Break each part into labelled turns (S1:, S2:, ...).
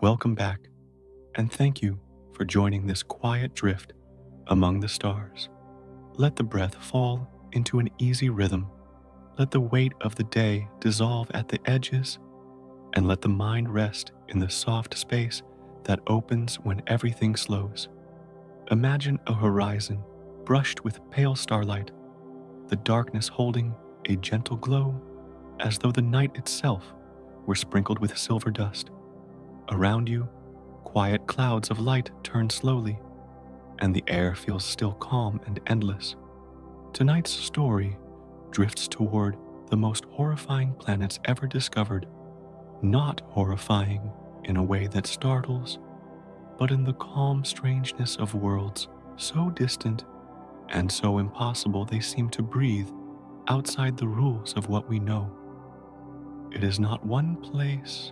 S1: Welcome back, and thank you for joining this quiet drift among the stars. Let the breath fall into an easy rhythm. Let the weight of the day dissolve at the edges, and let the mind rest in the soft space that opens when everything slows. Imagine a horizon brushed with pale starlight, the darkness holding a gentle glow, as though the night itself were sprinkled with silver dust. Around you, quiet clouds of light turn slowly, and the air feels still calm and endless. Tonight's story drifts toward the most horrifying planets ever discovered, not horrifying in a way that startles, but in the calm strangeness of worlds so distant and so impossible they seem to breathe outside the rules of what we know. It is not one place,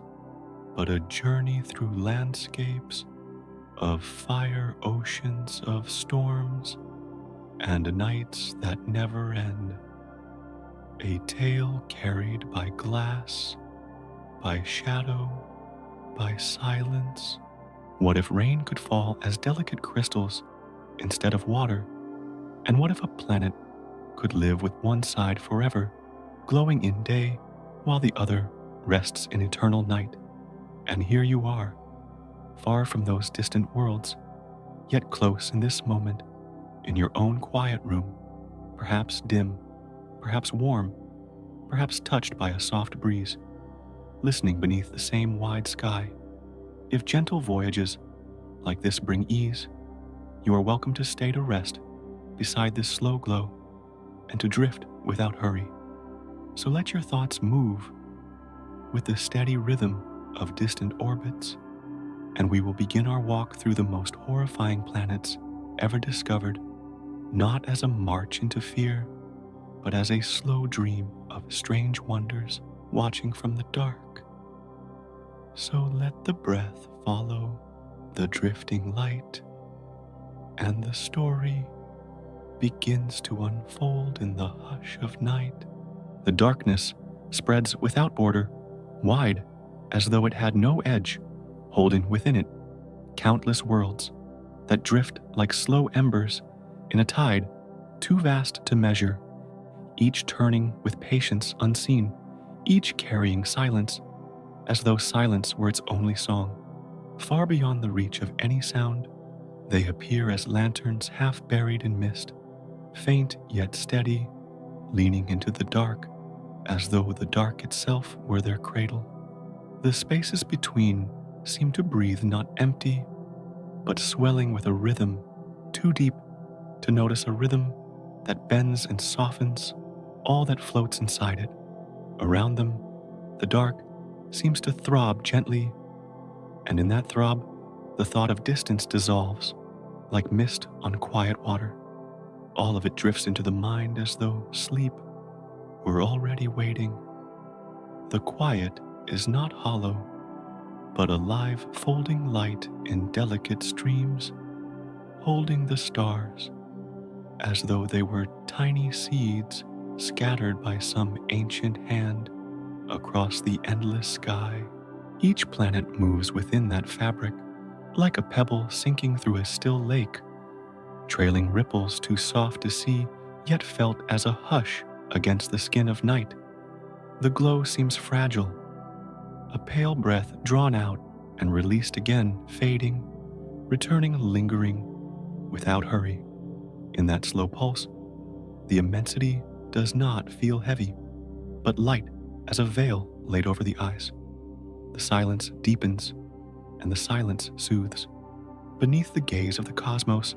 S1: but a journey through landscapes of fire, oceans of storms, and nights that never end. A tale carried by glass, by shadow, by silence. What if rain could fall as delicate crystals instead of water? And what if a planet could live with one side forever, glowing in day while the other rests in eternal night? And here you are, far from those distant worlds, yet close in this moment, in your own quiet room, perhaps dim, perhaps warm, perhaps touched by a soft breeze, listening beneath the same wide sky. If gentle voyages like this bring ease, you are welcome to stay to rest beside this slow glow and to drift without hurry. So let your thoughts move with the steady rhythm of distant orbits, and we will begin our walk through the most horrifying planets ever discovered, not as a march into fear, but as a slow dream of strange wonders watching from the dark. So let the breath follow the drifting light, and the story begins to unfold in the hush of night. The darkness spreads without border, wide as though it had no edge, holding within it countless worlds that drift like slow embers in a tide too vast to measure, each turning with patience unseen, each carrying silence as though silence were its only song. Far beyond the reach of any sound, they appear as lanterns half buried in mist, faint yet steady, leaning into the dark as though the dark itself were their cradle. The spaces between seem to breathe not empty, but swelling with a rhythm too deep to notice, a rhythm that bends and softens all that floats inside it. Around them, the dark seems to throb gently, and in that throb, the thought of distance dissolves like mist on quiet water. All of it drifts into the mind as though sleep were already waiting. The quiet is not hollow, but a live folding light in delicate streams, holding the stars as though they were tiny seeds scattered by some ancient hand across the endless sky. Each planet moves within that fabric, like a pebble sinking through a still lake, trailing ripples too soft to see, yet felt as a hush against the skin of night. The glow seems fragile, a pale breath drawn out and released again, fading, returning lingering, without hurry. In that slow pulse, the immensity does not feel heavy, but light as a veil laid over the eyes. The silence deepens, and the silence soothes. Beneath the gaze of the cosmos,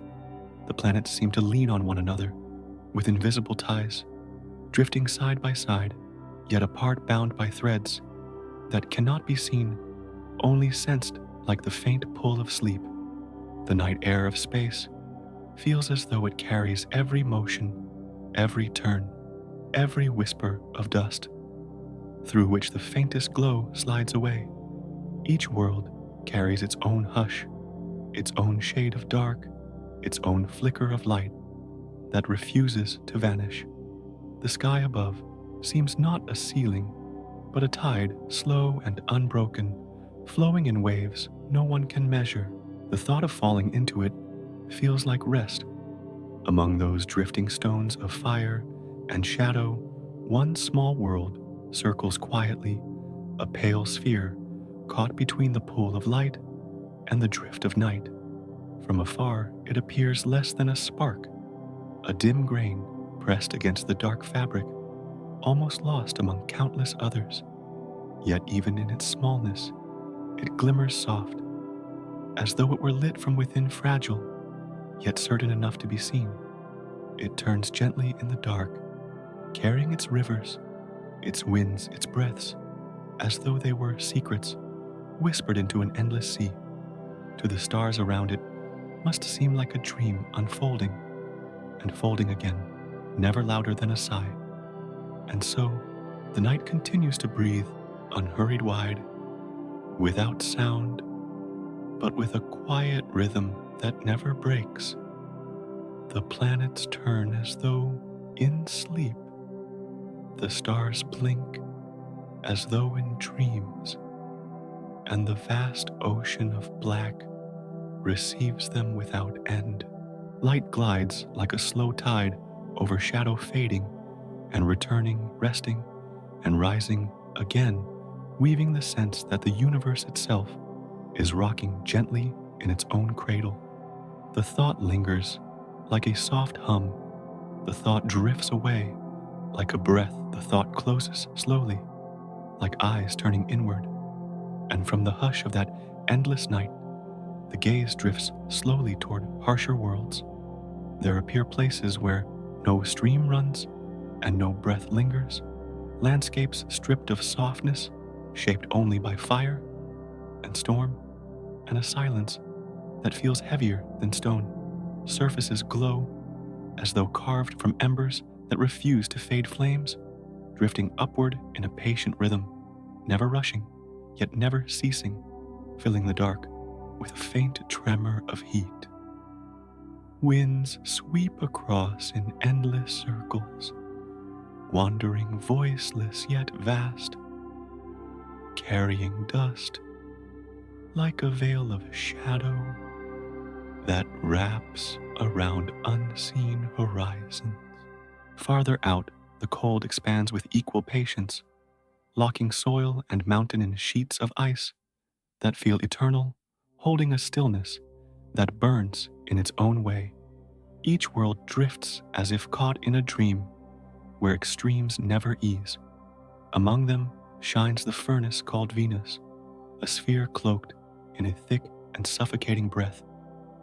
S1: the planets seem to lean on one another, with invisible ties, drifting side by side, yet apart, bound by threads that cannot be seen, only sensed like the faint pull of sleep. The night air of space feels as though it carries every motion, every turn, every whisper of dust, through which the faintest glow slides away. Each world carries its own hush, its own shade of dark, its own flicker of light that refuses to vanish. The sky above seems not a ceiling, but a tide, slow and unbroken, flowing in waves no one can measure. The thought of falling into it feels like rest. Among those drifting stones of fire and shadow, one small world circles quietly, a pale sphere caught between the pool of light and the drift of night. From afar, it appears less than a spark, a dim grain pressed against the dark fabric, almost lost among countless others. Yet even in its smallness, it glimmers soft, as though it were lit from within, fragile, yet certain enough to be seen. It turns gently in the dark, carrying its rivers, its winds, its breaths, as though they were secrets whispered into an endless sea. To the stars around it must seem like a dream unfolding and folding again, never louder than a sigh. And so, the night continues to breathe, unhurried wide, without sound, but with a quiet rhythm that never breaks. The planets turn as though in sleep. The stars blink as though in dreams, and the vast ocean of black receives them without end. Light glides like a slow tide over shadow, fading and returning, resting and rising again, weaving the sense that the universe itself is rocking gently in its own cradle. The thought lingers like a soft hum. The thought drifts away like a breath. The thought closes slowly, like eyes turning inward. And from the hush of that endless night, the gaze drifts slowly toward harsher worlds. There appear places where no stream runs and no breath lingers, landscapes stripped of softness, shaped only by fire and storm, and a silence that feels heavier than stone. Surfaces glow as though carved from embers that refuse to fade, flames drifting upward in a patient rhythm, never rushing, yet never ceasing, filling the dark with a faint tremor of heat. Winds sweep across in endless circles, wandering voiceless yet vast, carrying dust like a veil of shadow that wraps around unseen horizons. Farther out, the cold expands with equal patience, locking soil and mountain in sheets of ice that feel eternal, holding a stillness that burns in its own way. Each world drifts as if caught in a dream where extremes never ease. Among them shines the furnace called Venus, a sphere cloaked in a thick and suffocating breath,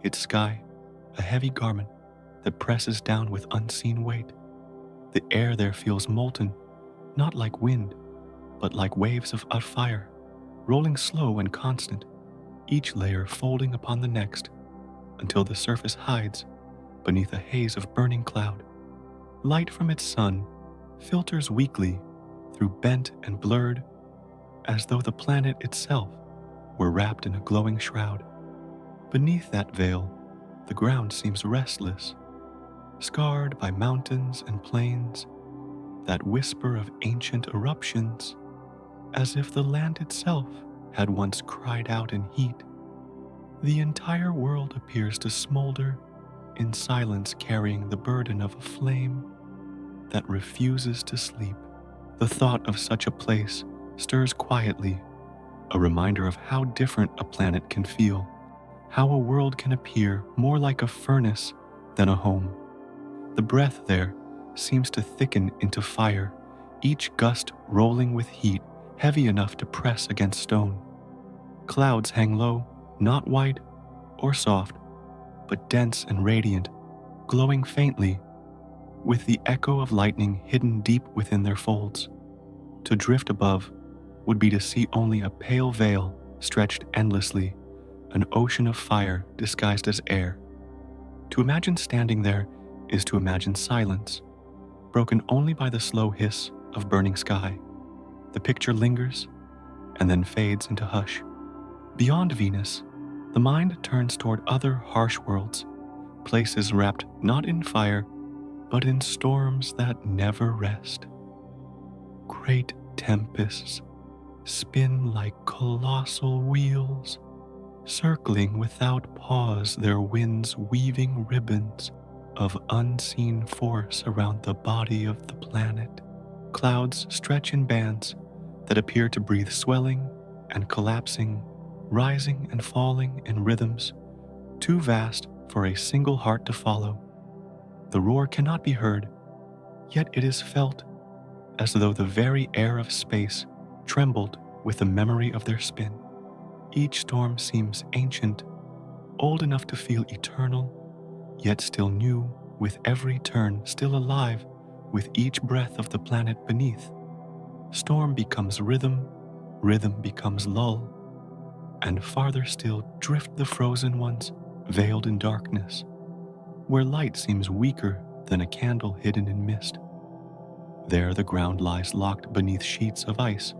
S1: its sky a heavy garment that presses down with unseen weight. The air there feels molten, not like wind, but like waves of fire, rolling slow and constant, each layer folding upon the next, until the surface hides beneath a haze of burning cloud. Light from its sun filters weakly through bent and blurred, as though the planet itself were wrapped in a glowing shroud. Beneath that veil, the ground seems restless, scarred by mountains and plains that whisper of ancient eruptions, as if the land itself had once cried out in heat. The entire world appears to smolder in silence, carrying the burden of a flame that refuses to sleep. The thought of such a place stirs quietly, a reminder of how different a planet can feel, how a world can appear more like a furnace than a home. The breath there seems to thicken into fire, each gust rolling with heat heavy enough to press against stone. Clouds hang low, not white or soft, but dense and radiant, glowing faintly, with the echo of lightning hidden deep within their folds. To drift above would be to see only a pale veil stretched endlessly, an ocean of fire disguised as air. To imagine standing there is to imagine silence, broken only by the slow hiss of burning sky. The picture lingers and then fades into hush. Beyond Venus, the mind turns toward other harsh worlds, places wrapped not in fire, but in storms that never rest. Great tempests spin like colossal wheels, circling without pause, their winds weaving ribbons of unseen force around the body of the planet. Clouds stretch in bands that appear to breathe, swelling and collapsing, rising and falling in rhythms too vast for a single heart to follow. The roar cannot be heard, yet it is felt as though the very air of space trembled with the memory of their spin. Each storm seems ancient, old enough to feel eternal, yet still new with every turn, still alive with each breath of the planet beneath. Storm becomes rhythm, rhythm becomes lull, and farther still drift the frozen ones, veiled in darkness, where light seems weaker than a candle hidden in mist. There the ground lies locked beneath sheets of ice,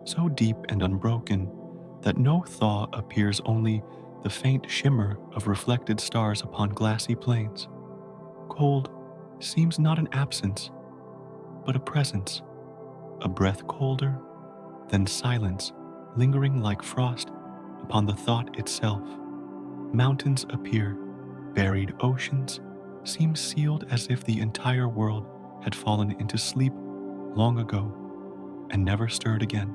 S1: so deep and unbroken that no thaw appears, only the faint shimmer of reflected stars upon glassy plains. Cold seems not an absence, but a presence, a breath colder than silence, lingering like frost upon the thought itself. Mountains appear, buried oceans seem sealed, as if the entire world had fallen into sleep long ago and never stirred again.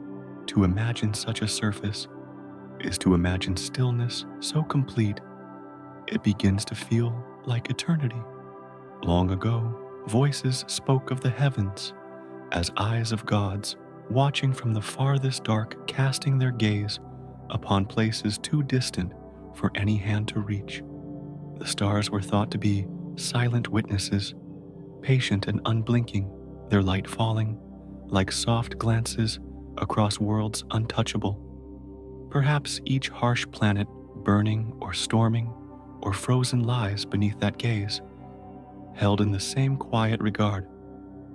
S1: To imagine such a surface is to imagine stillness so complete it begins to feel like eternity. Long ago, voices spoke of the heavens as eyes of gods, watching from the farthest dark, casting their gaze upon places too distant for any hand to reach. The stars were thought to be silent witnesses, patient and unblinking, their light falling like soft glances across worlds untouchable. Perhaps each harsh planet burning or storming or frozen lies beneath that gaze, held in the same quiet regard,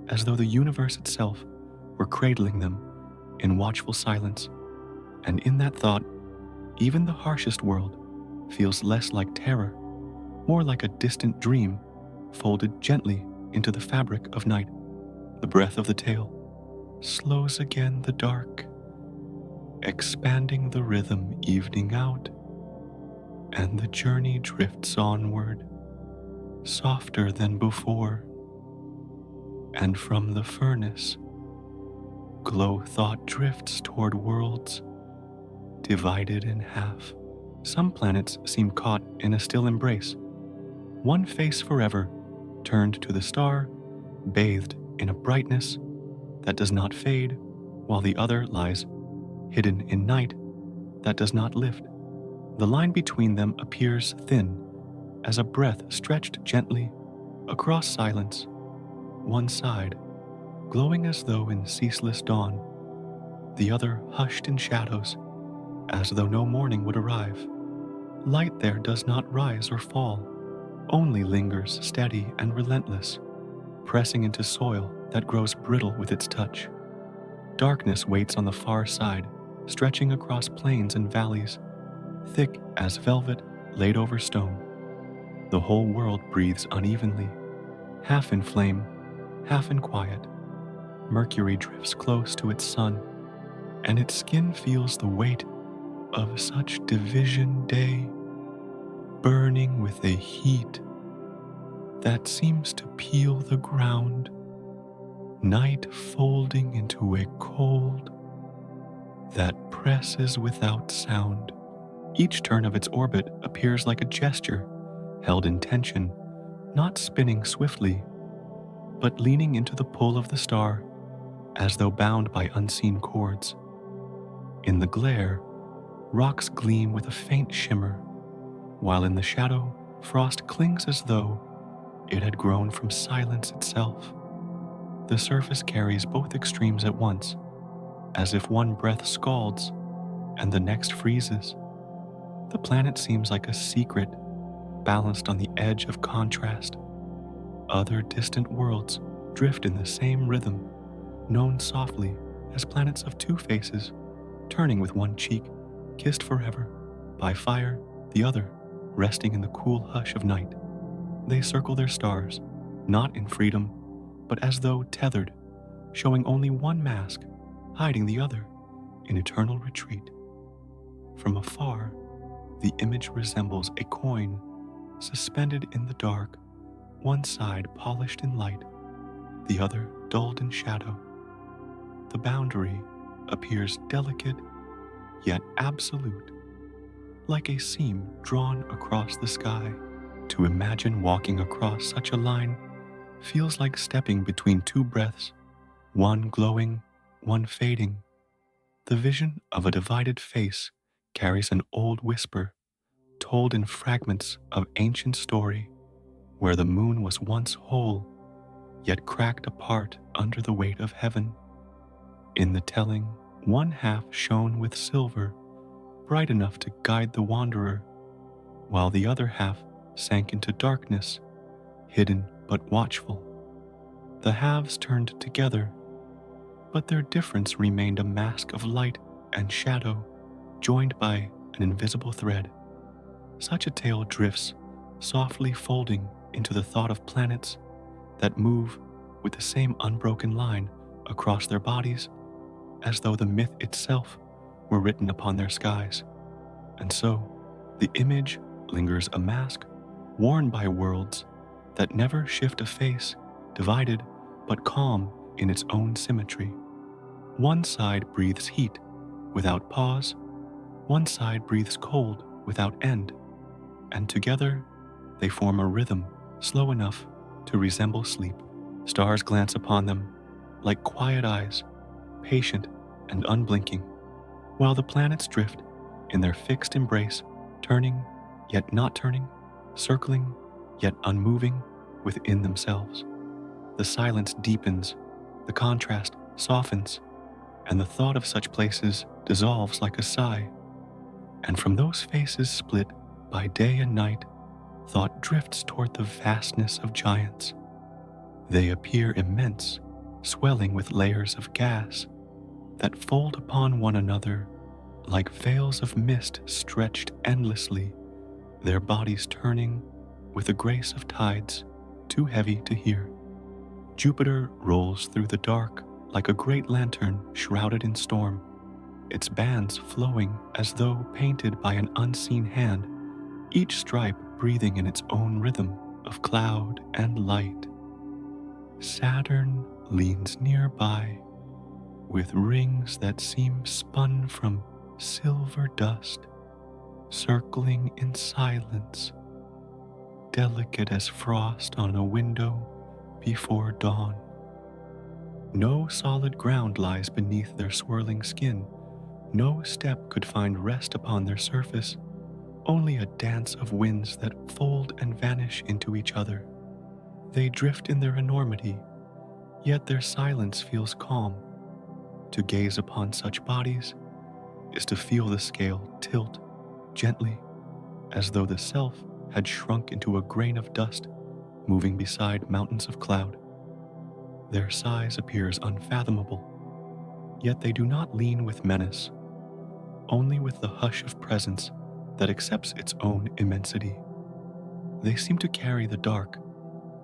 S1: as though the universe itself were cradling them in watchful silence. And in that thought, even the harshest world feels less like terror, more like a distant dream folded gently into the fabric of night. The breath of the tale slows again the dark, expanding the rhythm evening out, and the journey drifts onward, softer than before. And from the furnace, glow thought drifts toward worlds divided in half. Some planets seem caught in a still embrace, one face forever turned to the star, bathed in a brightness that does not fade, while the other lies hidden in night that does not lift. The line between them appears thin as a breath stretched gently across silence, one side glowing as though in ceaseless dawn, the other hushed in shadows as though no morning would arrive. Light there does not rise or fall, only lingers steady and relentless, pressing into soil that grows brittle with its touch. Darkness waits on the far side, stretching across plains and valleys, thick as velvet laid over stone. The whole world breathes unevenly, half in flame, half in quiet. Mercury drifts close to its sun, and its skin feels the weight of such division day, burning with a heat that seems to peel the ground, night folding into a cold that presses without sound. Each turn of its orbit appears like a gesture, held in tension, not spinning swiftly, but leaning into the pull of the star, as though bound by unseen cords. In the glare, rocks gleam with a faint shimmer, while in the shadow, frost clings as though it had grown from silence itself. The surface carries both extremes at once, as if one breath scalds and the next freezes. The planet seems like a secret balanced on the edge of contrast. Other distant worlds drift in the same rhythm, known softly as planets of two faces, turning with one cheek, kissed forever by fire, the other resting in the cool hush of night. They circle their stars, not in freedom, but as though tethered, showing only one mask, hiding the other in eternal retreat. From afar, The image resembles a coin suspended in the dark, one side polished in light, the other dulled in shadow. The boundary appears delicate yet absolute, like a seam drawn across the sky. To imagine walking across such a line feels like stepping between two breaths, one glowing, one fading. The vision of a divided face carries an old whisper, told in fragments of ancient story, where the moon was once whole, yet cracked apart under the weight of heaven. In the telling, one half shone with silver, bright enough to guide the wanderer, while the other half sank into darkness, hidden but watchful. The halves turned together, but their difference remained a mask of light and shadow, joined by an invisible thread. Such a tale drifts, softly folding into the thought of planets that move with the same unbroken line across their bodies, as though the myth itself were written upon their skies. And so, the image lingers a mask worn by worlds that never shift a face, divided but calm in its own symmetry. One side breathes heat without pause, one side breathes cold without end, and together they form a rhythm slow enough to resemble sleep. Stars glance upon them like quiet eyes, patient and unblinking, while the planets drift in their fixed embrace, turning yet not turning, circling yet unmoving within themselves. The silence deepens, the contrast softens, and the thought of such places dissolves like a sigh. And from those faces split by day and night, thought drifts toward the vastness of giants. They appear immense, swelling with layers of gas that fold upon one another like veils of mist stretched endlessly, their bodies turning with the grace of tides too heavy to hear. Jupiter rolls through the dark like a great lantern shrouded in storm, its bands flowing as though painted by an unseen hand, each stripe breathing in its own rhythm of cloud and light. Saturn leans nearby, with rings that seem spun from silver dust, circling in silence, delicate as frost on a window before dawn. No solid ground lies beneath their swirling skin. No step could find rest upon their surface, only a dance of winds that fold and vanish into each other. They drift in their enormity, yet their silence feels calm. To gaze upon such bodies is to feel the scale tilt gently, as though the self had shrunk into a grain of dust moving beside mountains of cloud. Their size appears unfathomable, yet they do not lean with menace, only with the hush of presence that accepts its own immensity. They seem to carry the dark,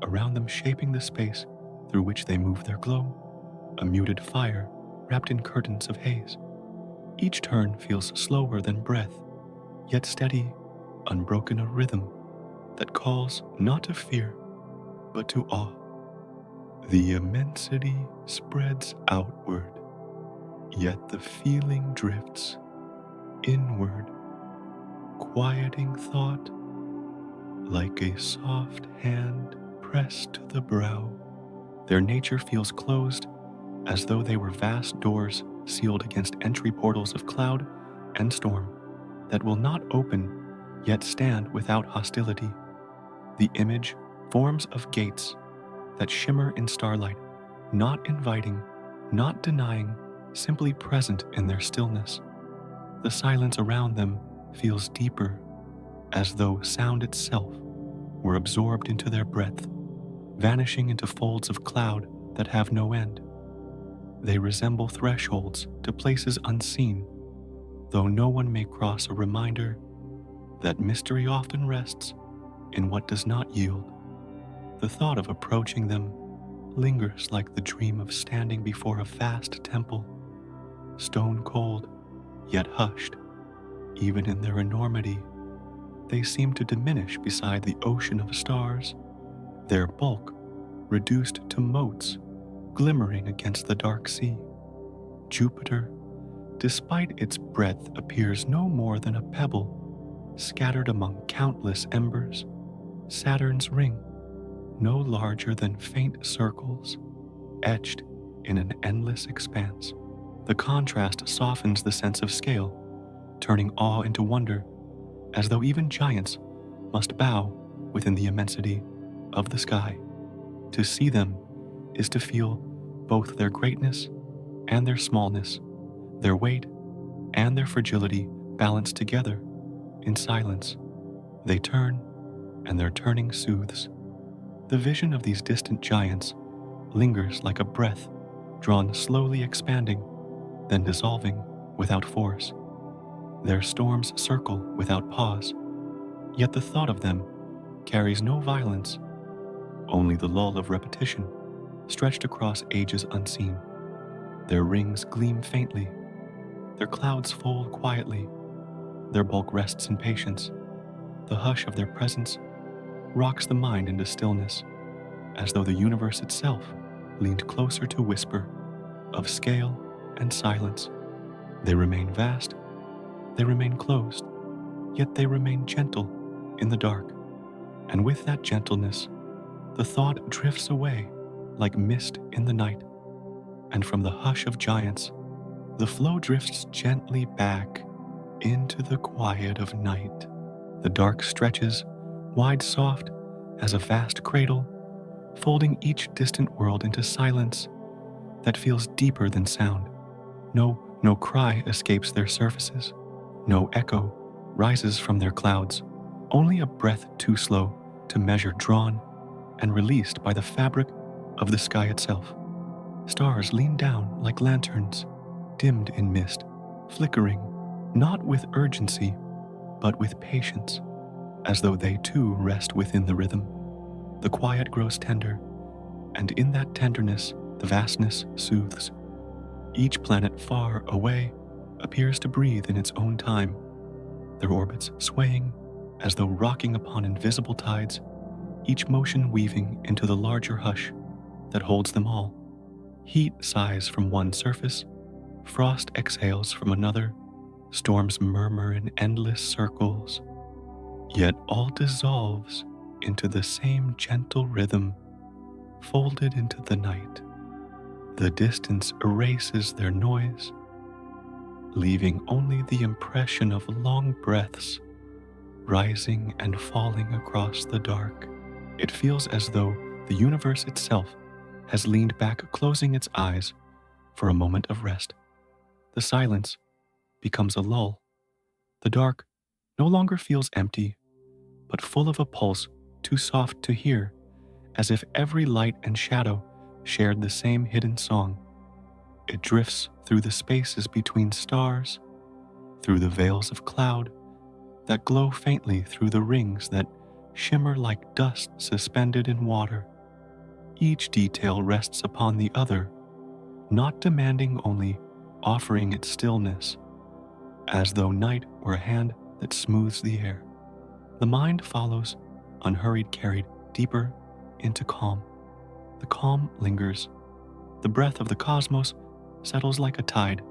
S1: around them shaping the space through which they move their glow, a muted fire wrapped in curtains of haze. Each turn feels slower than breath, yet steady, unbroken a rhythm that calls not to fear, but to awe. The immensity spreads outward, yet the feeling drifts inward, quieting thought like a soft hand pressed to the brow. Their nature feels closed, as though they were vast doors sealed against entry portals of cloud and storm that will not open, yet stand without hostility. The image forms of gates that shimmer in starlight, not inviting, not denying, simply present in their stillness. The silence around them feels deeper, as though sound itself were absorbed into their breadth, vanishing into folds of cloud that have no end. They resemble thresholds to places unseen, though no one may cross a reminder that mystery often rests in what does not yield. The thought of approaching them lingers like the dream of standing before a vast temple, stone cold, yet hushed, even in their enormity, they seem to diminish beside the ocean of stars, their bulk reduced to motes glimmering against the dark sea. Jupiter, despite its breadth, appears no more than a pebble scattered among countless embers. Saturn's ring, no larger than faint circles, etched in an endless expanse. The contrast softens the sense of scale, turning awe into wonder, as though even giants must bow within the immensity of the sky. To see them is to feel both their greatness and their smallness, their weight and their fragility balanced together in silence. They turn, and their turning soothes. The vision of these distant giants lingers like a breath drawn slowly expanding, then dissolving without force. Their storms circle without pause, yet the thought of them carries no violence, only the lull of repetition stretched across ages unseen. Their rings gleam faintly, their clouds fold quietly, their bulk rests in patience. The hush of their presence rocks the mind into stillness, as though the universe itself leaned closer to whisper of scale and silence. They remain vast, they remain closed, yet they remain gentle in the dark. And with that gentleness, the thought drifts away like mist in the night. And from the hush of giants, the flow drifts gently back into the quiet of night. The dark stretches, wide soft as a vast cradle, folding each distant world into silence that feels deeper than sound. No cry escapes their surfaces. No echo rises from their clouds. Only a breath too slow to measure drawn and released by the fabric of the sky itself. Stars lean down like lanterns, dimmed in mist, flickering, not with urgency, but with patience, as though they too rest within the rhythm. The quiet grows tender, and in that tenderness, the vastness soothes. Each planet far away appears to breathe in its own time, their orbits swaying as though rocking upon invisible tides, each motion weaving into the larger hush that holds them all. Heat sighs from one surface, frost exhales from another, storms murmur in endless circles, yet all dissolves into the same gentle rhythm, folded into the night. The distance erases their noise, leaving only the impression of long breaths rising and falling across the dark. It feels as though the universe itself has leaned back, closing its eyes for a moment of rest. The silence becomes a lull. The dark no longer feels empty, but full of a pulse too soft to hear, as if every light and shadow shared the same hidden song. It drifts through the spaces between stars, through the veils of cloud that glow faintly through the rings that shimmer like dust suspended in water. Each detail rests upon the other, not demanding, only offering its stillness, as though night were a hand that smooths the air. The mind follows, unhurried, carried deeper into calm. The calm lingers. The breath of the cosmos settles like a tide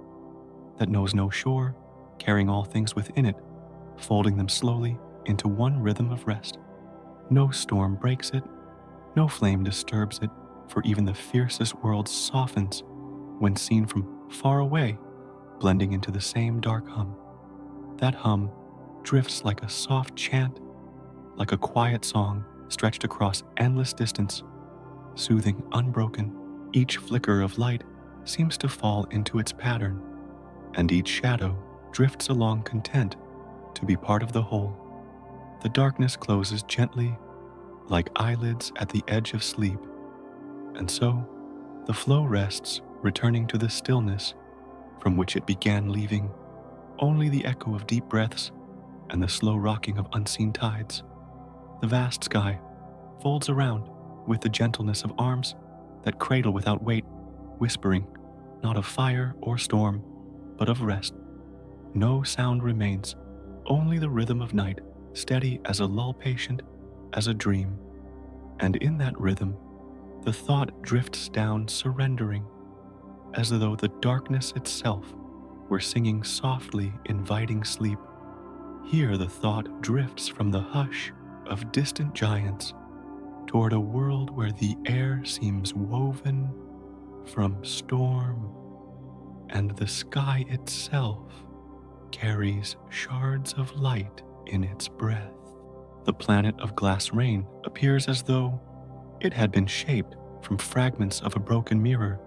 S1: that knows no shore, carrying all things within it, folding them slowly into one rhythm of rest. No storm breaks it, no flame disturbs it, for even the fiercest world softens when seen from far away, blending into the same dark hum. That hum drifts like a soft chant, like a quiet song stretched across endless distance, soothing, unbroken. Each flicker of light seems to fall into its pattern, and each shadow drifts along content to be part of the whole. The darkness closes gently, like eyelids at the edge of sleep, and so the flow rests, returning to the stillness from which it began, leaving only the echo of deep breaths and the slow rocking of unseen tides. The vast sky folds around with the gentleness of arms that cradle without weight, whispering not of fire or storm, but of rest. No sound remains, only the rhythm of night steady as a lull, patient as a dream. And in that rhythm, the thought drifts down, surrendering, as though the darkness itself were singing softly, inviting sleep. Here the thought drifts from the hush of distant giants toward a world where the air seems woven from storm, and the sky itself carries shards of light in its breath. The planet of glass rain appears as though it had been shaped from fragments of a broken mirror,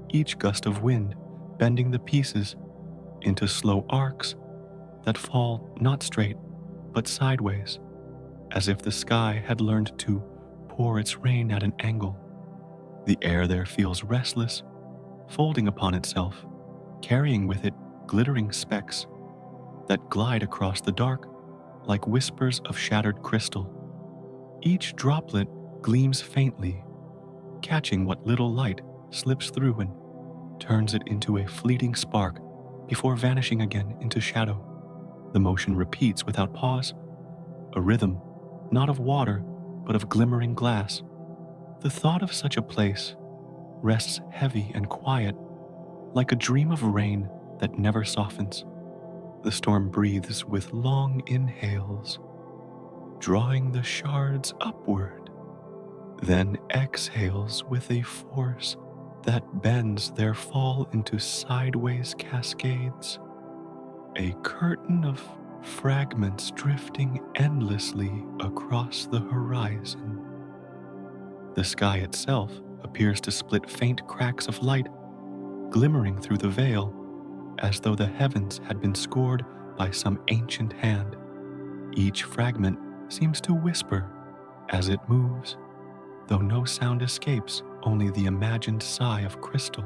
S1: each gust of wind bending the pieces into slow arcs that fall not straight but sideways, as if the sky had learned to pour its rain at an angle. The air there feels restless, folding upon itself, carrying with it glittering specks that glide across the dark like whispers of shattered crystal. Each droplet gleams faintly, catching what little light slips through and turns it into a fleeting spark before vanishing again into shadow. The motion repeats without pause, a rhythm not of water but of glimmering glass. The thought of such a place rests heavy and quiet, like a dream of rain that never softens. The storm breathes with long inhales, drawing the shards upward, then exhales with a force that bends their fall into sideways cascades, a curtain of fragments drifting endlessly across the horizon. The sky itself appears to split faint cracks of light, glimmering through the veil, as though the heavens had been scored by some ancient hand. Each fragment seems to whisper as it moves, though no sound escapes, only the imagined sigh of crystal,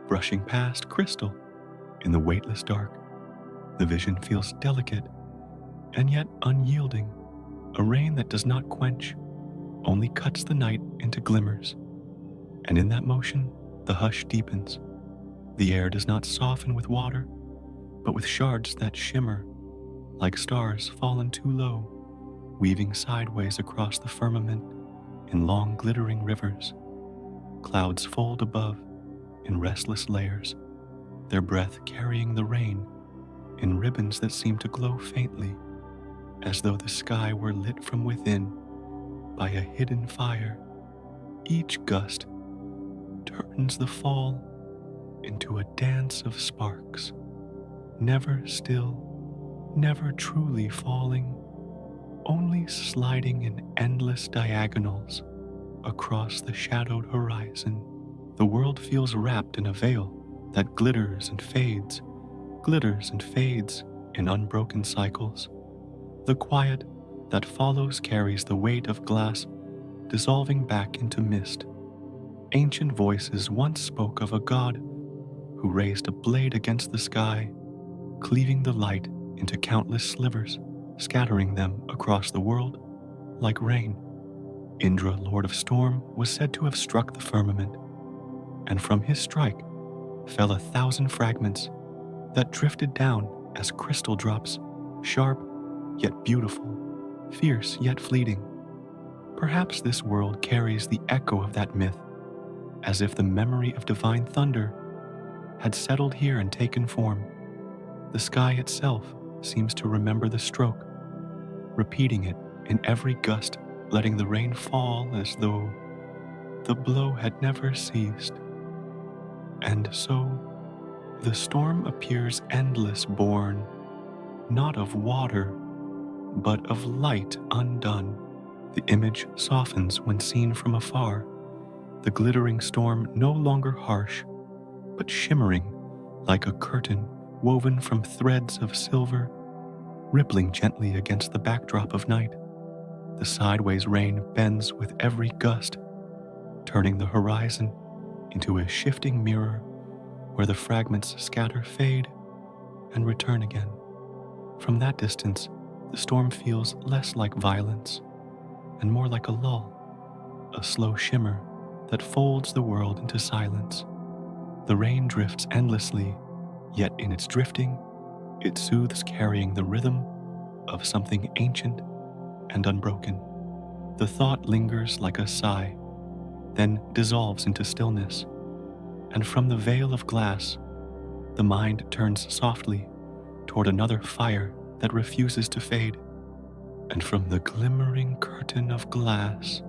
S1: brushing past crystal in the weightless dark. The vision feels delicate and yet unyielding, a rain that does not quench, only cuts the night into glimmers. And in that motion, the hush deepens. The air does not soften with water, but with shards that shimmer like stars fallen too low, weaving sideways across the firmament in long glittering rivers. Clouds fold above in restless layers, their breath carrying the rain in ribbons that seem to glow faintly, as though the sky were lit from within by a hidden fire. Each gust turns the fall into a dance of sparks, never still, never truly falling, only sliding in endless diagonals across the shadowed horizon. The world feels wrapped in a veil that glitters and fades in unbroken cycles. The quiet that follows carries the weight of glass dissolving back into mist. Ancient voices once spoke of a god who raised a blade against the sky, cleaving the light into countless slivers, scattering them across the world like rain. Indra, Lord of Storm, was said to have struck the firmament, and from his strike fell 1,000 fragments that drifted down as crystal drops, sharp yet beautiful, fierce yet fleeting. Perhaps this world carries the echo of that myth, as if the memory of divine thunder had settled here and taken form. The sky itself seems to remember the stroke, repeating it in every gust, letting the rain fall as though the blow had never ceased. And so the storm appears endless, born not of water, but of light undone. The image softens when seen from afar, the glittering storm no longer harsh, but shimmering like a curtain woven from threads of silver, rippling gently against the backdrop of night. The sideways rain bends with every gust, turning the horizon into a shifting mirror where the fragments scatter, fade, and return again. From that distance, the storm feels less like violence and more like a lull, a slow shimmer that folds the world into silence. The rain drifts endlessly, yet in its drifting, it soothes, carrying the rhythm of something ancient and unbroken. The thought lingers like a sigh, then dissolves into stillness, and from the veil of glass, the mind turns softly toward another fire that refuses to fade. And from the glimmering curtain of glass,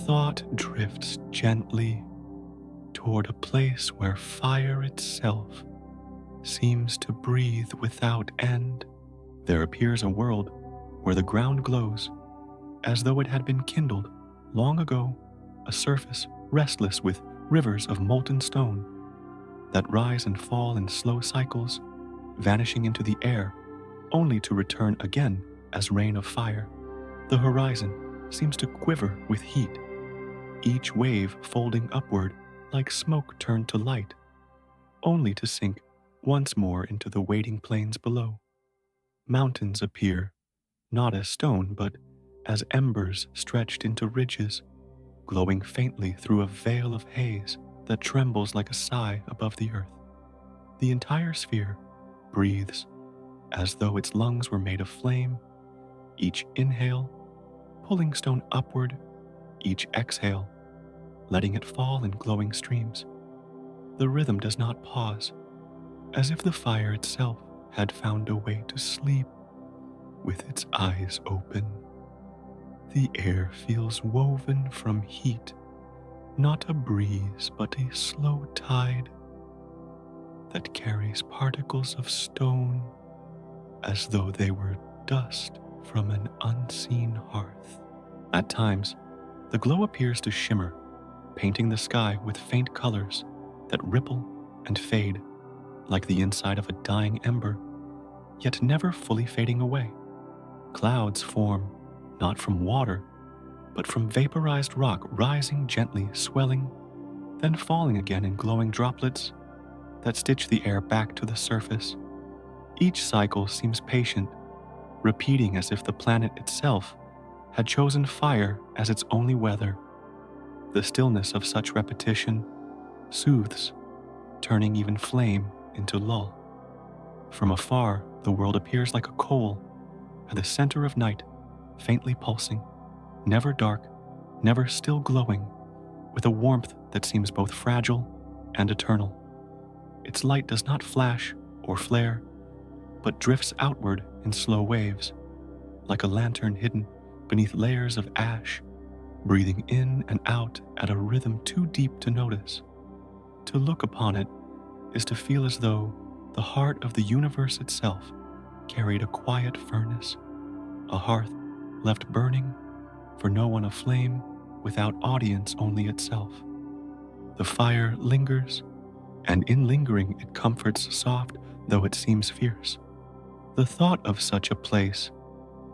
S1: thought drifts gently toward a place where fire itself seems to breathe without end. There appears a world where the ground glows as though it had been kindled long ago, a surface restless with rivers of molten stone that rise and fall in slow cycles, vanishing into the air only to return again as rain of fire. The horizon seems to quiver with heat, each wave folding upward like smoke turned to light, only to sink once more into the waiting plains below. Mountains appear, not as stone, but as embers stretched into ridges, glowing faintly through a veil of haze that trembles like a sigh above the earth. The entire sphere breathes as though its lungs were made of flame, each inhale pulling stone upward, each exhale letting it fall in glowing streams. The rhythm does not pause, as if the fire itself had found a way to sleep with its eyes open. The air feels woven from heat, not a breeze, but a slow tide that carries particles of stone as though they were dust from an unseen hearth. At times, the glow appears to shimmer, painting the sky with faint colors that ripple and fade like the inside of a dying ember, yet never fully fading away. Clouds form not from water, but from vaporized rock rising gently, swelling, then falling again in glowing droplets that stitch the air back to the surface. Each cycle seems patient, repeating as if the planet itself had chosen fire as its only weather. The stillness of such repetition soothes, turning even flame into lull. From afar, the world appears like a coal at the center of night, faintly pulsing, never dark, never still glowing, with a warmth that seems both fragile and eternal. Its light does not flash or flare, but drifts outward in slow waves, like a lantern hidden beneath layers of ash, breathing in and out at a rhythm too deep to notice. To look upon it is to feel as though the heart of the universe itself carried a quiet furnace, a hearth left burning for no one aflame, without audience, only itself. The fire lingers, and in lingering it comforts soft though it seems fierce. The thought of such a place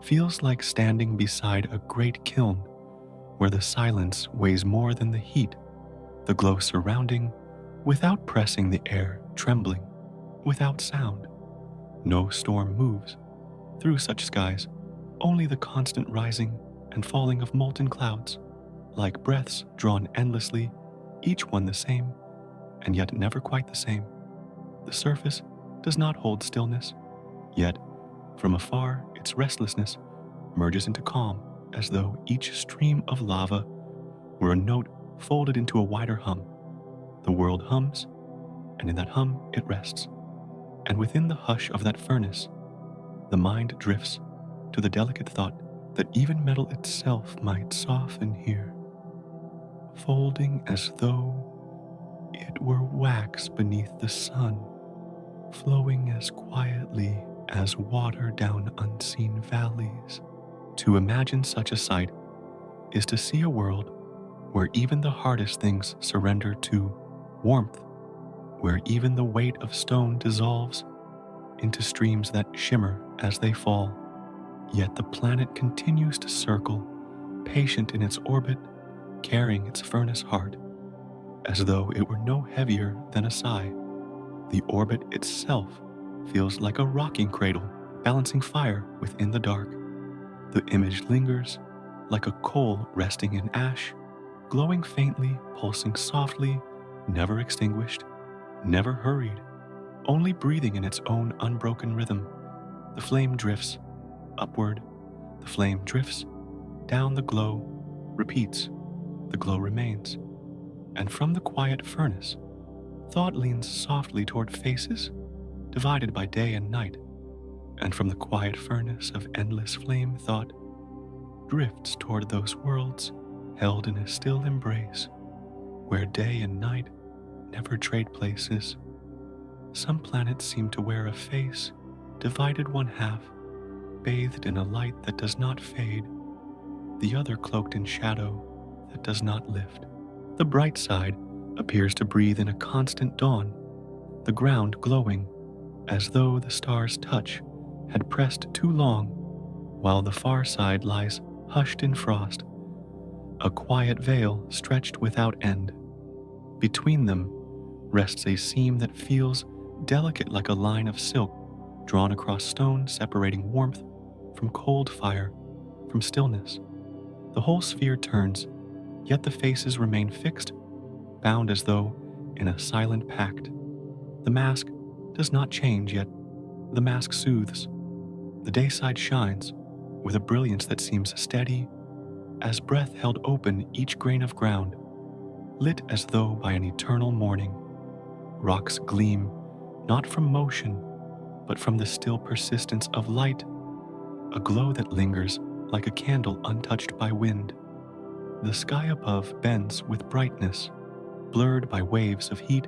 S1: feels like standing beside a great kiln where the silence weighs more than the heat, the glow surrounding without pressing the air, trembling without sound. No storm moves through such skies, only the constant rising and falling of molten clouds, like breaths drawn endlessly, each one the same, and yet never quite the same. The surface does not hold stillness, yet from afar its restlessness merges into calm, as though each stream of lava were a note folded into a wider hum. The world hums, and in that hum it rests. And within the hush of that furnace, the mind drifts to the delicate thought that even metal itself might soften here, folding as though it were wax beneath the sun, flowing as quietly as water down unseen valleys. To imagine such a sight is to see a world where even the hardest things surrender to warmth, where even the weight of stone dissolves into streams that shimmer as they fall. Yet the planet continues to circle, patient in its orbit, carrying its furnace heart, as though it were no heavier than a sigh. The orbit itself feels like a rocking cradle, balancing fire within the dark. The image lingers like a coal resting in ash, glowing faintly, pulsing softly, never extinguished, never hurried, only breathing in its own unbroken rhythm. The flame drifts, upward, the flame drifts, down the glow, repeats, the glow remains, and from the quiet furnace, thought leans softly toward faces divided by day and night, and from the quiet furnace of endless flame, thought drifts toward those worlds held in a still embrace, where day and night never trade places. Some planets seem to wear a face, divided one half, bathed in a light that does not fade, the other cloaked in shadow that does not lift. The bright side appears to breathe in a constant dawn, the ground glowing as though the star's touch had pressed too long, while the far side lies hushed in frost, a quiet veil stretched without end. Between them rests a seam that feels delicate like a line of silk drawn across stone, separating warmth from cold, fire from stillness. The whole sphere turns, yet the faces remain fixed, bound as though in a silent pact. The mask does not change, yet the mask soothes. The dayside shines with a brilliance that seems steady as breath held open each grain of ground, lit as though by an eternal morning. Rocks gleam not from motion, but from the still persistence of light, a glow that lingers like a candle untouched by wind. The sky above bends with brightness, blurred by waves of heat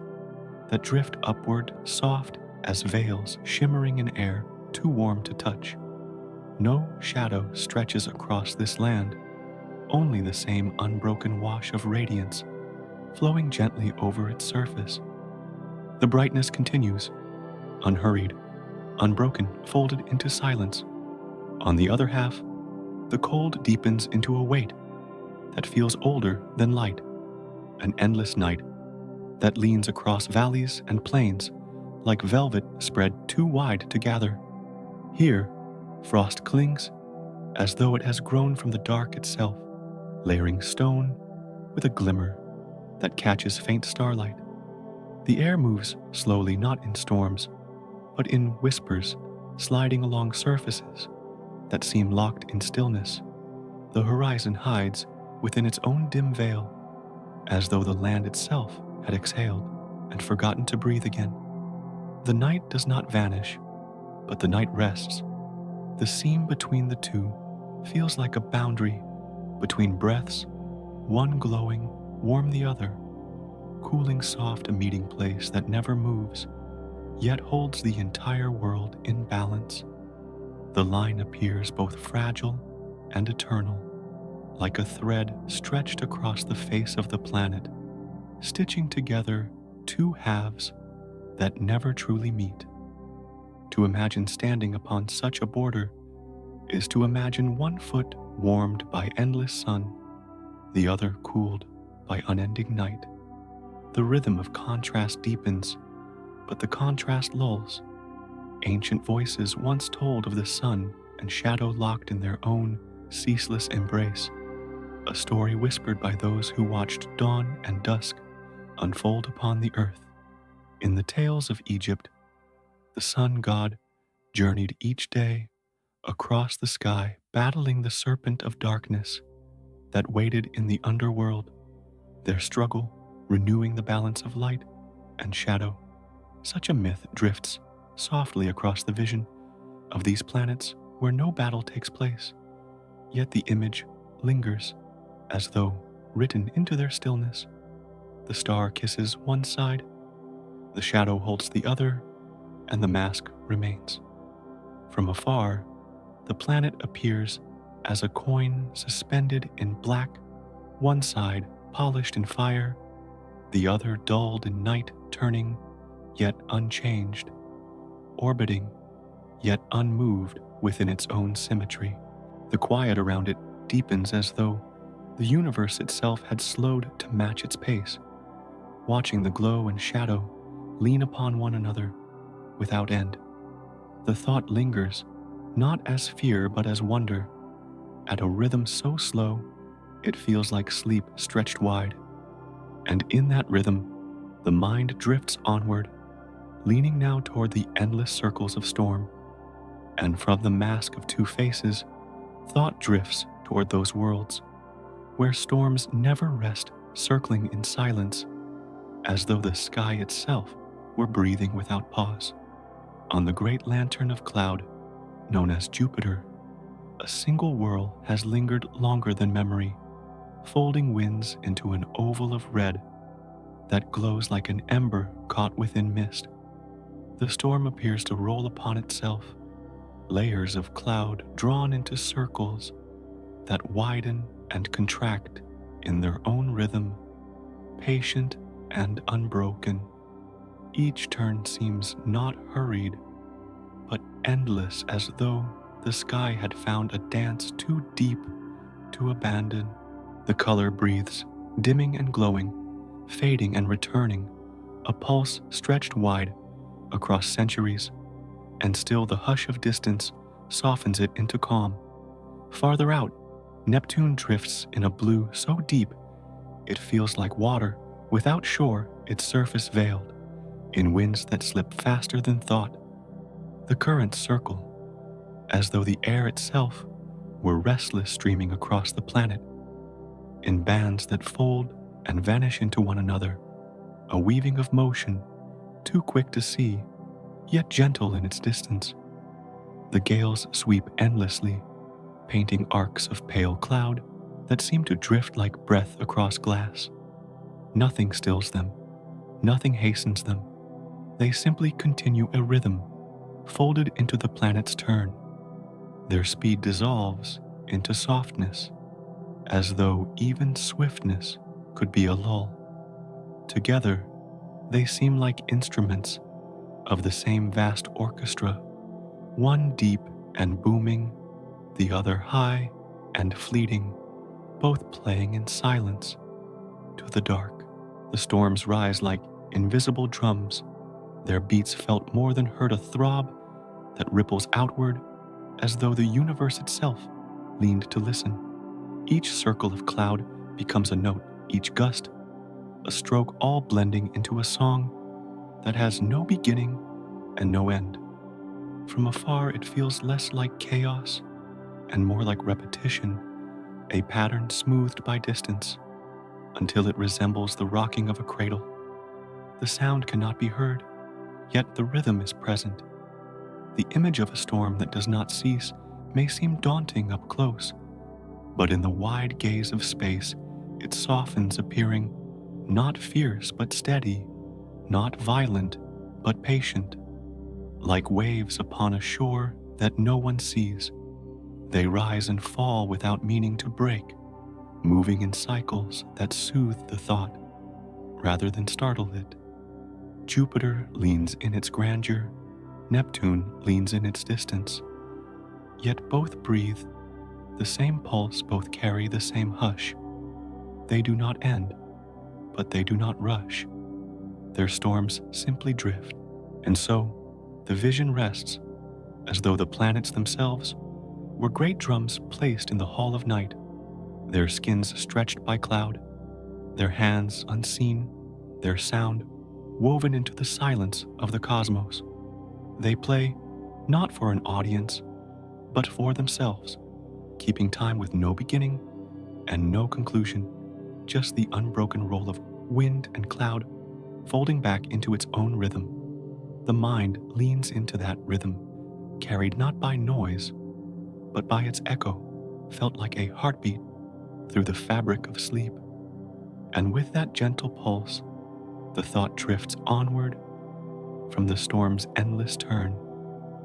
S1: that drift upward, soft as veils shimmering in air too warm to touch. No shadow stretches across this land, only the same unbroken wash of radiance flowing gently over its surface. The brightness continues, unhurried, unbroken, folded into silence. On the other half, the cold deepens into a weight that feels older than light, an endless night that leans across valleys and plains like velvet spread too wide to gather. Here, frost clings as though it has grown from the dark itself, layering stone with a glimmer that catches faint starlight. The air moves slowly, not in storms, but in whispers, sliding along surfaces that seem locked in stillness. The horizon hides within its own dim veil, as though the land itself had exhaled and forgotten to breathe again. The night does not vanish, but the night rests. The seam between the two feels like a boundary between breaths, one glowing, warm the other, cooling soft, a meeting place that never moves, yet holds the entire world in balance. The line appears both fragile and eternal, like a thread stretched across the face of the planet, stitching together two halves that never truly meet. To imagine standing upon such a border is to imagine one foot warmed by endless sun, the other cooled by unending night. The rhythm of contrast deepens, but the contrast lulls. Ancient voices once told of the sun and shadow locked in their own ceaseless embrace, a story whispered by those who watched dawn and dusk unfold upon the earth. In the tales of Egypt, the sun god journeyed each day across the sky, battling the serpent of darkness that waited in the underworld, their struggle renewing the balance of light and shadow. Such a myth drifts softly across the vision of these planets where no battle takes place, yet the image lingers as though written into their stillness. The star kisses one side, the shadow holds the other, and the mask remains. From afar, the planet appears as a coin suspended in black, one side polished in fire, the other dulled in night, turning, yet unchanged, orbiting, yet unmoved within its own symmetry. The quiet around it deepens as though the universe itself had slowed to match its pace, watching the glow and shadow lean upon one another without end. The thought lingers, not as fear but as wonder, at a rhythm so slow it feels like sleep stretched wide. And in that rhythm, the mind drifts onward, leaning now toward the endless circles of storm, And from the mask of two faces, thought drifts toward those worlds where storms never rest, circling in silence, as though the sky itself were breathing without pause. On the great lantern of cloud, known as Jupiter, a single whirl has lingered longer than memory, folding winds into an oval of red that glows like an ember caught within mist. The storm appears to roll upon itself, layers of cloud drawn into circles that widen and contract in their own rhythm, patient and unbroken. Each turn seems not hurried, but endless, as though the sky had found a dance too deep to abandon. The color breathes, dimming and glowing, fading and returning, a pulse stretched wide across centuries, and still the hush of distance softens it into calm. Farther out, Neptune drifts in a blue so deep it feels like water without shore, its surface veiled in winds that slip faster than thought. The currents circle, as though the air itself were restless, streaming across the planet in bands that fold and vanish into one another, a weaving of motion too quick to see, yet gentle in its distance. The gales sweep endlessly, painting arcs of pale cloud that seem to drift like breath across glass. Nothing stills them, nothing hastens them. They simply continue a rhythm, folded into the planet's turn. Their speed dissolves into softness, as though even swiftness could be a lull. Together, they seem like instruments of the same vast orchestra, one deep and booming, the other high and fleeting, both playing in silence. To the dark, the storms rise like invisible drums, their beats felt more than heard, a throb that ripples outward as though the universe itself leaned to listen. Each circle of cloud becomes a note, each gust a stroke, all blending into a song that has no beginning and no end. From afar, it feels less like chaos and more like repetition, a pattern smoothed by distance, until it resembles the rocking of a cradle. The sound cannot be heard, yet the rhythm is present. The image of a storm that does not cease may seem daunting up close, but in the wide gaze of space, it softens, appearing not fierce but steady, not violent but patient. Like waves upon a shore that no one sees, they rise and fall without meaning to break, moving in cycles that soothe the thought rather than startle it. Jupiter leans in its grandeur, Neptune leans in its distance, yet both breathe the same pulse, both carry the same hush. They do not end, but they do not rush. Their storms simply drift, and so the vision rests, as though the planets themselves were great drums placed in the hall of night, their skins stretched by cloud, their hands unseen, their sound woven into the silence of the cosmos. They play not for an audience, but for themselves, keeping time with no beginning and no conclusion, just the unbroken roll of wind and cloud folding back into its own rhythm. The mind leans into that rhythm, carried not by noise, but by its echo, felt like a heartbeat through the fabric of sleep. And with that gentle pulse, the thought drifts onward from the storm's endless turn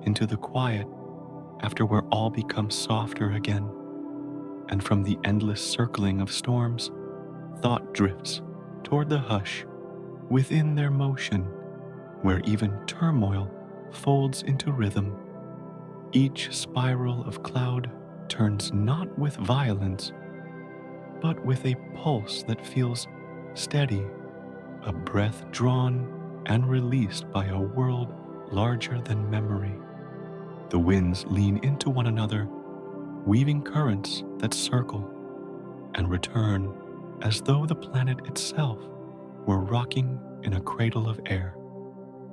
S1: into the quiet after where all becomes softer again. And from the endless circling of storms, thought drifts toward the hush within their motion, where even turmoil folds into rhythm. Each spiral of cloud turns not with violence, but with a pulse that feels steady, a breath drawn and released by a world larger than memory. The winds lean into one another, weaving currents that circle and return as though the planet itself were rocking in a cradle of air.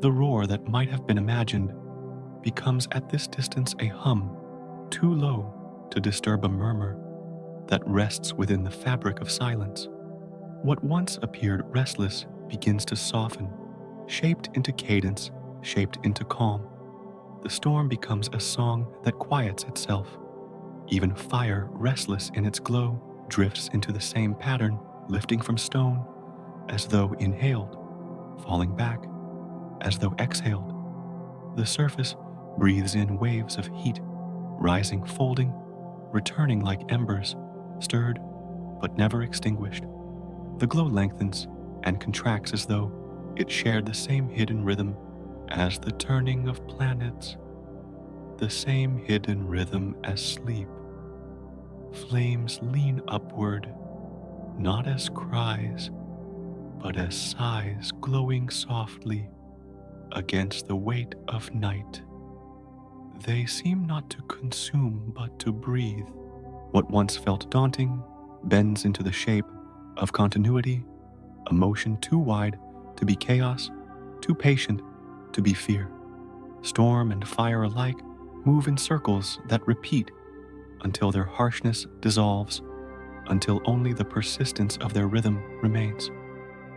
S1: The roar that might have been imagined becomes at this distance a hum, too low to disturb a murmur that rests within the fabric of silence. What once appeared restless begins to soften, shaped into cadence, shaped into calm. The storm becomes a song that quiets itself. Even fire, restless in its glow, drifts into the same pattern, lifting from stone, as though inhaled, falling back, as though exhaled. The surface breathes in waves of heat, rising, folding, returning like embers, stirred but never extinguished. The glow lengthens and contracts as though it shared the same hidden rhythm as the turning of planets, the same hidden rhythm as sleep. Flames lean upward, not as cries, but as sighs glowing softly against the weight of night. They seem not to consume, but to breathe. What once felt daunting bends into the shape of continuity, a motion too wide to be chaos, too patient to be fear. Storm and fire alike move in circles that repeat until their harshness dissolves, until only the persistence of their rhythm remains.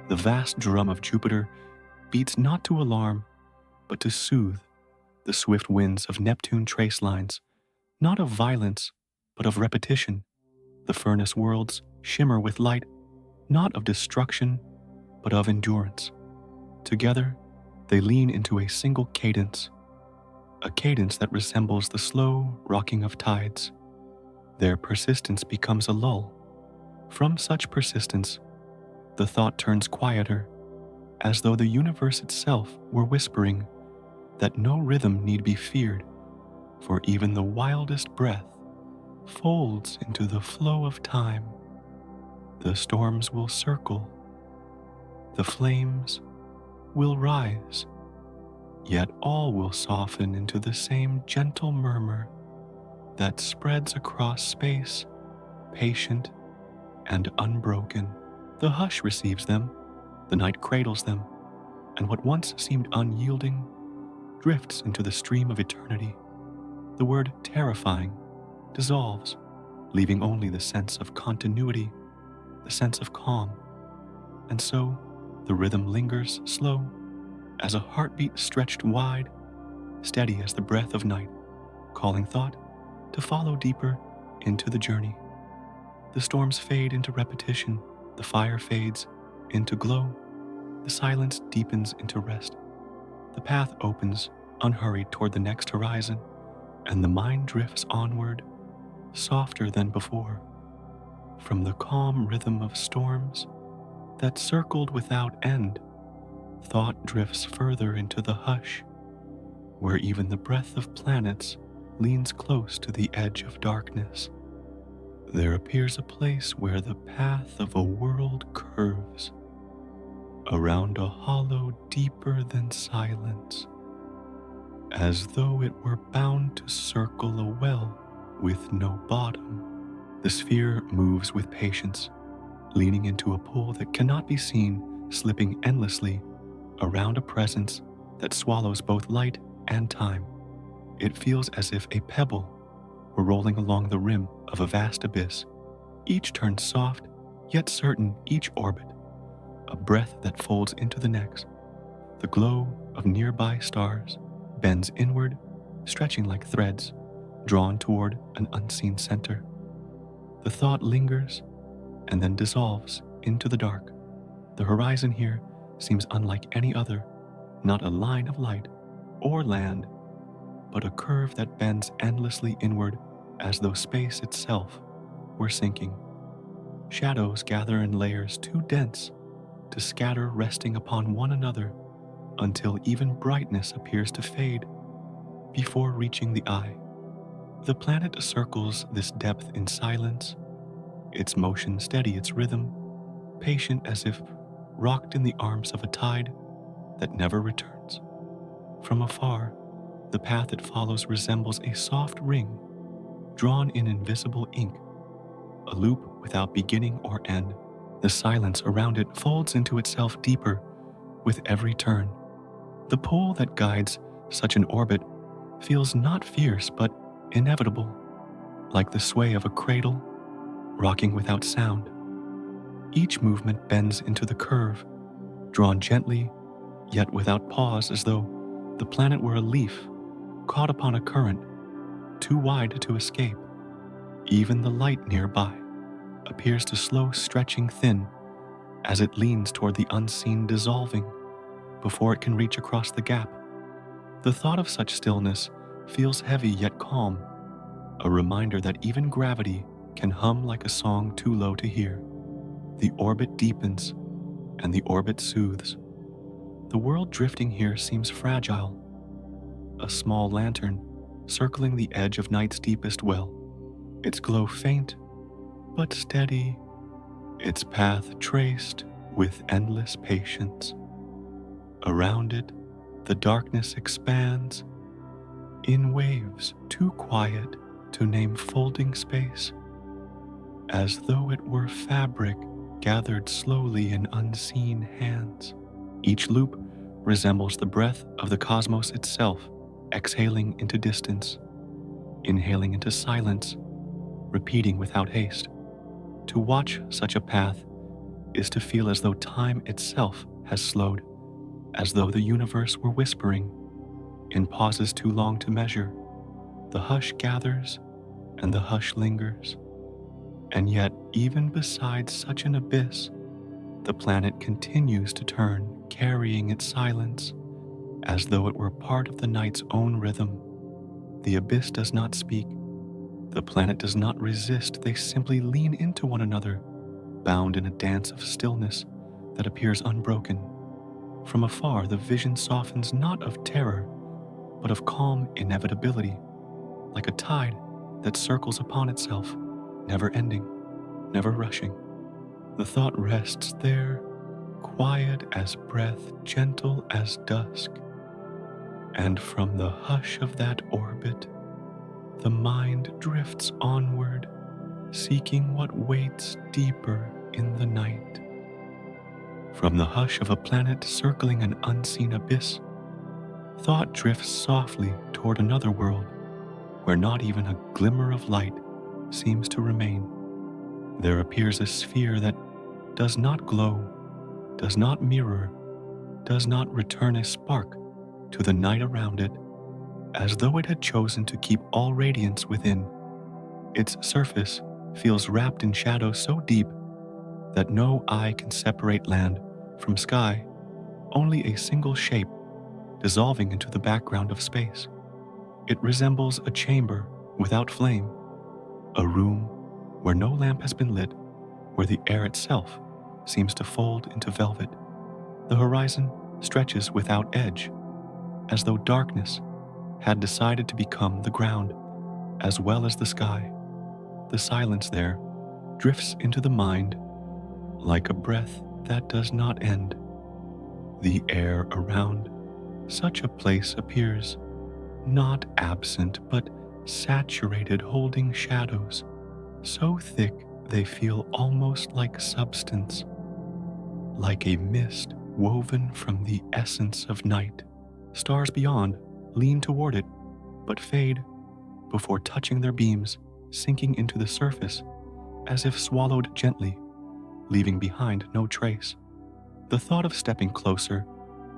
S1: The vast drum of Jupiter beats not to alarm, but to soothe. The swift winds of Neptune trace lines, not of violence, but of repetition. The furnace worlds shimmer with light, not of destruction, but of endurance. Together, they lean into a single cadence, a cadence that resembles the slow rocking of tides. Their persistence becomes a lull. From such persistence, the thought turns quieter, as though the universe itself were whispering that no rhythm need be feared, for even the wildest breath folds into the flow of time. The storms will circle, the flames will rise, yet all will soften into the same gentle murmur that spreads across space, patient and unbroken. The hush receives them, the night cradles them, and what once seemed unyielding drifts into the stream of eternity. The word terrifying dissolves, leaving only the sense of continuity, the sense of calm. And so the rhythm lingers slow, as a heartbeat stretched wide, steady as the breath of night, calling thought to follow deeper into the journey. The storms fade into repetition, the fire fades into glow, the silence deepens into rest. The path opens, unhurried toward the next horizon, and the mind drifts onward, softer than before. From the calm rhythm of storms that circled without end, thought drifts further into the hush, where even the breath of planets leans close to the edge of darkness. There appears a place where the path of a world curves around a hollow deeper than silence, as though it were bound to circle a well with no bottom. The sphere moves with patience, leaning into a pool that cannot be seen, slipping endlessly around a presence that swallows both light and time. It feels as if a pebble were rolling along the rim of a vast abyss, each turn soft, yet certain, each orbit, a breath that folds into the next. The glow of nearby stars bends inward, stretching like threads, drawn toward an unseen center. The thought lingers and then dissolves into the dark. The horizon here seems unlike any other, not a line of light or land, but a curve that bends endlessly inward as though space itself were sinking. Shadows gather in layers too dense to scatter, resting upon one another until even brightness appears to fade before reaching the eye. The planet circles this depth in silence, its motion steady, its rhythm patient as if rocked in the arms of a tide that never returns. From afar, the path it follows resembles a soft ring drawn in invisible ink, a loop without beginning or end. The silence around it folds into itself deeper with every turn. The pull that guides such an orbit feels not fierce but inevitable, like the sway of a cradle rocking without sound. Each movement bends into the curve, drawn gently yet without pause, as though the planet were a leaf caught upon a current too wide to escape. Even the light nearby appears to slow stretching thin as it leans toward the unseen, dissolving before it can reach across the gap. The thought of such stillness feels heavy yet calm, a reminder that even gravity can hum like a song too low to hear. The orbit deepens, and the orbit soothes. The world drifting here seems fragile, a small lantern circling the edge of night's deepest well, its glow faint but steady, its path traced with endless patience. Around it, the darkness expands in waves too quiet to name folding space, as though it were fabric gathered slowly in unseen hands. Each loop resembles the breath of the cosmos itself, exhaling into distance, inhaling into silence, repeating without haste. To watch such a path is to feel as though time itself has slowed, as though the universe were whispering. In pauses too long to measure, the hush gathers and the hush lingers. And yet, even beside such an abyss, the planet continues to turn, carrying its silence, as though it were part of the night's own rhythm. The abyss does not speak. The planet does not resist. They simply lean into one another, bound in a dance of stillness that appears unbroken. From afar, the vision softens not of terror, but of calm inevitability, like a tide that circles upon itself, never ending, never rushing. The thought rests there, quiet as breath, gentle as dusk. And from the hush of that orbit, the mind drifts onward, seeking what waits deeper in the night. From the hush of a planet circling an unseen abyss, thought drifts softly toward another world where not even a glimmer of light seems to remain. There appears a sphere that does not glow, does not mirror, does not return a spark to the night around it, as though it had chosen to keep all radiance within. Its surface feels wrapped in shadow so deep that no eye can separate land from sky, only a single shape dissolving into the background of space. It resembles a chamber without flame, a room where no lamp has been lit, where the air itself seems to fold into velvet. The horizon stretches without edge, as though darkness had decided to become the ground as well as the sky. The silence there drifts into the mind like a breath that does not end. The air around such a place appears not absent but saturated, holding shadows so thick they feel almost like substance, like a mist woven from the essence of night. Stars beyond lean toward it, but fade before touching their beams, sinking into the surface as if swallowed gently, leaving behind no trace. The thought of stepping closer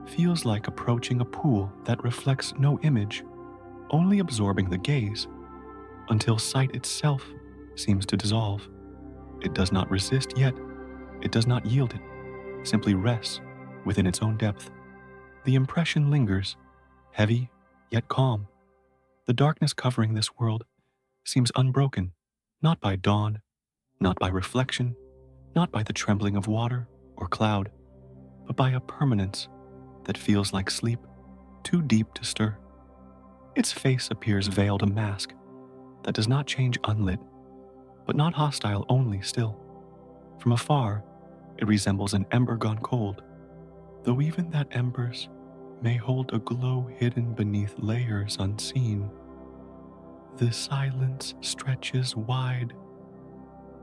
S1: feels like approaching a pool that reflects no image, only absorbing the gaze, until sight itself seems to dissolve. It does not resist, yet it does not yield it, simply rests within its own depth. The impression lingers, heavy yet calm. The darkness covering this world seems unbroken, not by dawn, not by reflection, not by the trembling of water or cloud, but by a permanence that feels like sleep, too deep to stir. Its face appears veiled, a mask that does not change unlit, but not hostile, only still. From afar, it resembles an ember gone cold, though even that embers may hold a glow hidden beneath layers unseen. The silence stretches wide,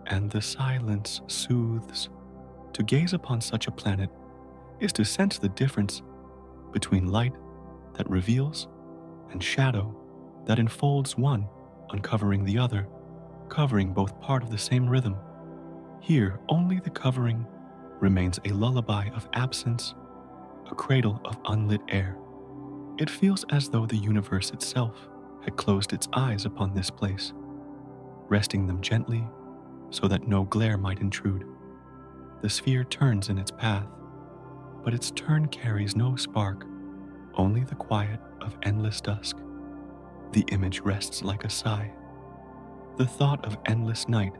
S1: and the silence soothes. To gaze upon such a planet is to sense the difference between light that reveals and shadow that enfolds one, uncovering the other, covering both part of the same rhythm. Here, only the covering remains a lullaby of absence, a cradle of unlit air. It feels as though the universe itself had closed its eyes upon this place, resting them gently so that no glare might intrude. The sphere turns in its path, but its turn carries no spark, only the quiet of endless dusk. The image rests like a sigh. The thought of endless night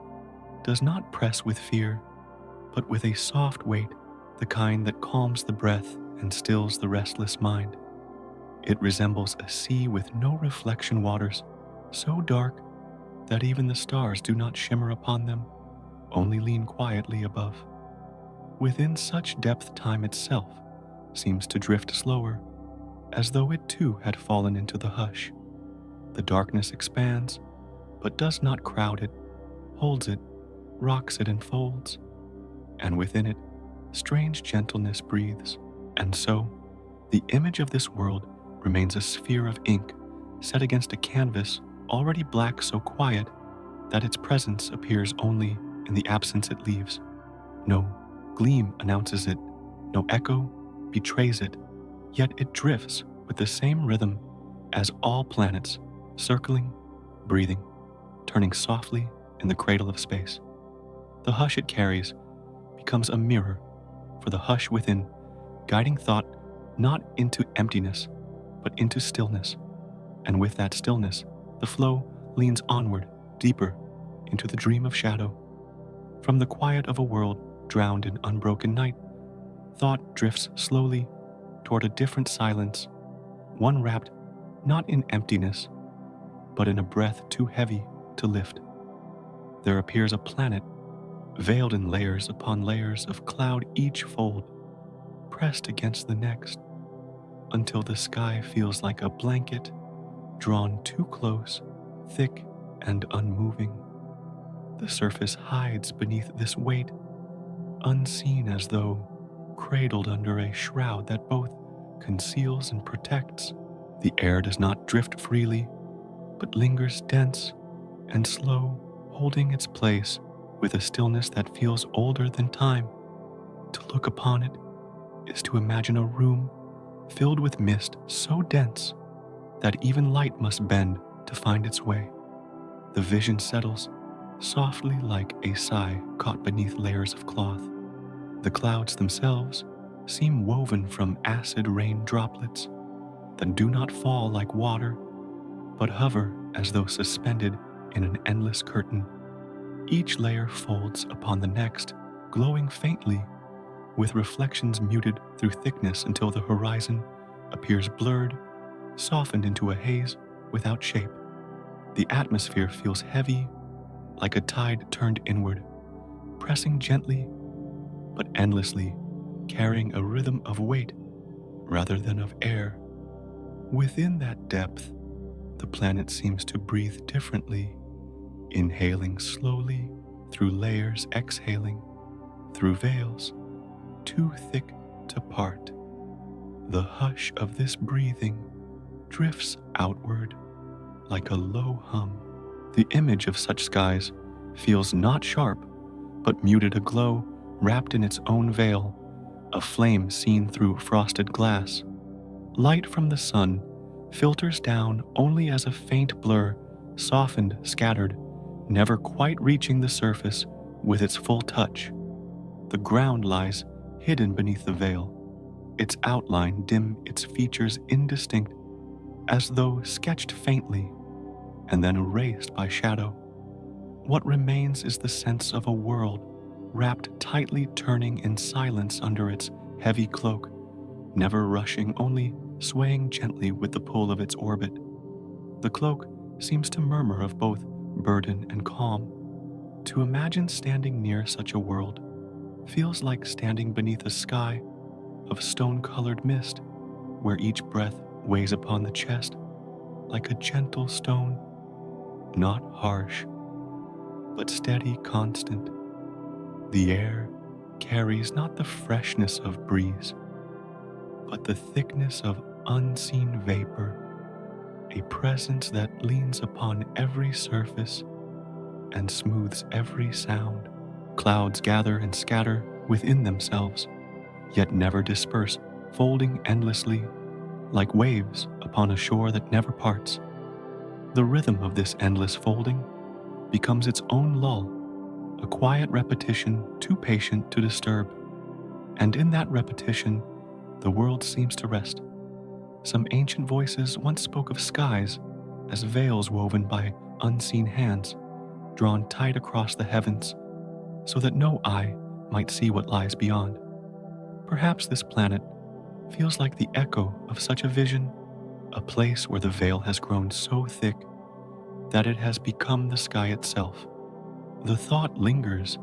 S1: does not press with fear, but with a soft weight, the kind that calms the breath and stills the restless mind. It resembles a sea with no reflection waters, so dark that even the stars do not shimmer upon them, only lean quietly above. Within such depth, time itself seems to drift slower, as though it too had fallen into the hush. The darkness expands, but does not crowd it, holds it, rocks it, and folds. And within it, strange gentleness breathes. And so, the image of this world remains a sphere of ink set against a canvas already black, so quiet that its presence appears only in the absence it leaves. No gleam announces it, no echo betrays it, yet it drifts with the same rhythm as all planets, circling, breathing, turning softly in the cradle of space. The hush it carries becomes a mirror for the hush within, guiding thought not into emptiness, but into stillness. And with that stillness, the flow leans onward, deeper, into the dream of shadow. From the quiet of a world drowned in unbroken night, thought drifts slowly toward a different silence, one wrapped not in emptiness, but in a breath too heavy to lift. There appears a planet, veiled in layers upon layers of cloud, each fold pressed against the next, until the sky feels like a blanket drawn too close, thick and unmoving. The surface hides beneath this weight, unseen, as though cradled under a shroud that both conceals and protects. The air does not drift freely, but lingers dense and slow, holding its place with a stillness that feels older than time. To look upon it is to imagine a room filled with mist so dense that even light must bend to find its way. The vision settles softly like a sigh caught beneath layers of cloth. The clouds themselves seem woven from acid rain droplets that do not fall like water, but hover as though suspended in an endless curtain. Each layer folds upon the next, glowing faintly, with reflections muted through thickness until the horizon appears blurred, softened into a haze without shape. The atmosphere feels heavy, like a tide turned inward, pressing gently but endlessly, carrying a rhythm of weight rather than of air. Within that depth, the planet seems to breathe differently, inhaling slowly through layers, exhaling through veils too thick to part. The hush of this breathing drifts outward like a low hum. The image of such skies feels not sharp, but muted, a glow wrapped in its own veil, a flame seen through frosted glass. Light from the sun filters down only as a faint blur, softened, scattered, never quite reaching the surface with its full touch. The ground lies hidden beneath the veil, its outline dim, its features indistinct, as though sketched faintly and then erased by shadow. What remains is the sense of a world wrapped tightly, turning in silence under its heavy cloak, never rushing, only swaying gently with the pull of its orbit. The cloak seems to murmur of both burden and calm. To imagine standing near such a world feels like standing beneath a sky of stone-colored mist, where each breath weighs upon the chest like a gentle stone, not harsh, but steady, constant. The air carries not the freshness of breeze, but the thickness of unseen vapor, a presence that leans upon every surface and smooths every sound. Clouds gather and scatter within themselves, yet never disperse, folding endlessly like waves upon a shore that never parts. The rhythm of this endless folding becomes its own lull, a quiet repetition too patient to disturb. And in that repetition, the world seems to rest. Some ancient voices once spoke of skies as veils woven by unseen hands, drawn tight across the heavens so that no eye might see what lies beyond. Perhaps this planet feels like the echo of such a vision, a place where the veil has grown so thick that it has become the sky itself. The thought lingers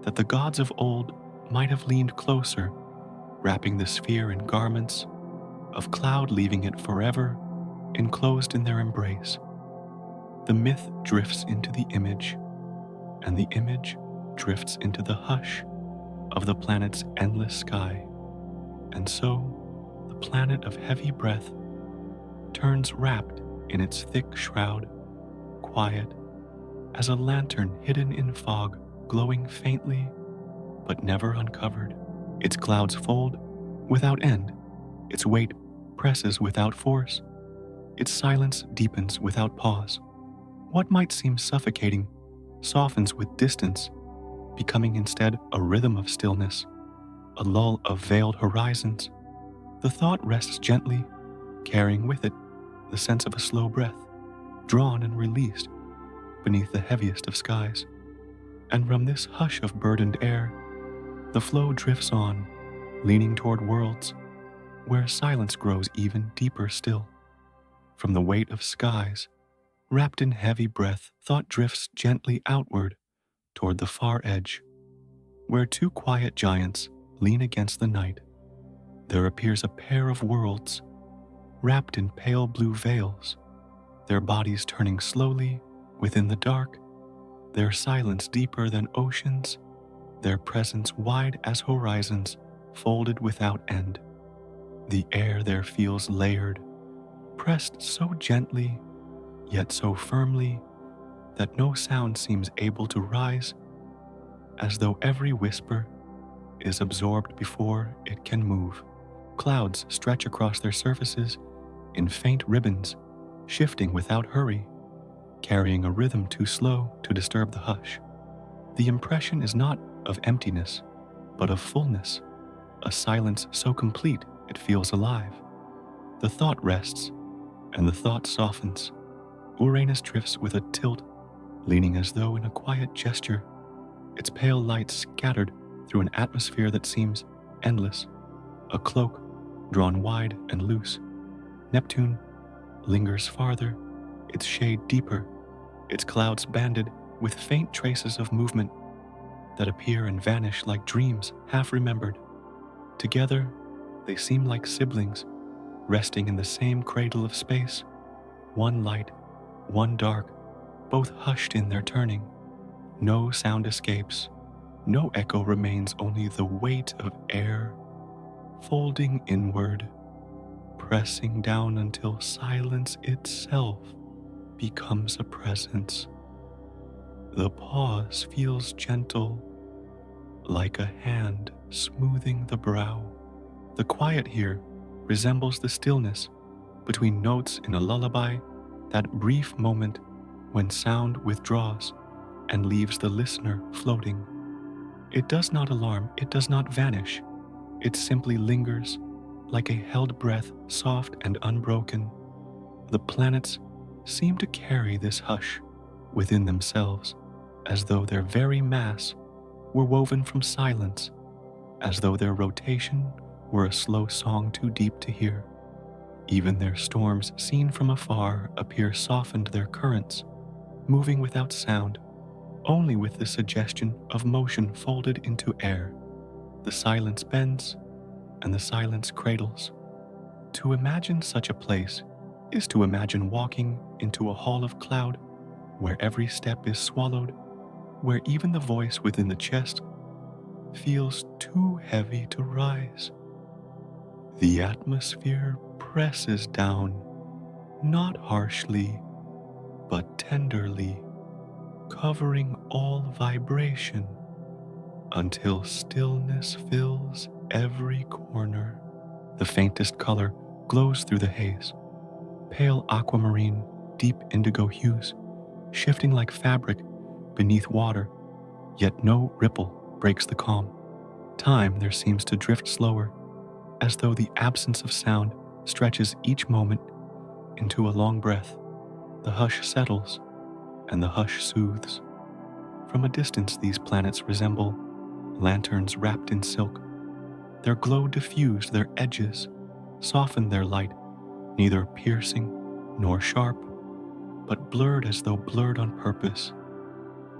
S1: that the gods of old might have leaned closer, wrapping the sphere in garments of cloud, leaving it forever enclosed in their embrace. The myth drifts into the image, and the image drifts into the hush of the planet's endless sky. And so, the planet of heavy breath turns wrapped in its thick shroud, quiet as a lantern hidden in fog, glowing faintly but never uncovered. Its clouds fold without end, its weight presses without force, its silence deepens without pause. What might seem suffocating softens with distance, becoming instead a rhythm of stillness, a lull of veiled horizons. The thought rests gently, carrying with it the sense of a slow breath, drawn and released beneath the heaviest of skies. And from this hush of burdened air, the flow drifts on, leaning toward worlds where silence grows even deeper still. From the weight of skies, wrapped in heavy breath, thought drifts gently outward toward the far edge, where two quiet giants lean against the night. There appears a pair of worlds, wrapped in pale blue veils, their bodies turning slowly within the dark, their silence deeper than oceans, their presence wide as horizons, folded without end. The air there feels layered, pressed so gently, yet so firmly, that no sound seems able to rise, as though every whisper is absorbed before it can move. Clouds stretch across their surfaces in faint ribbons, shifting without hurry, carrying a rhythm too slow to disturb the hush. The impression is not of emptiness, but of fullness, a silence so complete it feels alive. The thought rests, and the thought softens. Uranus drifts with a tilt, leaning as though in a quiet gesture, its pale light scattered through an atmosphere that seems endless, a cloak drawn wide and loose. Neptune lingers farther, its shade deeper, its clouds banded with faint traces of movement that appear and vanish like dreams half remembered. Together, they seem like siblings, resting in the same cradle of space, one light, one dark, both hushed in their turning. No sound escapes, no echo remains, only the weight of air, folding inward, pressing down until silence itself becomes a presence. The pause feels gentle, like a hand smoothing the brow. The quiet here resembles the stillness between notes in a lullaby, that brief moment when sound withdraws and leaves the listener floating. It does not alarm, it does not vanish, it simply lingers like a held breath, soft and unbroken. The planets seem to carry this hush within themselves, as though their very mass were woven from silence, as though their rotation were a slow song too deep to hear. Even their storms, seen from afar, appear softened, their currents, moving without sound, only with the suggestion of motion folded into air. The silence bends, and the silence cradles. To imagine such a place is to imagine walking into a hall of cloud, where every step is swallowed, where even the voice within the chest feels too heavy to rise. The atmosphere presses down, not harshly, but tenderly, covering all vibration until stillness fills every corner. The faintest color glows through the haze, pale aquamarine, deep indigo hues, shifting like fabric beneath water, yet no ripple breaks the calm. Time there seems to drift slower, as though the absence of sound stretches each moment into a long breath. The hush settles, and the hush soothes. From a distance, these planets resemble lanterns wrapped in silk. Their glow diffused, their edges softened their light, neither piercing nor sharp, but blurred as though blurred on purpose.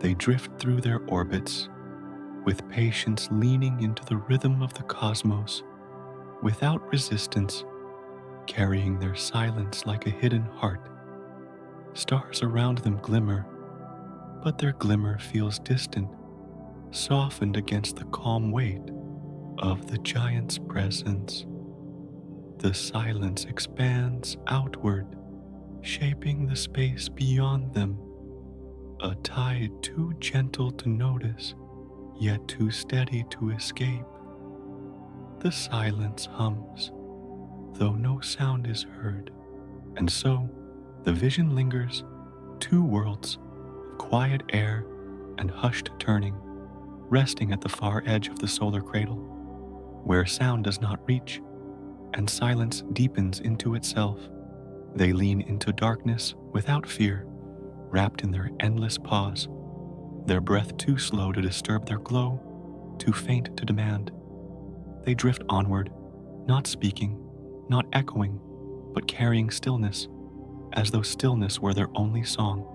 S1: They drift through their orbits, with patience leaning into the rhythm of the cosmos, without resistance, carrying their silence like a hidden heart. Stars around them glimmer, but their glimmer feels distant, softened against the calm weight of the giant's presence. The silence expands outward, shaping the space beyond them, a tide too gentle to notice, yet too steady to escape. The silence hums, though no sound is heard, and so the vision lingers, two worlds of quiet air and hushed turning, resting at the far edge of the solar cradle, where sound does not reach and silence deepens into itself. They lean into darkness without fear, wrapped in their endless pause, their breath too slow to disturb their glow, too faint to demand. They drift onward, not speaking, not echoing, but carrying stillness, as though stillness were their only song.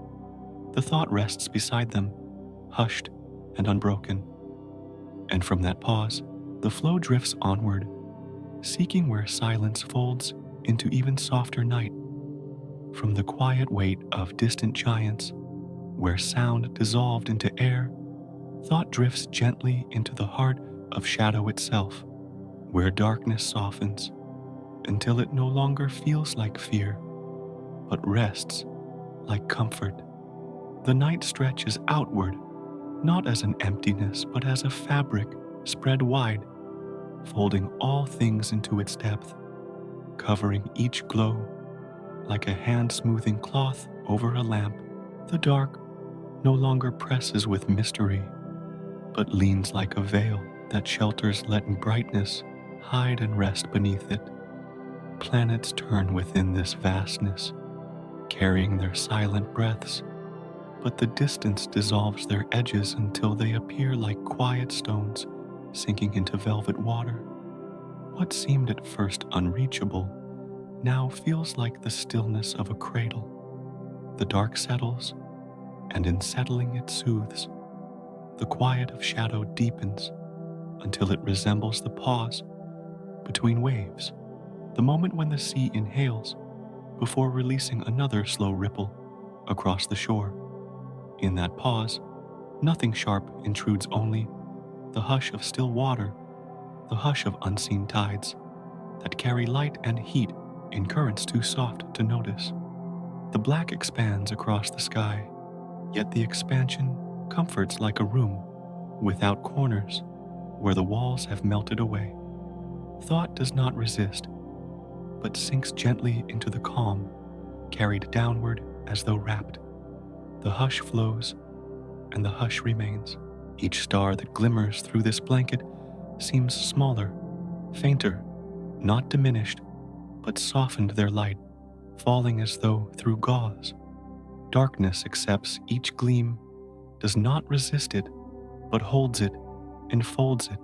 S1: The thought rests beside them, hushed and unbroken. And from that pause, the flow drifts onward, seeking where silence folds into even softer night. From the quiet weight of distant giants, where sound dissolved into air, thought drifts gently into the heart of shadow itself, where darkness softens until it no longer feels like fear, but rests like comfort. The night stretches outward, not as an emptiness, but as a fabric spread wide, folding all things into its depth, covering each glow like a hand smoothing cloth over a lamp. The dark no longer presses with mystery, but leans like a veil that shelters, letting brightness hide and rest beneath it. Planets turn within this vastness, carrying their silent breaths, but the distance dissolves their edges until they appear like quiet stones sinking into velvet water. What seemed at first unreachable now feels like the stillness of a cradle. The dark settles, and in settling it soothes. The quiet of shadow deepens until it resembles the pause between waves, the moment when the sea inhales before releasing another slow ripple across the shore. In that pause, nothing sharp intrudes, only the hush of still water, the hush of unseen tides that carry light and heat in currents too soft to notice. The black expands across the sky, yet the expansion comforts like a room without corners where the walls have melted away. Thought does not resist, but sinks gently into the calm, carried downward as though wrapped. The hush flows, and the hush remains. Each star that glimmers through this blanket seems smaller, fainter, not diminished, but softened their light, falling as though through gauze. Darkness accepts each gleam, does not resist it, but holds it, enfolds it,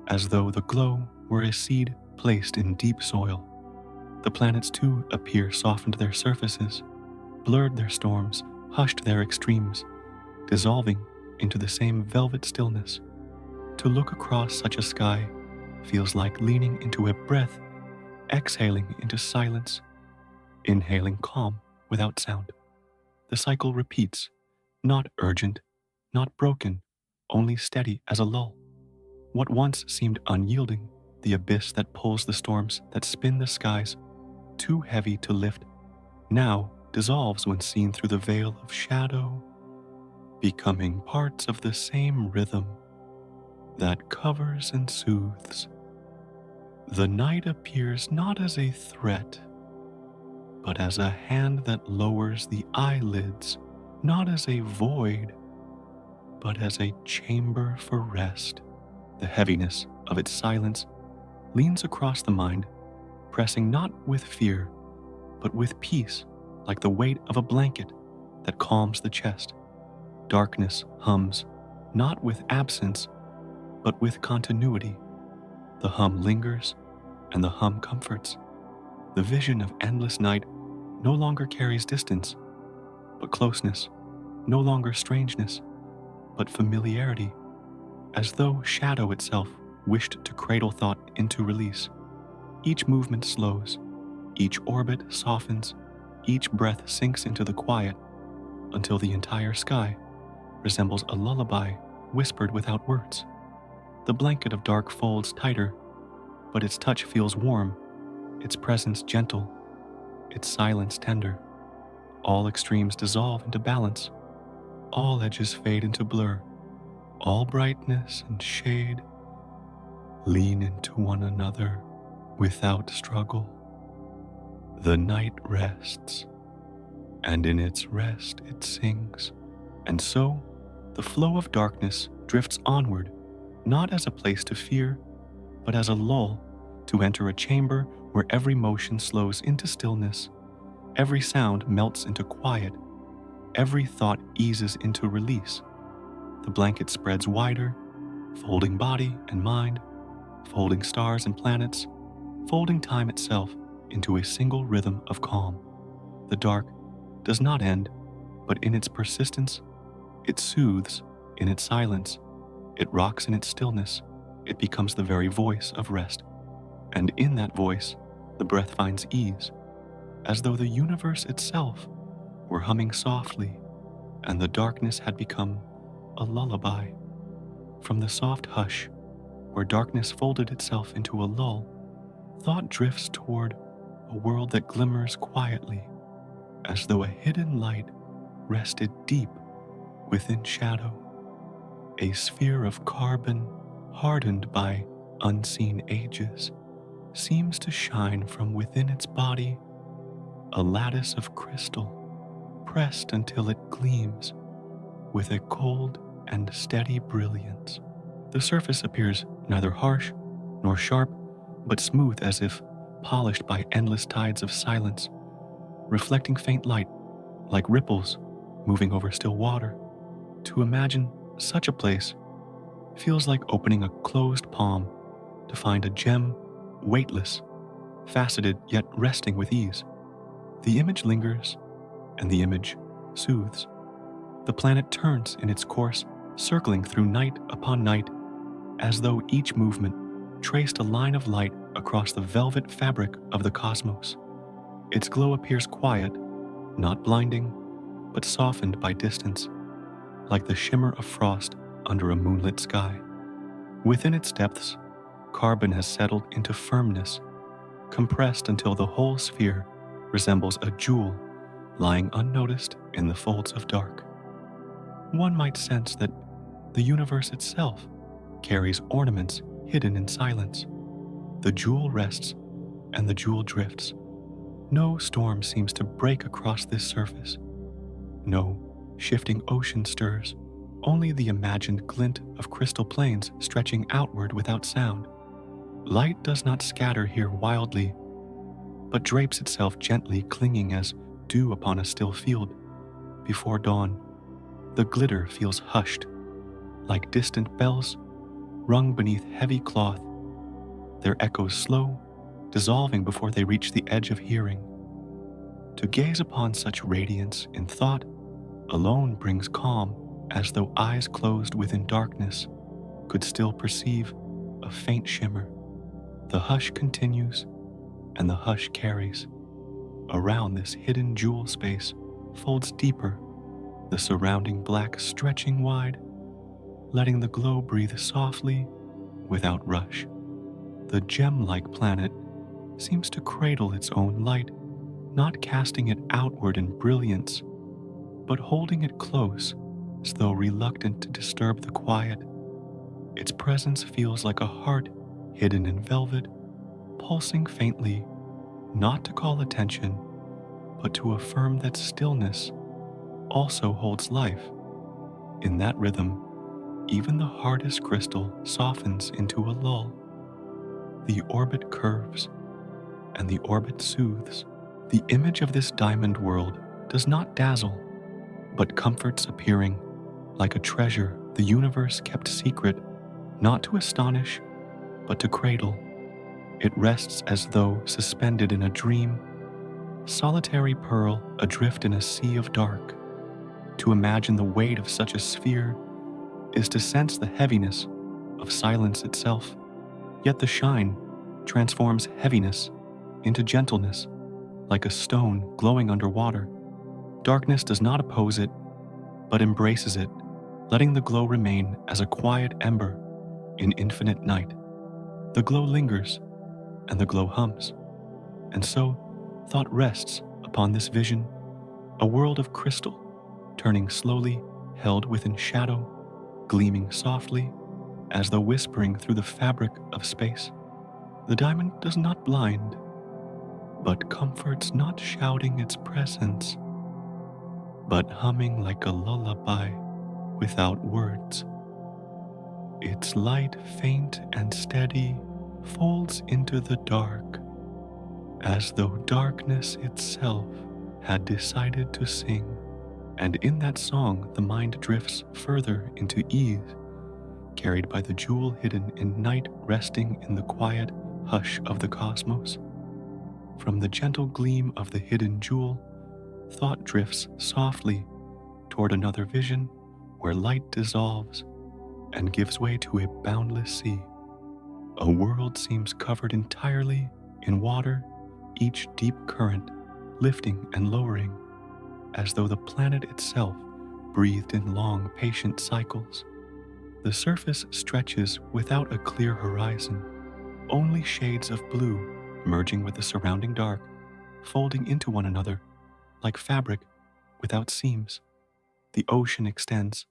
S1: as though the glow were a seed placed in deep soil. The planets too appear softened their surfaces, blurred their storms, hushed their extremes, dissolving into the same velvet stillness. To look across such a sky feels like leaning into a breath, exhaling into silence, inhaling calm without sound. The cycle repeats, not urgent, not broken, only steady as a lull. What once seemed unyielding, the abyss that pulls the storms that spin the skies, too heavy to lift, now dissolves when seen through the veil of shadow, becoming parts of the same rhythm that covers and soothes. The night appears not as a threat, but as a hand that lowers the eyelids, not as a void, but as a chamber for rest. The heaviness of its silence leans across the mind, pressing not with fear, but with peace, like the weight of a blanket that calms the chest. Darkness hums, not with absence, but with continuity. The hum lingers, and the hum comforts. The vision of endless night no longer carries distance, but closeness, no longer strangeness, but familiarity, as though shadow itself wished to cradle thought into release. Each movement slows, each orbit softens, each breath sinks into the quiet, until the entire sky resembles a lullaby whispered without words. The blanket of dark folds tighter, but its touch feels warm, its presence gentle, its silence tender. All extremes dissolve into balance, all edges fade into blur, all brightness and shade lean into one another without struggle. The night rests, and in its rest it sings. And so, the flow of darkness drifts onward, not as a place to fear, but as a lull to enter a chamber where every motion slows into stillness, every sound melts into quiet, every thought eases into release. The blanket spreads wider, folding body and mind, folding stars and planets, folding time itself into a single rhythm of calm. The dark does not end, but in its persistence, it soothes in its silence, it rocks in its stillness, it becomes the very voice of rest. And in that voice, the breath finds ease, as though the universe itself were humming softly, and the darkness had become a lullaby. From the soft hush, where darkness folded itself into a lull, thought drifts toward a world that glimmers quietly, as though a hidden light rested deep within shadow. A sphere of carbon, hardened by unseen ages, seems to shine from within its body, a lattice of crystal, pressed until it gleams with a cold and steady brilliance. The surface appears neither harsh nor sharp, but smooth as if polished by endless tides of silence, reflecting faint light like ripples moving over still water. To imagine such a place feels like opening a closed palm to find a gem, weightless, faceted yet resting with ease. The image lingers, and the image soothes. The planet turns in its course, circling through night upon night, as though each movement traced a line of light across the velvet fabric of the cosmos. Its glow appears quiet, not blinding, but softened by distance, like the shimmer of frost under a moonlit sky. Within its depths, carbon has settled into firmness, compressed until the whole sphere resembles a jewel lying unnoticed in the folds of dark. One might sense that the universe itself carries ornaments hidden in silence. The jewel rests, and the jewel drifts. No storm seems to break across this surface. No shifting ocean stirs, only the imagined glint of crystal plains stretching outward without sound. Light does not scatter here wildly, but drapes itself gently, clinging as dew upon a still field. Before dawn, the glitter feels hushed, like distant bells rung beneath heavy cloth, their echoes slow, dissolving before they reach the edge of hearing. To gaze upon such radiance in thought alone brings calm, as though eyes closed within darkness could still perceive a faint shimmer. The hush continues, and the hush carries. Around this hidden jewel space folds deeper, the surrounding black stretching wide, letting the glow breathe softly without rush. The gem-like planet seems to cradle its own light, not casting it outward in brilliance, but holding it close as though reluctant to disturb the quiet. Its presence feels like a heart hidden in velvet, pulsing faintly, not to call attention, but to affirm that stillness also holds life. In that rhythm, even the hardest crystal softens into a lull. The orbit curves, and the orbit soothes. The image of this diamond world does not dazzle, but comforts appearing like a treasure the universe kept secret, not to astonish, but to cradle. It rests as though suspended in a dream, solitary pearl adrift in a sea of dark. To imagine the weight of such a sphere is to sense the heaviness of silence itself, yet the shine transforms heaviness into gentleness, like a stone glowing under water. Darkness does not oppose it, but embraces it, letting the glow remain as a quiet ember in infinite night. The glow lingers, and the glow hums, and so thought rests upon this vision, a world of crystal, turning slowly, held within shadow, gleaming softly, as though whispering through the fabric of space. The diamond does not blind, but comforts, not shouting its presence, but humming like a lullaby without words. Its light, faint and steady, folds into the dark, as though darkness itself had decided to sing. And in that song, the mind drifts further into ease, carried by the jewel hidden in night, resting in the quiet hush of the cosmos. From the gentle gleam of the hidden jewel, thought drifts softly toward another vision where light dissolves and gives way to a boundless sea. A world seems covered entirely in water, each deep current lifting and lowering, as though the planet itself breathed in long, patient cycles. The surface stretches without a clear horizon, only shades of blue merging with the surrounding dark, folding into one another like fabric without seams. The ocean extends,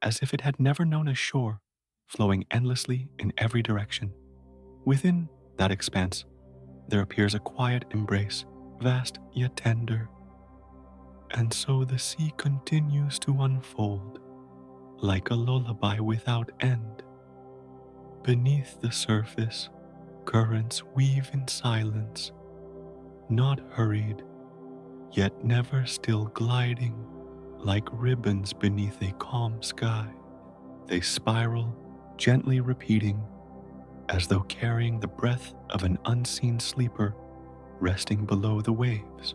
S1: as if it had never known a shore, flowing endlessly in every direction. Within that expanse, there appears a quiet embrace, vast yet tender. And so the sea continues to unfold, like a lullaby without end. Beneath the surface, currents weave in silence, not hurried, yet never still gliding, like ribbons beneath a calm sky. They spiral, gently repeating, as though carrying the breath of an unseen sleeper resting below the waves.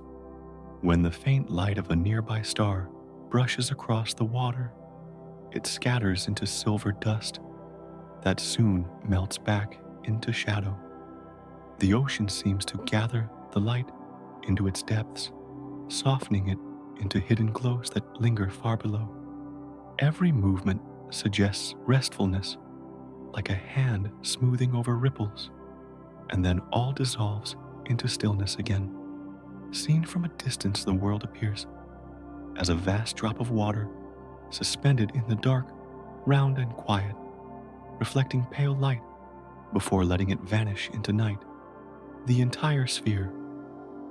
S1: When the faint light of a nearby star brushes across the water, it scatters into silver dust that soon melts back into shadow. The ocean seems to gather the light into its depths, softening it into hidden glows that linger far below. Every movement suggests restfulness, like a hand smoothing over ripples, and then all dissolves into stillness again. Seen from a distance, the world appears as a vast drop of water suspended in the dark, round and quiet, reflecting pale light before letting it vanish into night. The entire sphere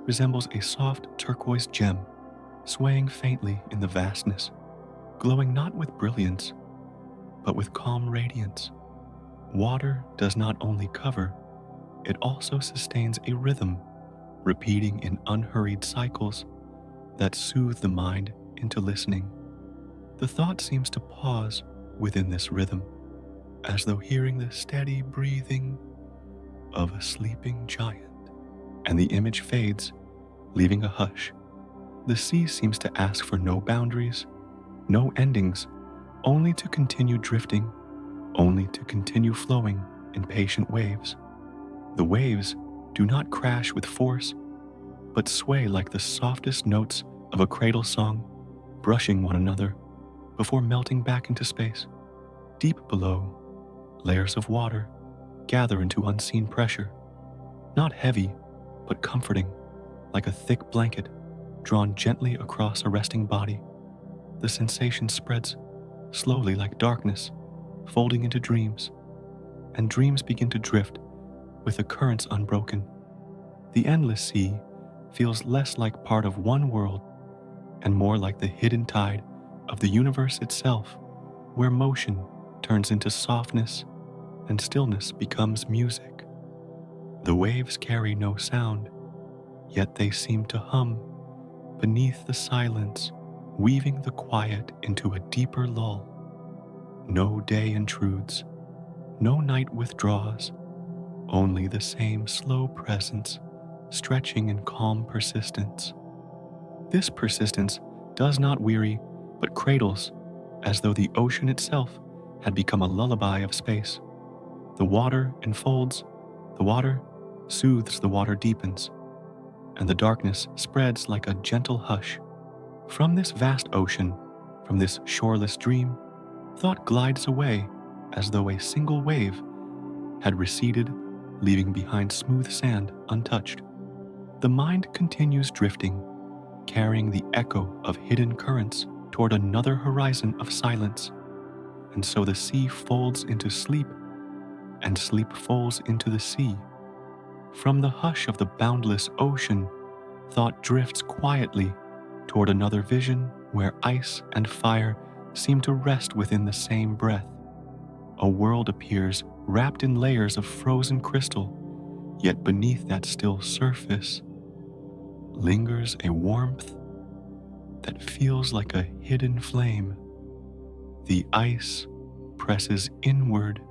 S1: resembles a soft turquoise gem, swaying faintly in the vastness, glowing not with brilliance, but with calm radiance. Water does not only cover, it also sustains a rhythm, repeating in unhurried cycles that soothe the mind into listening. The thought seems to pause within this rhythm, as though hearing the steady breathing of a sleeping giant. And the image fades, leaving a hush. The sea seems to ask for no boundaries, no endings, only to continue drifting, only to continue flowing in patient waves. The waves do not crash with force, but sway like the softest notes of a cradle song, brushing one another before melting back into space. Deep below, layers of water gather into unseen pressure, not heavy, but comforting, like a thick blanket drawn gently across a resting body. The sensation spreads slowly like darkness, folding into dreams, and dreams begin to drift with the currents unbroken. The endless sea feels less like part of one world and more like the hidden tide of the universe itself, where motion turns into softness and stillness becomes music. The waves carry no sound, yet they seem to hum beneath the silence, weaving the quiet into a deeper lull. No day intrudes, no night withdraws, only the same slow presence stretching in calm persistence. This persistence does not weary, but cradles, as though the ocean itself had become a lullaby of space. The water enfolds, the water soothes, the water deepens, and the darkness spreads like a gentle hush. From this vast ocean, from this shoreless dream, thought glides away as though a single wave had receded, leaving behind smooth sand untouched. The mind continues drifting, carrying the echo of hidden currents toward another horizon of silence. And so the sea folds into sleep, and sleep folds into the sea. From the hush of the boundless ocean, thought drifts quietly toward another vision where ice and fire seem to rest within the same breath. A world appears wrapped in layers of frozen crystal, yet beneath that still surface lingers a warmth that feels like a hidden flame. The ice presses inward,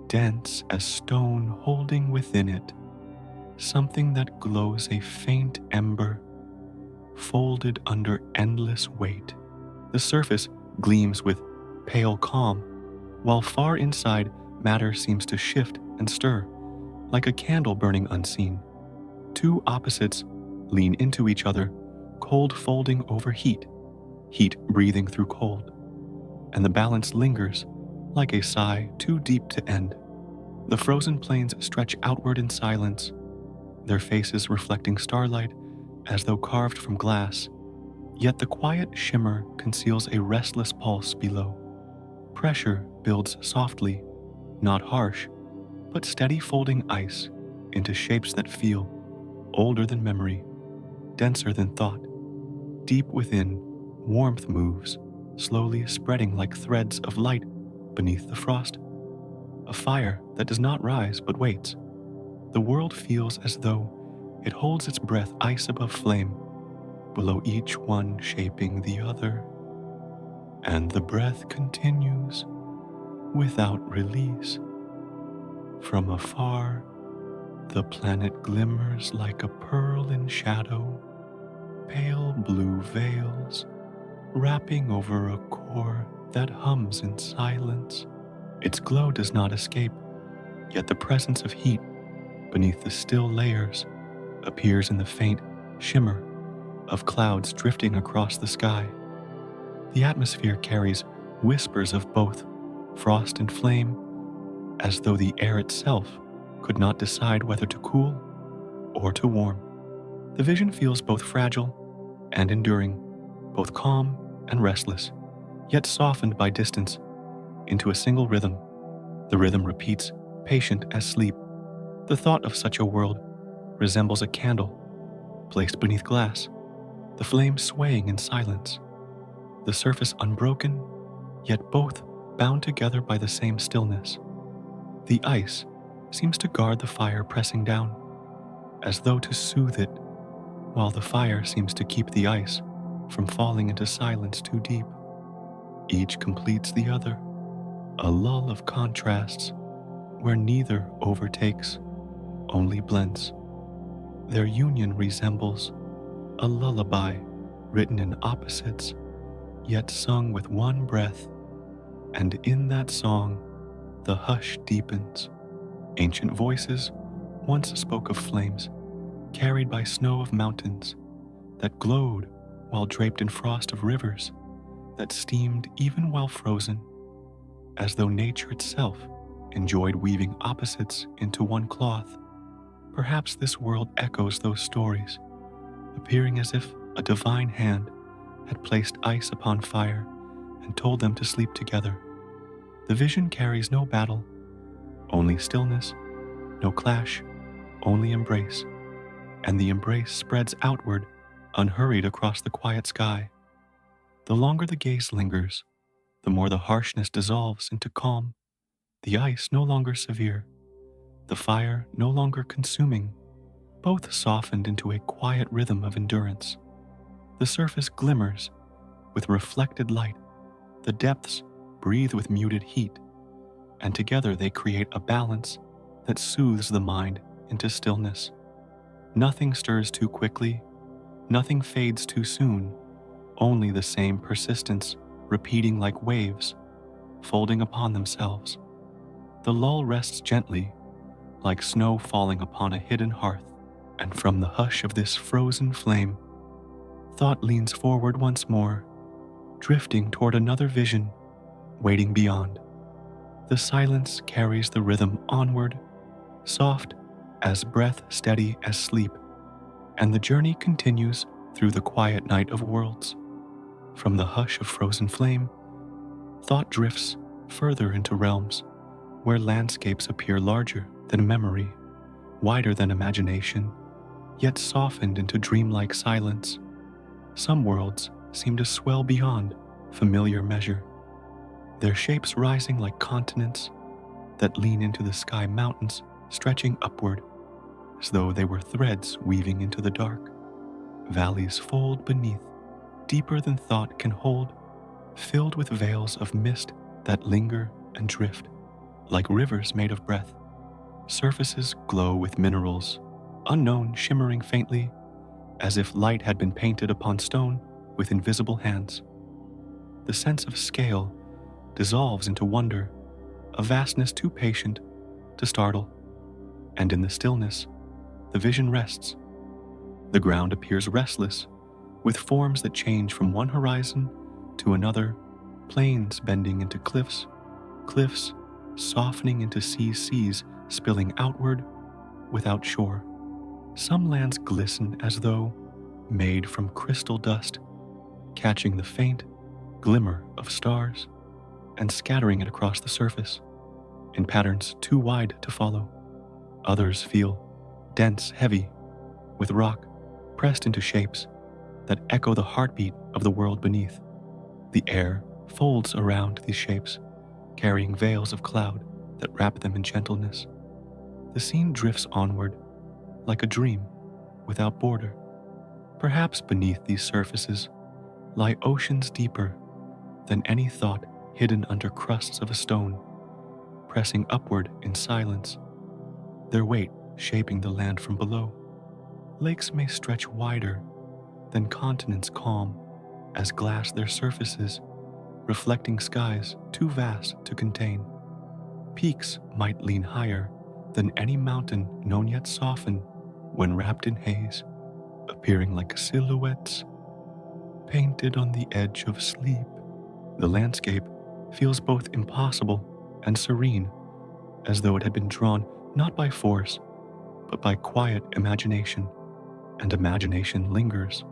S1: dense as stone, holding within it something that glows a faint ember, folded under endless weight. The surface gleams with pale calm, while far inside matter seems to shift and stir, like a candle burning unseen. Two opposites lean into each other, cold folding over heat, heat breathing through cold, and the balance lingers like a sigh too deep to end. The frozen plains stretch outward in silence, their faces reflecting starlight as though carved from glass, yet the quiet shimmer conceals a restless pulse below. Pressure builds softly, not harsh, but steady, folding ice into shapes that feel older than memory, denser than thought. Deep within, warmth moves, slowly spreading like threads of light beneath the frost. A fire that does not rise but waits. The world feels as though it holds its breath ice above flame, below each one shaping the other. And the breath continues without release. From afar, the planet glimmers like a pearl in shadow, pale blue veils wrapping over a core that hums in silence. Its glow does not escape, yet the presence of heat beneath the still layers appears in the faint shimmer of clouds drifting across the sky. The atmosphere carries whispers of both frost and flame, as though the air itself could not decide whether to cool or to warm. The vision feels both fragile and enduring, both calm and restless, yet softened by distance into a single rhythm. The rhythm repeats, patient as sleep. The thought of such a world resembles a candle placed beneath glass, the flame swaying in silence, the surface unbroken, yet both bound together by the same stillness. The ice seems to guard the fire pressing down, as though to soothe it, while the fire seems to keep the ice from falling into silence too deep. Each completes the other, a lull of contrasts where neither overtakes, only blends. Their union resembles a lullaby written in opposites, yet sung with one breath, and in that song the hush deepens. Ancient voices once spoke of flames carried by snow of mountains that glowed while draped in frost of rivers that steamed even while frozen, as though nature itself enjoyed weaving opposites into one cloth. Perhaps this world echoes those stories, appearing as if a divine hand had placed ice upon fire and told them to sleep together. The vision carries no battle, only stillness, no clash, only embrace, and the embrace spreads outward, unhurried across the quiet sky. The longer the gaze lingers, the more the harshness dissolves into calm, the ice no longer severe, the fire no longer consuming, both softened into a quiet rhythm of endurance. The surface glimmers with reflected light, the depths breathe with muted heat, and together they create a balance that soothes the mind into stillness. Nothing stirs too quickly, nothing fades too soon, only the same persistence repeating like waves, folding upon themselves. The lull rests gently, like snow falling upon a hidden hearth, and from the hush of this frozen flame, thought leans forward once more, drifting toward another vision, waiting beyond. The silence carries the rhythm onward, soft as breath, steady as sleep, and the journey continues through the quiet night of worlds. From the hush of frozen flame, thought drifts further into realms where landscapes appear larger than memory, wider than imagination, yet softened into dreamlike silence. Some worlds seem to swell beyond familiar measure, their shapes rising like continents that lean into the sky, mountains stretching upward as though they were threads weaving into the dark. Valleys fold beneath, deeper than thought can hold, filled with veils of mist that linger and drift, like rivers made of breath. Surfaces glow with minerals, unknown, shimmering faintly, as if light had been painted upon stone with invisible hands. The sense of scale dissolves into wonder, a vastness too patient to startle, and in the stillness, the vision rests. The ground appears restless, with forms that change from one horizon to another, plains bending into cliffs, cliffs softening into seas spilling outward without shore. Some lands glisten as though made from crystal dust, catching the faint glimmer of stars and scattering it across the surface in patterns too wide to follow. Others feel dense, heavy, with rock pressed into shapes that echo the heartbeat of the world beneath. The air folds around these shapes, carrying veils of cloud that wrap them in gentleness. The scene drifts onward, like a dream without border. Perhaps beneath these surfaces lie oceans deeper than any thought, hidden under crusts of a stone, pressing upward in silence, their weight shaping the land from below. Lakes may stretch wider than continents, calm as glass their surfaces, reflecting skies too vast to contain. Peaks might lean higher than any mountain known, yet soften when wrapped in haze, appearing like silhouettes painted on the edge of sleep. The landscape feels both impossible and serene, as though it had been drawn not by force, but by quiet imagination, and imagination lingers.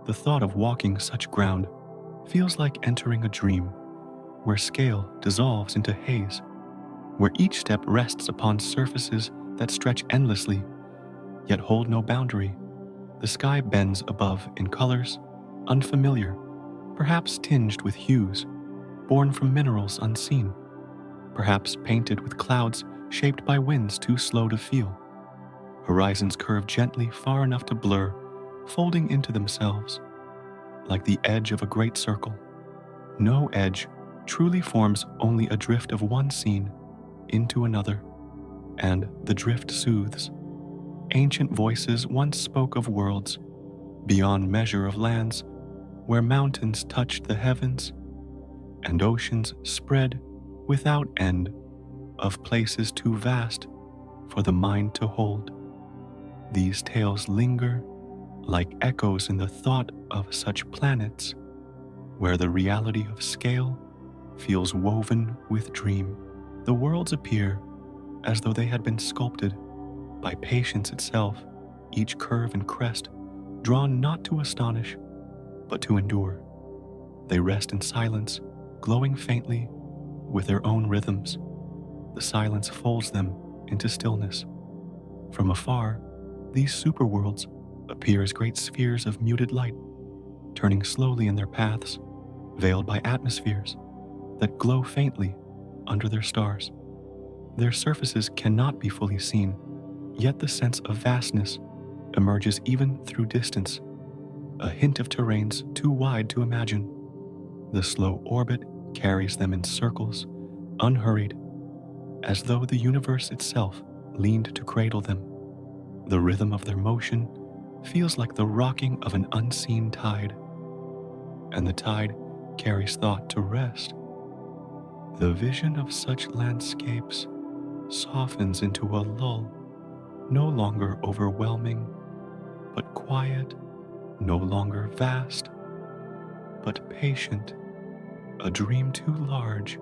S1: The thought of walking such ground feels like entering a dream, where scale dissolves into haze, where each step rests upon surfaces that stretch endlessly, yet hold no boundary. The sky bends above in colors unfamiliar, perhaps tinged with hues born from minerals unseen, perhaps painted with clouds shaped by winds too slow to feel. Horizons curve gently far enough to blur, folding into themselves, like the edge of a great circle. No edge truly forms, only a drift of one scene into another, and the drift soothes. Ancient voices once spoke of worlds, beyond measure of lands, where mountains touched the heavens, and oceans spread without end, of places too vast for the mind to hold. These tales linger like echoes in the thought of such planets, where the reality of scale feels woven with dream. The worlds appear as though they had been sculpted by patience itself, each curve and crest drawn not to astonish, but to endure. They rest in silence, glowing faintly with their own rhythms. The silence folds them into stillness. From afar, these superworlds appear as great spheres of muted light, turning slowly in their paths, veiled by atmospheres that glow faintly under their stars. Their surfaces cannot be fully seen, yet the sense of vastness emerges even through distance, a hint of terrains too wide to imagine. The slow orbit carries them in circles, unhurried, as though the universe itself leaned to cradle them. The rhythm of their motion feels like the rocking of an unseen tide, and the tide carries thought to rest. The vision of such landscapes softens into a lull, no longer overwhelming, but quiet, no longer vast, but patient, a dream too large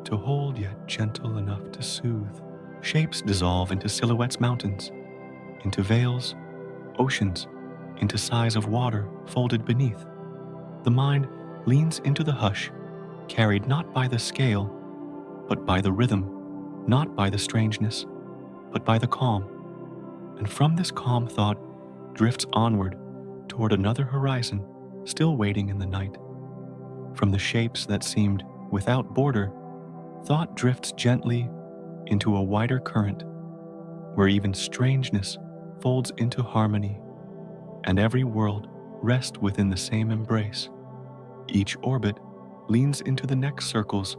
S1: to hold yet gentle enough to soothe. Shapes dissolve into silhouettes, mountains, into vales, oceans, into sighs of water folded beneath. The mind leans into the hush, carried not by the scale, but by the rhythm, not by the strangeness, but by the calm. And from this calm thought drifts onward toward another horizon, still waiting in the night. From the shapes that seemed without border, thought drifts gently into a wider current, where even strangeness folds into harmony, and every world rests within the same embrace. Each orbit leans into the next, circles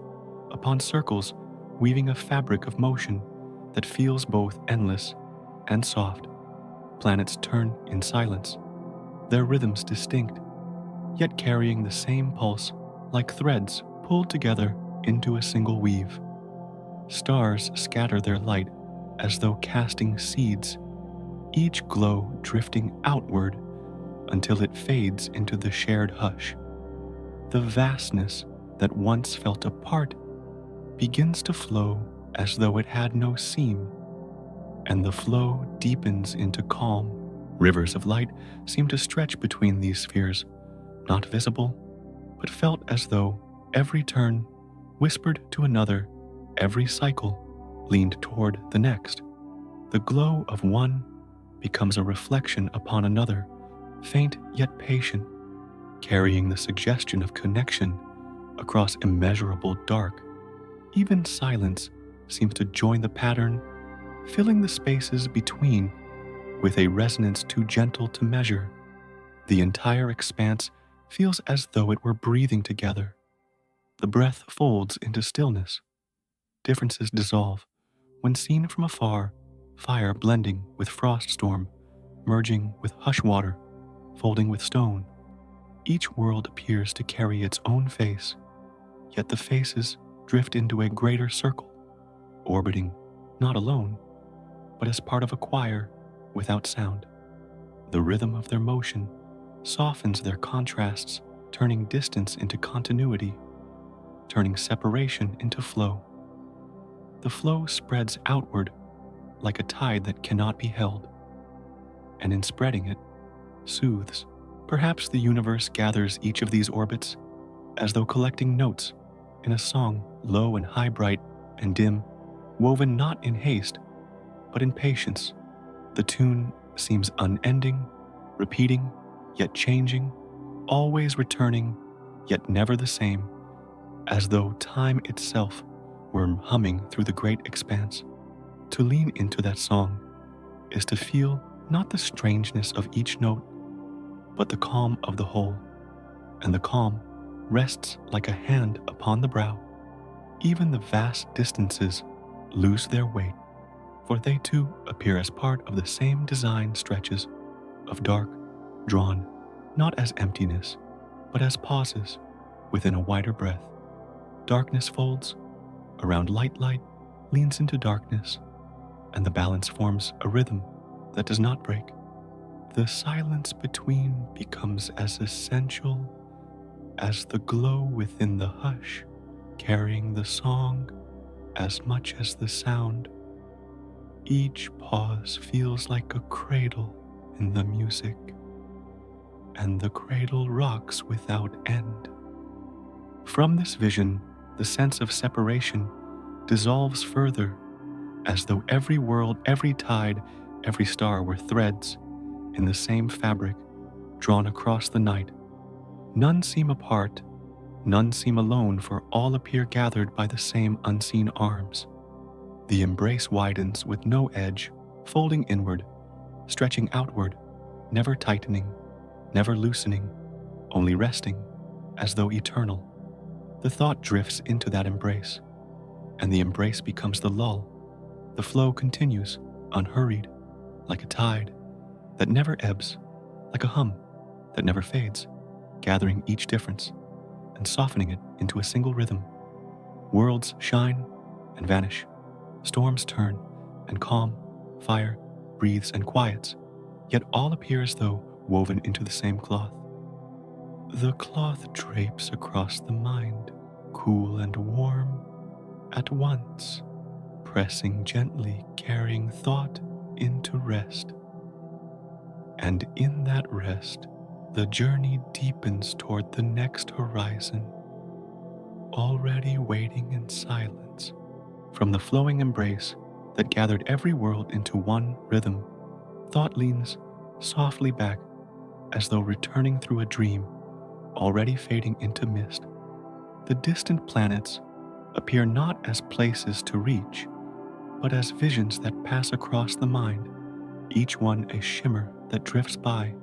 S1: upon circles, weaving a fabric of motion that feels both endless and soft. Planets turn in silence, their rhythms distinct, yet carrying the same pulse like threads pulled together into a single weave. Stars scatter their light as though casting seeds, each glow drifting outward until it fades into the shared hush. The vastness that once felt apart begins to flow as though it had no seam, and the flow deepens into calm. Rivers of light seem to stretch between these spheres, not visible, but felt as though every turn whispered to another, every cycle leaned toward the next. The glow of one becomes a reflection upon another, faint yet patient, carrying the suggestion of connection across immeasurable dark. Even silence seems to join the pattern, filling the spaces between with a resonance too gentle to measure. The entire expanse feels as though it were breathing together. The breath folds into stillness. Differences dissolve. When seen from afar, fire blending with frost storm, merging with hush water, folding with stone. Each world appears to carry its own face, yet the faces drift into a greater circle, orbiting not alone, but as part of a choir without sound. The rhythm of their motion softens their contrasts, turning distance into continuity, turning separation into flow. The flow spreads outward like a tide that cannot be held, and in spreading it, soothes. Perhaps the universe gathers each of these orbits as though collecting notes in a song, low and high, bright and dim, woven not in haste, but in patience. The tune seems unending, repeating, yet changing, always returning, yet never the same, as though time itself were humming through the great expanse. To lean into that song is to feel not the strangeness of each note, but the calm of the whole, and the calm rests like a hand upon the brow. Even the vast distances lose their weight, for they too appear as part of the same design stretches of dark, drawn not as emptiness, but as pauses within a wider breath. Darkness folds around light leans into darkness, and the balance forms a rhythm that does not break. The silence between becomes as essential as the glow within the hush, carrying the song as much as the sound. Each pause feels like a cradle in the music, and the cradle rocks without end. From this vision, the sense of separation dissolves further, as though every world, every tide, every star were threads in the same fabric drawn across the night. None seem apart, none seem alone, for all appear gathered by the same unseen arms. The embrace widens with no edge, folding inward, stretching outward, never tightening, never loosening, only resting, as though eternal. The thought drifts into that embrace, and the embrace becomes the lull. The flow continues, unhurried, like a tide that never ebbs, like a hum that never fades, gathering each difference and softening it into a single rhythm. Worlds shine and vanish, storms turn and calm, fire breathes and quiets, yet all appear as though woven into the same cloth. The cloth drapes across the mind, cool and warm at once, pressing gently, carrying thought into rest. And in that rest, the journey deepens toward the next horizon, already waiting in silence. From the flowing embrace that gathered every world into one rhythm, thought leans softly back, as though returning through a dream, already fading into mist. The distant planets appear not as places to reach, but as visions that pass across the mind, each one a shimmer that drifts by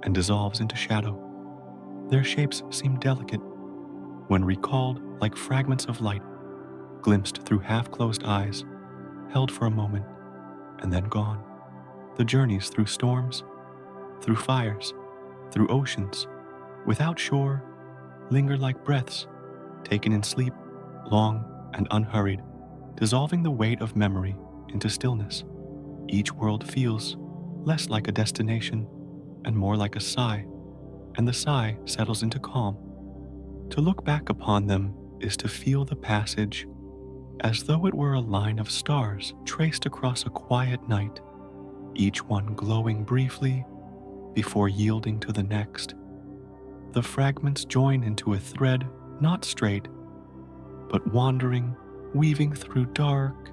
S1: and dissolves into shadow. Their shapes seem delicate when recalled, like fragments of light, glimpsed through half-closed eyes, held for a moment, and then gone. The journeys through storms, through fires, through oceans, without shore, linger like breaths, taken in sleep, long and unhurried, dissolving the weight of memory into stillness. Each world feels less like a destination and more like a sigh, and the sigh settles into calm. To look back upon them is to feel the passage as though it were a line of stars traced across a quiet night, each one glowing briefly before yielding to the next. The fragments join into a thread, not straight, but wandering, weaving through dark,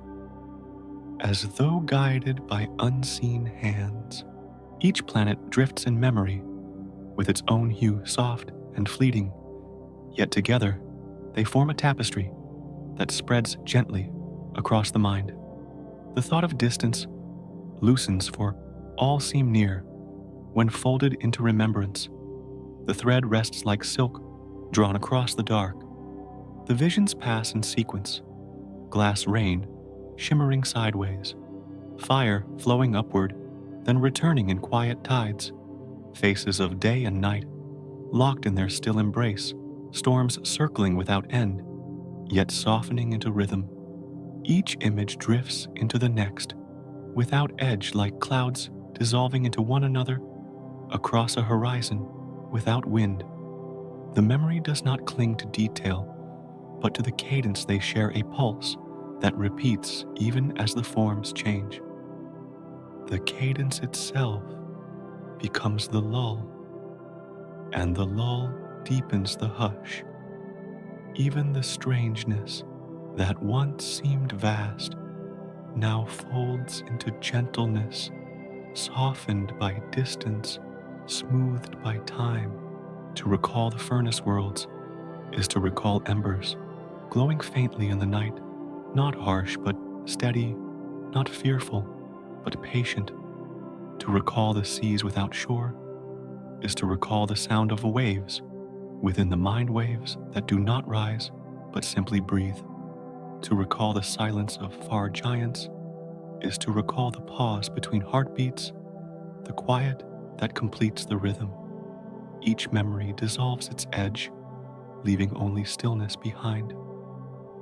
S1: as though guided by unseen hands. Each planet drifts in memory, with its own hue soft and fleeting, yet together they form a tapestry that spreads gently across the mind. The thought of distance loosens, for all seem near when folded into remembrance. The thread rests like silk drawn across the dark. The visions pass in sequence: glass rain shimmering sideways, fire flowing upward, then returning in quiet tides, faces of day and night locked in their still embrace, storms circling without end, yet softening into rhythm. Each image drifts into the next, without edge, like clouds dissolving into one another across a horizon without wind. The memory does not cling to detail, but to the cadence they share, a pulse that repeats even as the forms change. The cadence itself becomes the lull, and the lull deepens the hush. Even the strangeness that once seemed vast now folds into gentleness, softened by distance, smoothed by time. To recall the furnace worlds is to recall embers, glowing faintly in the night, not harsh but steady, not fearful but patient. To recall the seas without shore is to recall the sound of waves within the mind waves that do not rise but simply breathe. To recall the silence of far giants is to recall the pause between heartbeats, the quiet that completes the rhythm. Each memory dissolves its edge, leaving only stillness behind,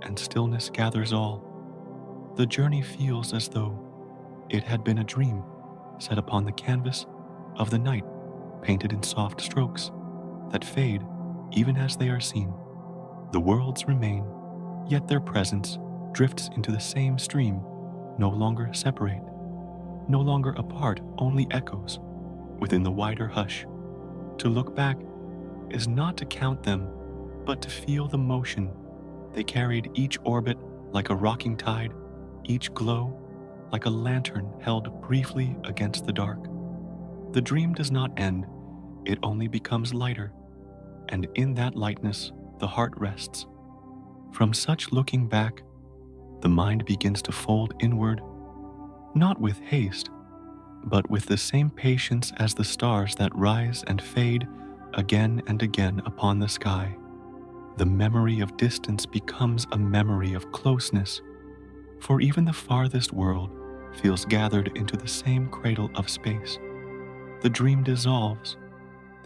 S1: and stillness gathers all. The journey feels as though it had been a dream set upon the canvas of the night, painted in soft strokes that fade even as they are seen. The worlds remain, yet their presence drifts into the same stream, no longer separate, no longer apart, only echoes within the wider hush. To look back is not to count them, but to feel the motion they carried, each orbit like a rocking tide, each glow like a lantern held briefly against the dark. The dream does not end, it only becomes lighter, and in that lightness the heart rests. From such looking back, the mind begins to fold inward, not with haste, but with the same patience as the stars that rise and fade again and again upon the sky. The memory of distance becomes a memory of closeness, for even the farthest world feels gathered into the same cradle of space. The dream dissolves,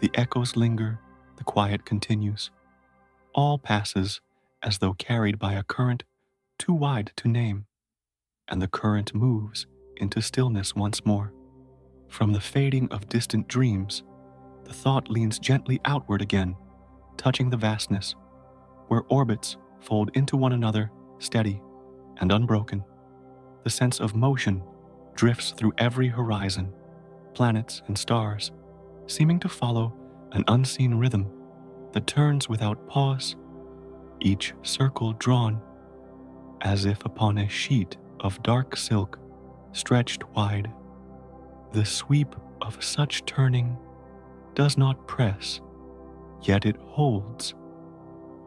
S1: the echoes linger, the quiet continues. All passes as though carried by a current too wide to name, and the current moves into stillness once more. From the fading of distant dreams, the thought leans gently outward again, touching the vastness, where orbits fold into one another, steady and unbroken. The sense of motion drifts through every horizon, planets and stars, seeming to follow an unseen rhythm that turns without pause, each circle drawn as if upon a sheet of dark silk stretched wide. The sweep of such turning does not press, yet it holds,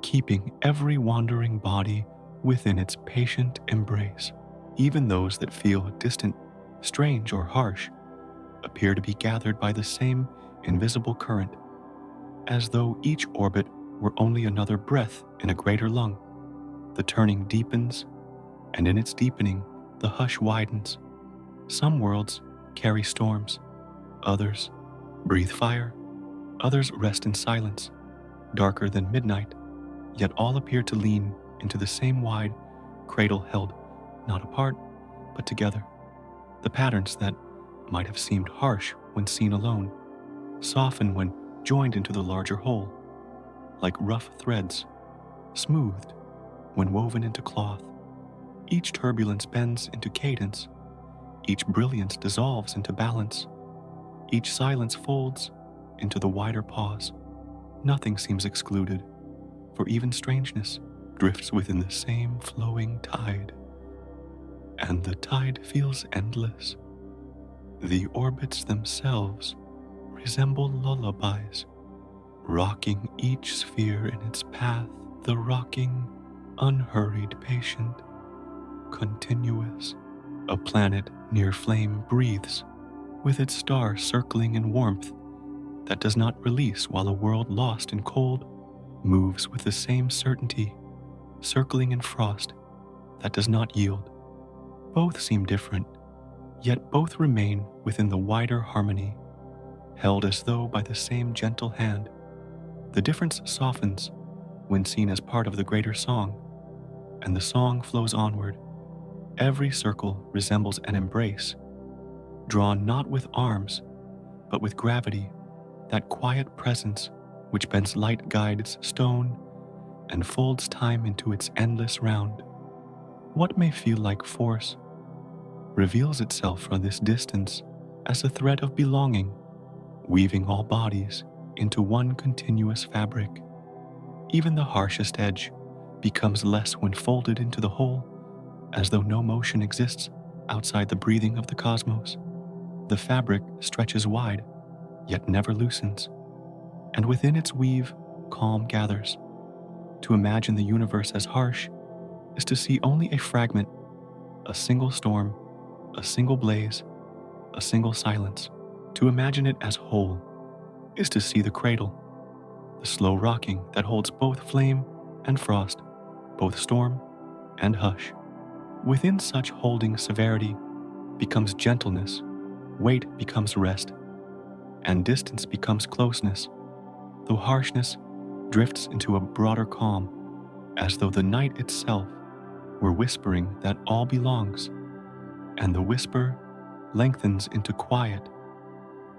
S1: keeping every wandering body within its patient embrace. Even those that feel distant, strange, or harsh appear to be gathered by the same invisible current, as though each orbit were only another breath in a greater lung. The turning deepens, and in its deepening, the hush widens. Some worlds carry storms, others breathe fire, others rest in silence, darker than midnight, yet all appear to lean into the same wide cradle held, not apart, but together. The patterns that might have seemed harsh when seen alone soften when joined into the larger whole, like rough threads, smoothed when woven into cloth. Each turbulence bends into cadence, each brilliance dissolves into balance, each silence folds into the wider pause. Nothing seems excluded, for even strangeness drifts within the same flowing tide. And the tide feels endless. The orbits themselves resemble lullabies, rocking each sphere in its path, the rocking, unhurried, patient, continuous. A planet near flame breathes, with its star circling in warmth that does not release, while a world lost in cold moves with the same certainty, circling in frost that does not yield. Both seem different, yet both remain within the wider harmony, held as though by the same gentle hand. The difference softens when seen as part of the greater song, and the song flows onward. Every circle resembles an embrace, drawn not with arms, but with gravity, that quiet presence which bends light guides stone and folds time into its endless round. What may feel like force reveals itself from this distance as a thread of belonging, weaving all bodies into one continuous fabric. Even the harshest edge becomes less when folded into the whole, as though no motion exists outside the breathing of the cosmos. The fabric stretches wide, yet never loosens, and within its weave, calm gathers. To imagine the universe as harsh is to see only a fragment, a single storm, a single blaze, a single silence. To imagine it as whole is to see the cradle, the slow rocking that holds both flame and frost, both storm and hush. Within such holding, severity becomes gentleness, weight becomes rest, and distance becomes closeness, though harshness drifts into a broader calm, as though the night itself were whispering that all belongs, and the whisper lengthens into quiet,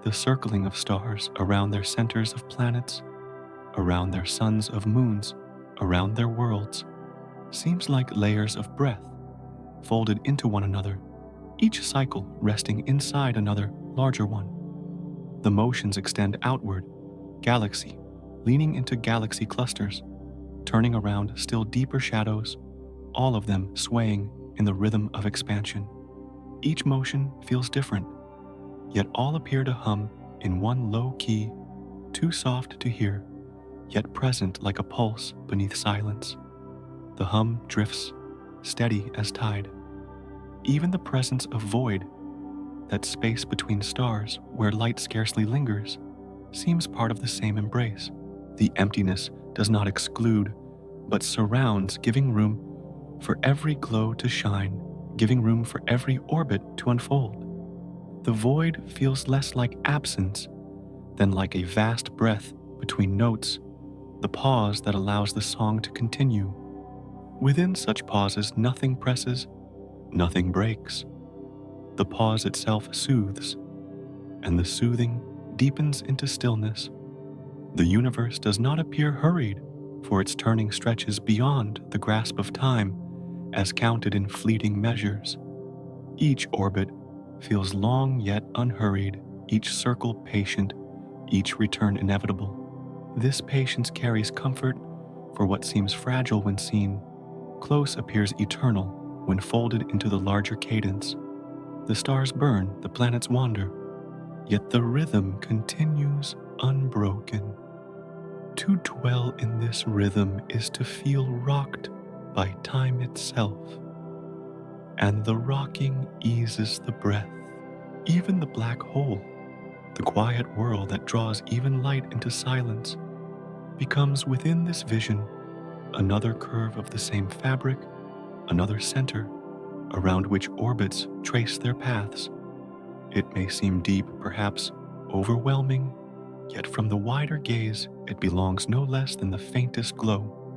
S1: the circling of stars around their centers of planets, around their suns of moons, around their worlds, seems like layers of breath folded into one another, each cycle resting inside another larger one. The motions extend outward, galaxy, leaning into galaxy clusters, turning around still deeper shadows, all of them swaying in the rhythm of expansion. Each motion feels different, yet all appear to hum in one low key, too soft to hear, yet present like a pulse beneath silence. The hum drifts, steady as tide. Even the presence of void, that space between stars where light scarcely lingers, seems part of the same embrace. The emptiness does not exclude, but surrounds, giving room for every glow to shine, giving room for every orbit to unfold. The void feels less like absence than like a vast breath between notes, the pause that allows the song to continue. Within such pauses, nothing presses, nothing breaks. The pause itself soothes, and the soothing deepens into stillness. The universe does not appear hurried, for its turning stretches beyond the grasp of time as counted in fleeting measures. Each orbit feels long yet unhurried, each circle patient, each return inevitable. This patience carries comfort, for what seems fragile when seen, close appears eternal when folded into the larger cadence. The stars burn, the planets wander, yet the rhythm continues unbroken. To dwell in this rhythm is to feel rocked by time itself, and the rocking eases the breath. Even the black hole, the quiet whirl that draws even light into silence, becomes within this vision another curve of the same fabric, another center around which orbits trace their paths. It may seem deep, perhaps overwhelming, yet from the wider gaze it belongs no less than the faintest glow.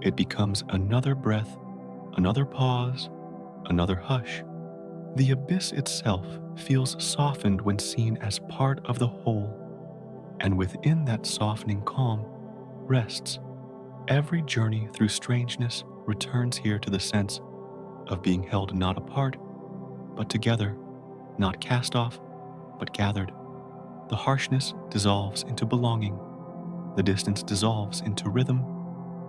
S1: It becomes another breath, another pause, another hush. The abyss itself feels softened when seen as part of the whole, and within that softening calm rests. Every journey through strangeness returns here to the sense of being held not apart, but together, not cast off, but gathered. The harshness dissolves into belonging. The distance dissolves into rhythm.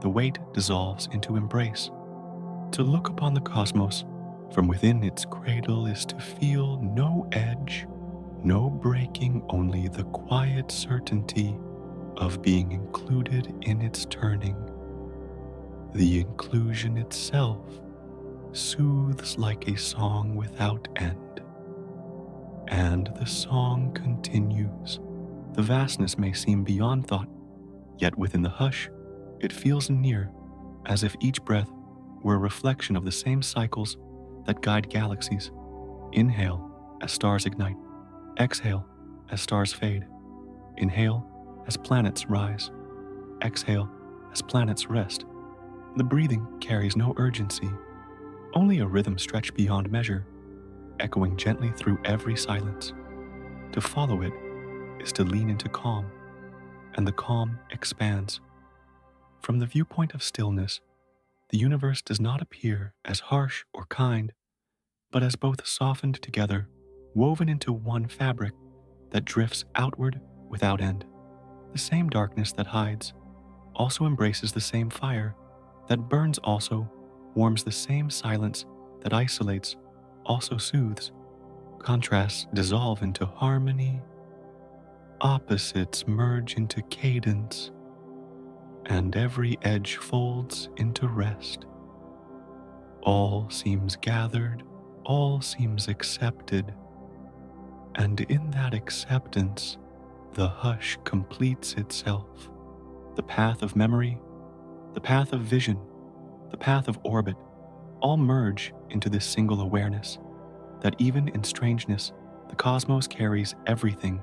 S1: The weight dissolves into embrace. To look upon the cosmos from within its cradle is to feel no edge, no breaking, only the quiet certainty of being included in its turning. The inclusion itself soothes like a song without end. And the song continues. The vastness may seem beyond thought, yet within the hush, it feels near, as if each breath were a reflection of the same cycles that guide galaxies. Inhale as stars ignite, exhale as stars fade, inhale as planets rise, exhale as planets rest. The breathing carries no urgency, only a rhythm stretched beyond measure, echoing gently through every silence. To follow it is to lean into calm, and the calm expands. From the viewpoint of stillness, the universe does not appear as harsh or kind, but as both softened together, woven into one fabric that drifts outward without end. The same darkness that hides also embraces the same fire that burns, also warms the same silence that isolates, also soothes. Contrasts dissolve into harmony, opposites merge into cadence, and every edge folds into rest. All seems gathered, all seems accepted, and in that acceptance, the hush completes itself. The path of memory, the path of vision, the path of orbit, all merge into this single awareness that even in strangeness, the cosmos carries everything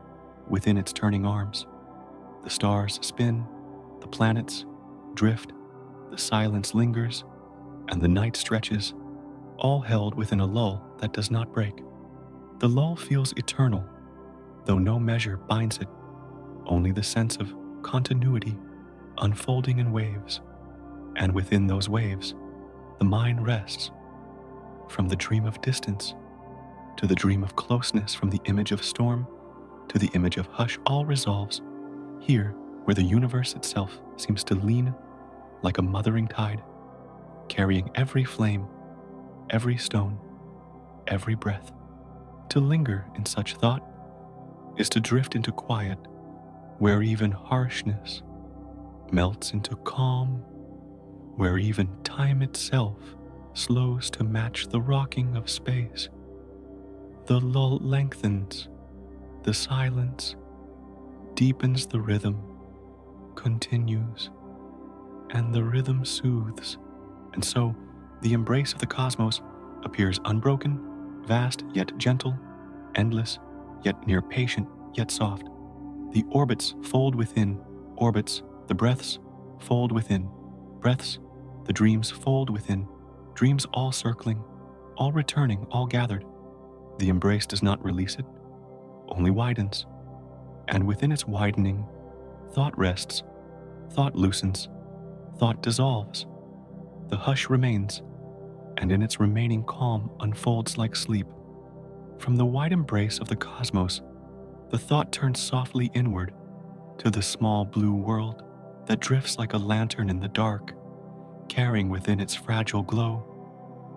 S1: within its turning arms. The stars spin, the planets drift, the silence lingers, and the night stretches, all held within a lull that does not break. The lull feels eternal, though no measure binds it, only the sense of continuity unfolding in waves. And within those waves, the mind rests. From the dream of distance to the dream of closeness, from the image of storm to the image of hush, all resolves here where the universe itself seems to lean like a mothering tide, carrying every flame, every stone, every breath. To linger in such thought is to drift into quiet, where even harshness melts into calm, where even time itself slows to match the rocking of space. The lull lengthens, the silence deepens, the rhythm continues, and the rhythm soothes. And so the embrace of the cosmos appears unbroken, vast yet gentle, endless yet near patient yet soft. The orbits fold within orbits, the breaths fold within breaths, the dreams fold within dreams, all circling, all returning, all gathered. The embrace does not release it, only widens. And within its widening, thought rests, thought loosens, thought dissolves. The hush remains, and in its remaining calm unfolds like sleep. From the wide embrace of the cosmos, the thought turns softly inward to the small blue world that drifts like a lantern in the dark, carrying within its fragile glow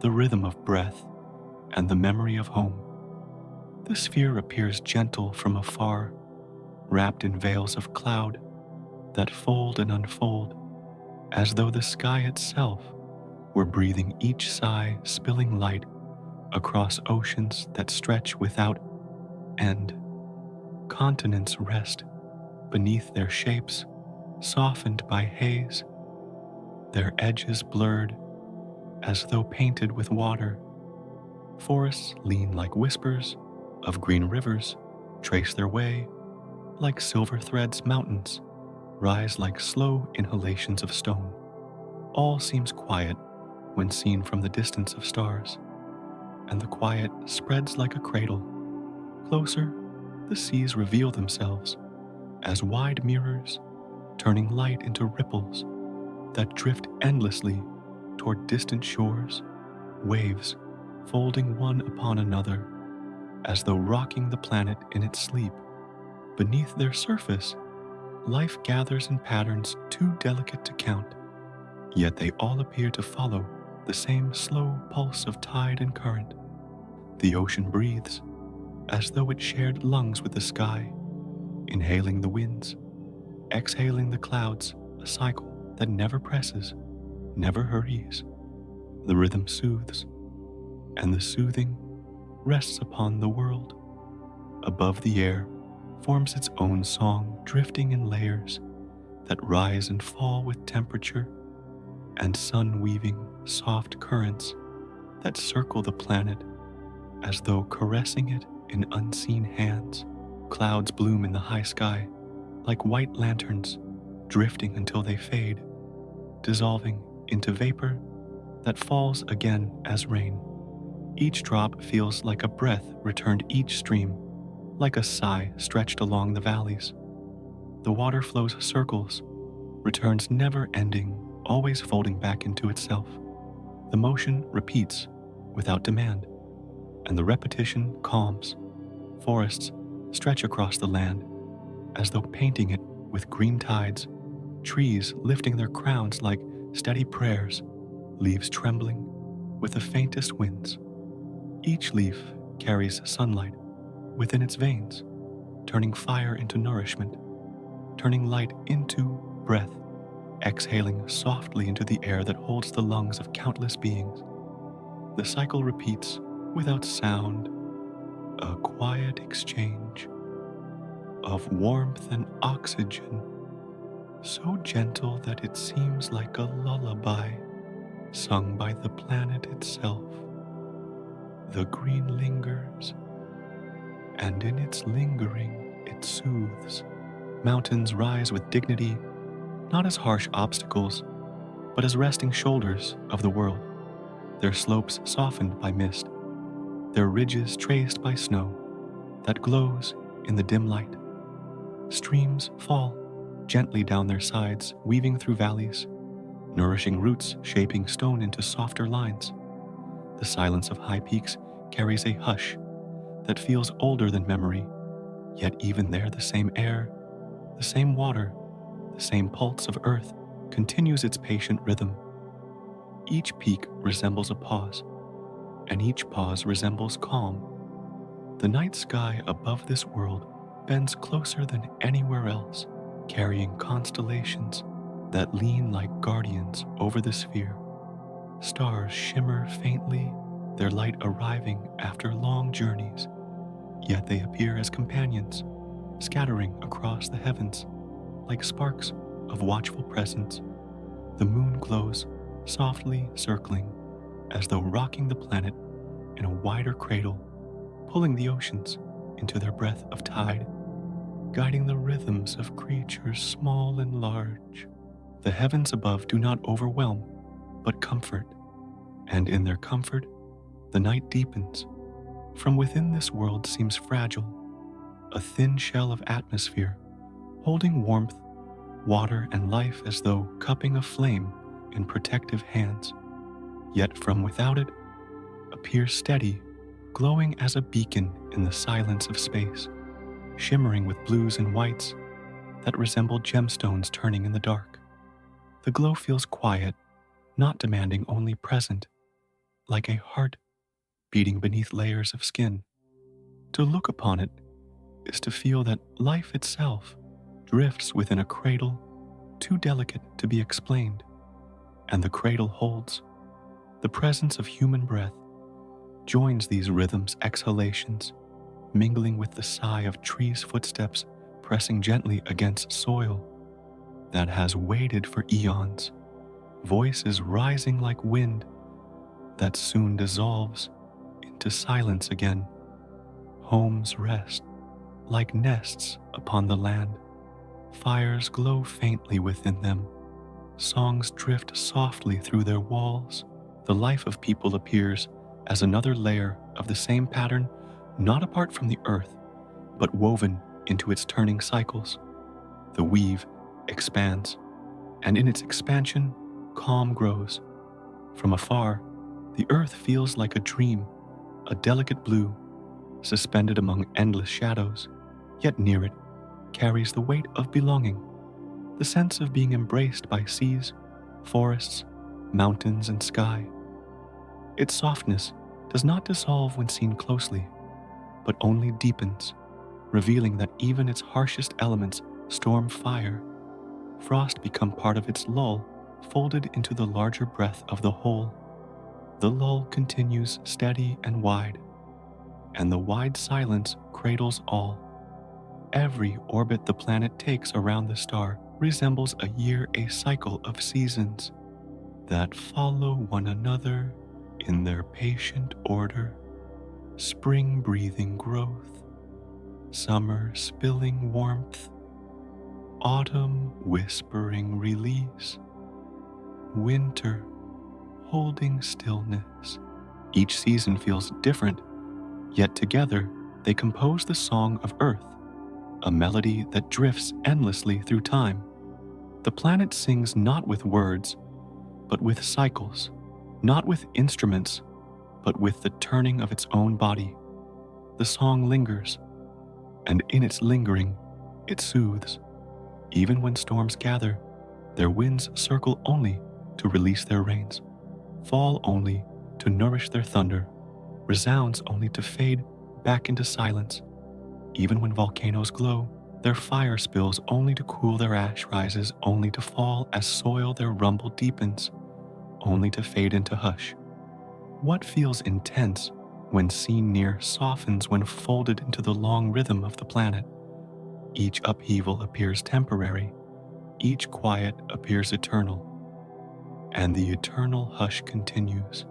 S1: the rhythm of breath and the memory of home. The sphere appears gentle from afar, wrapped in veils of cloud that fold and unfold, as though the sky itself were breathing each sigh, spilling light across oceans that stretch without end. Continents rest beneath their shapes, softened by haze, their edges blurred as though painted with water. Forests lean like whispers of green rivers, trace their way like silver threads. Mountains rise like slow inhalations of stone. All seems quiet when seen from the distance of stars, and the quiet spreads like a cradle. Closer, the seas reveal themselves as wide mirrors, turning light into ripples that drift endlessly toward distant shores, waves folding one upon another, as though rocking the planet in its sleep. Beneath their surface, life gathers in patterns too delicate to count, yet they all appear to follow the same slow pulse of tide and current. The ocean breathes as though it shared lungs with the sky, inhaling the winds, exhaling the clouds, a cycle that never presses, never hurries. The rhythm soothes, and the soothing rests upon the world. Above the air forms its own song, drifting in layers that rise and fall with temperature, and sun-weaving soft currents that circle the planet as though caressing it in unseen hands. Clouds bloom in the high sky like white lanterns, drifting until they fade, dissolving into vapor that falls again as rain. Each drop feels like a breath returned each stream, like a sigh stretched along the valleys. The water flows circles, returns never ending, always folding back into itself. The motion repeats without demand, and the repetition calms. Forests stretch across the land as though painting it with green tides, trees lifting their crowns like steady prayers, leaves trembling with the faintest winds. Each leaf carries sunlight within its veins, turning fire into nourishment, turning light into breath, exhaling softly into the air that holds the lungs of countless beings. The cycle repeats without sound, a quiet exchange of warmth and oxygen, so gentle that it seems like a lullaby sung by the planet itself. The green lingers, and in its lingering it soothes. Mountains rise with dignity, not as harsh obstacles, but as resting shoulders of the world, their slopes softened by mist, their ridges traced by snow that glows in the dim light. Streams fall gently down their sides, weaving through valleys, nourishing roots shaping stone into softer lines. The silence of high peaks carries a hush that feels older than memory, yet even there the same air, the same water, The same pulse of earth continues its patient rhythm. Each peak resembles a pause, and each pause resembles calm. The night sky above this world bends closer than anywhere else, carrying constellations that lean like guardians over the sphere. Stars shimmer faintly, their light arriving after long journeys, yet they appear as companions, scattering across the heavens like sparks of watchful presence. The moon glows, softly circling, as though rocking the planet in a wider cradle, pulling the oceans into their breath of tide, guiding the rhythms of creatures small and large. The heavens above do not overwhelm, but comfort, and in their comfort, the night deepens. From within this world seems fragile, a thin shell of atmosphere, holding warmth, water, and life as though cupping a flame in protective hands. Yet from without it appears steady, glowing as a beacon in the silence of space, shimmering with blues and whites that resemble gemstones turning in the dark. The glow feels quiet, not demanding, only present, like a heart beating beneath layers of skin. To look upon it is to feel that life itself drifts within a cradle too delicate to be explained, and the cradle holds. The presence of human breath joins these rhythms' exhalations, mingling with the sigh of trees' footsteps pressing gently against soil that has waited for eons, voices rising like wind that soon dissolves into silence again. Homes rest like nests upon the land. Fires glow faintly within them. Songs drift softly through their walls. The life of people appears as another layer of the same pattern, not apart from the earth, but woven into its turning cycles. The weave expands, and in its expansion, calm grows. From afar, the earth feels like a dream, a delicate blue, suspended among endless shadows, yet near it carries the weight of belonging, the sense of being embraced by seas, forests, mountains, and sky. Its softness does not dissolve when seen closely, but only deepens, revealing that even its harshest elements, storm, fire, frost, become part of its lull, folded into the larger breath of the whole. The lull continues steady and wide, and the wide silence cradles all. Every orbit the planet takes around the star resembles a year, a cycle of seasons that follow one another in their patient order. Spring breathing growth, summer spilling warmth, autumn whispering release, winter holding stillness. Each season feels different, yet together they compose the song of Earth, a melody that drifts endlessly through time. The planet sings not with words, but with cycles, not with instruments, but with the turning of its own body. The song lingers, and in its lingering, it soothes. Even when storms gather, their winds circle only to release their rains, fall only to nourish their thunder, resounds only to fade back into silence. Even when volcanoes glow, their fire spills only to cool, their ash rises only to fall as soil, their rumble deepens, only to fade into hush. What feels intense when seen near softens when folded into the long rhythm of the planet. Each upheaval appears temporary, each quiet appears eternal, and the eternal hush continues.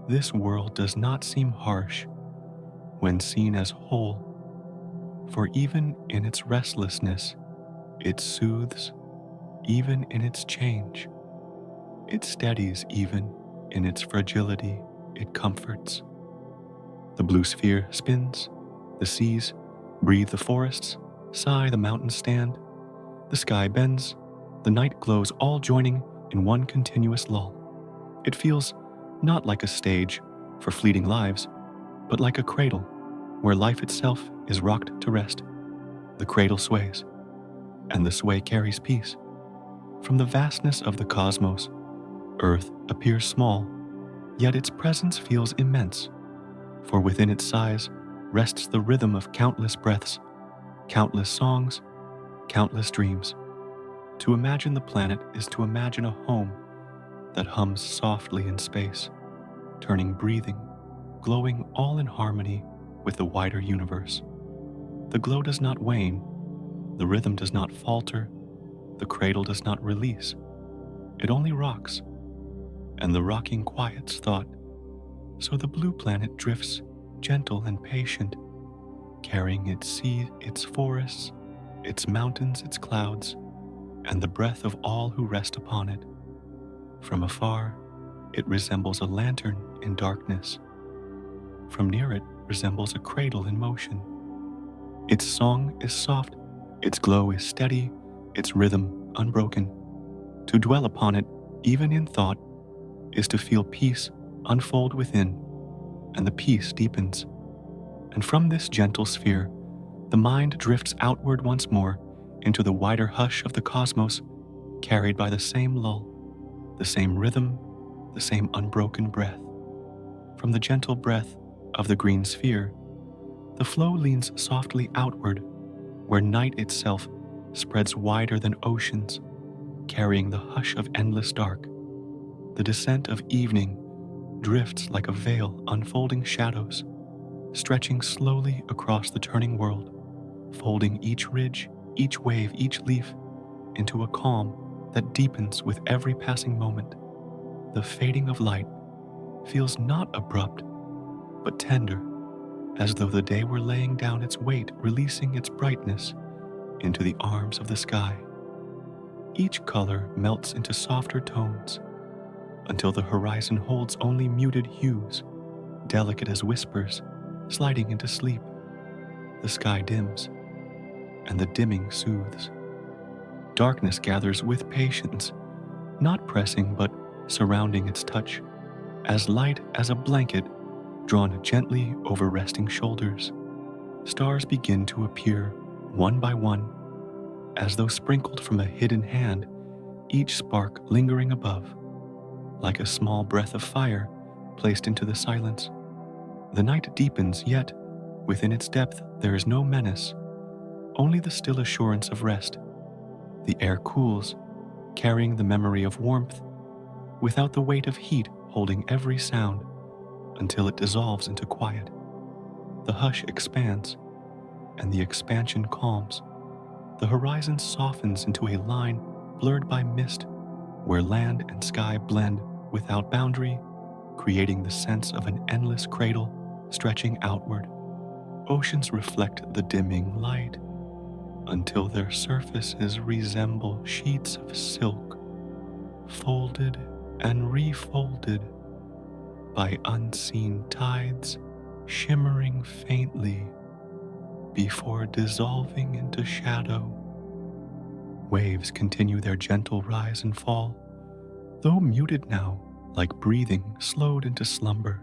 S1: This world does not seem harsh when seen as whole, for even in its restlessness, it soothes. Even in its change, it steadies. Even in its fragility, it comforts. The blue sphere spins, the seas breathe, the forests sigh, the mountains stand, the sky bends, the night glows, all joining in one continuous lull. It feels not like a stage for fleeting lives, but like a cradle where life itself is rocked to rest. The cradle sways, and the sway carries peace. From the vastness of the cosmos, Earth appears small, yet its presence feels immense, for within its size rests the rhythm of countless breaths, countless songs, countless dreams. To imagine the planet is to imagine a home that hums softly in space, turning breathing, glowing all in harmony with the wider universe. The glow does not wane, the rhythm does not falter, the cradle does not release. It only rocks, and the rocking quiets thought. So the blue planet drifts, gentle and patient, carrying its sea, its forests, its mountains, its clouds, and the breath of all who rest upon it. From afar, it resembles a lantern in darkness. From near it resembles a cradle in motion. Its song is soft, its glow is steady, its rhythm unbroken. To dwell upon it, even in thought, is to feel peace unfold within, and the peace deepens. And from this gentle sphere, the mind drifts outward once more into the wider hush of the cosmos, carried by the same lull, the same rhythm, the same unbroken breath. From the gentle breath of the green sphere, the flow leans softly outward, where night itself spreads wider than oceans, carrying the hush of endless dark. The descent of evening drifts like a veil unfolding shadows, stretching slowly across the turning world, folding each ridge, each wave, each leaf into a calm that deepens with every passing moment. The fading of light feels not abrupt, but tender, as though the day were laying down its weight, releasing its brightness into the arms of the sky. Each color melts into softer tones until the horizon holds only muted hues, delicate as whispers, sliding into sleep. The sky dims, and the dimming soothes. Darkness gathers with patience, not pressing but surrounding its touch, as light as a blanket drawn gently over resting shoulders. Stars begin to appear one by one, as though sprinkled from a hidden hand, each spark lingering above, like a small breath of fire placed into the silence. The night deepens, yet within its depth there is no menace, only the still assurance of rest. The air cools, carrying the memory of warmth, without the weight of heat holding every sound, until it dissolves into quiet. The hush expands, and the expansion calms. The horizon softens into a line blurred by mist, where land and sky blend without boundary, creating the sense of an endless cradle stretching outward. Oceans reflect the dimming light until their surfaces resemble sheets of silk, folded and refolded by unseen tides, shimmering faintly before dissolving into shadow. Waves continue their gentle rise and fall, though muted now, like breathing slowed into slumber,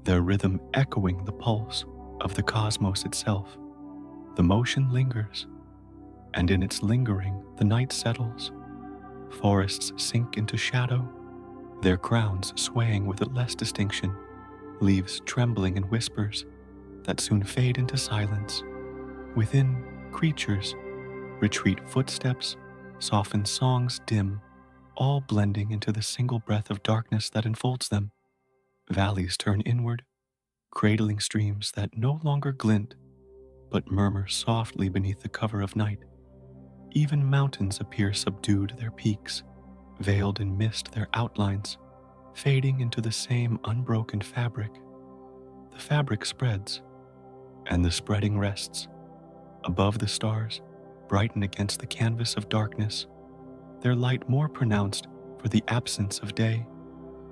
S1: their rhythm echoing the pulse of the cosmos itself. The motion lingers, and in its lingering the night settles. Forests sink into shadow, their crowns swaying with less distinction, leaves trembling in whispers that soon fade into silence. Within, creatures retreat, footsteps, softened songs dim, all blending into the single breath of darkness that enfolds them. Valleys turn inward, cradling streams that no longer glint, but murmur softly beneath the cover of night. Even mountains appear subdued, their peaks, veiled in mist, their outlines, fading into the same unbroken fabric. The fabric spreads, and the spreading rests. Above the stars, brighten against the canvas of darkness, their light more pronounced for the absence of day,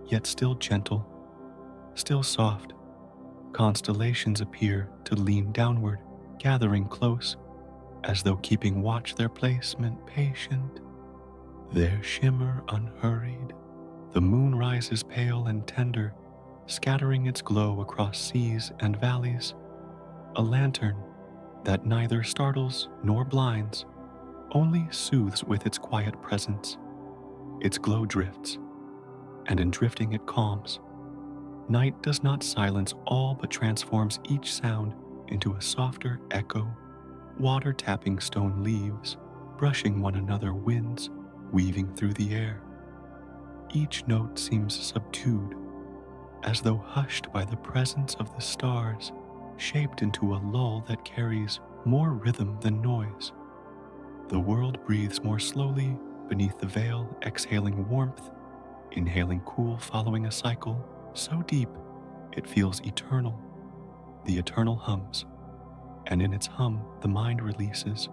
S1: yet still gentle, still soft. Constellations appear to lean downward, gathering close, as though keeping watch, their placement patient, their shimmer unhurried. The moon rises pale and tender, scattering its glow across seas and valleys, a lantern that neither startles nor blinds, only soothes with its quiet presence. Its glow drifts, and in drifting it calms. Night does not silence all but transforms each sound into a softer echo. Water tapping stone leaves, brushing one another, winds weaving through the air. Each note seems subdued, as though hushed by the presence of the stars, shaped into a lull that carries more rhythm than noise. The world breathes more slowly beneath the veil, exhaling warmth, inhaling cool, following a cycle so deep it feels eternal. The eternal hums, and in its hum the mind releases.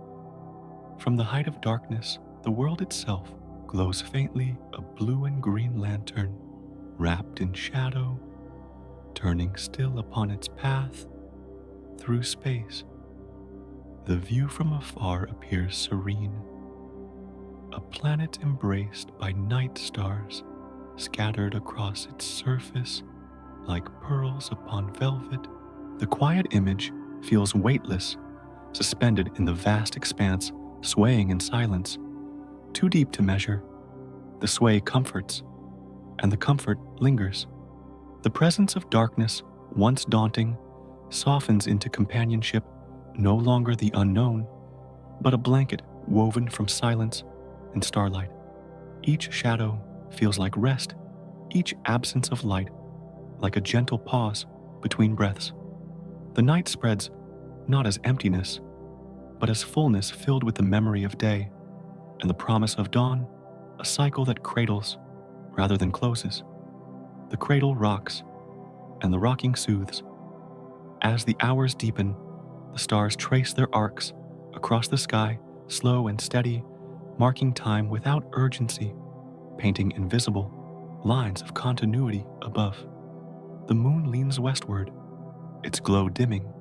S1: From the height of darkness, the world itself glows faintly, a blue and green lantern, wrapped in shadow, turning still upon its path through space. The view from afar appears serene, a planet embraced by night stars scattered across its surface like pearls upon velvet. The quiet image feels weightless, suspended in the vast expanse, swaying in silence. Too deep to measure, the sway comforts, and the comfort lingers. The presence of darkness, once daunting, softens into companionship, no longer the unknown, but a blanket woven from silence and starlight. Each shadow feels like rest, each absence of light like a gentle pause between breaths. The night spreads not as emptiness, but as fullness filled with the memory of day and the promise of dawn, a cycle that cradles rather than closes. The cradle rocks, and the rocking soothes. As the hours deepen, the stars trace their arcs across the sky, slow and steady, marking time without urgency, painting invisible lines of continuity above. The moon leans westward, its glow dimming,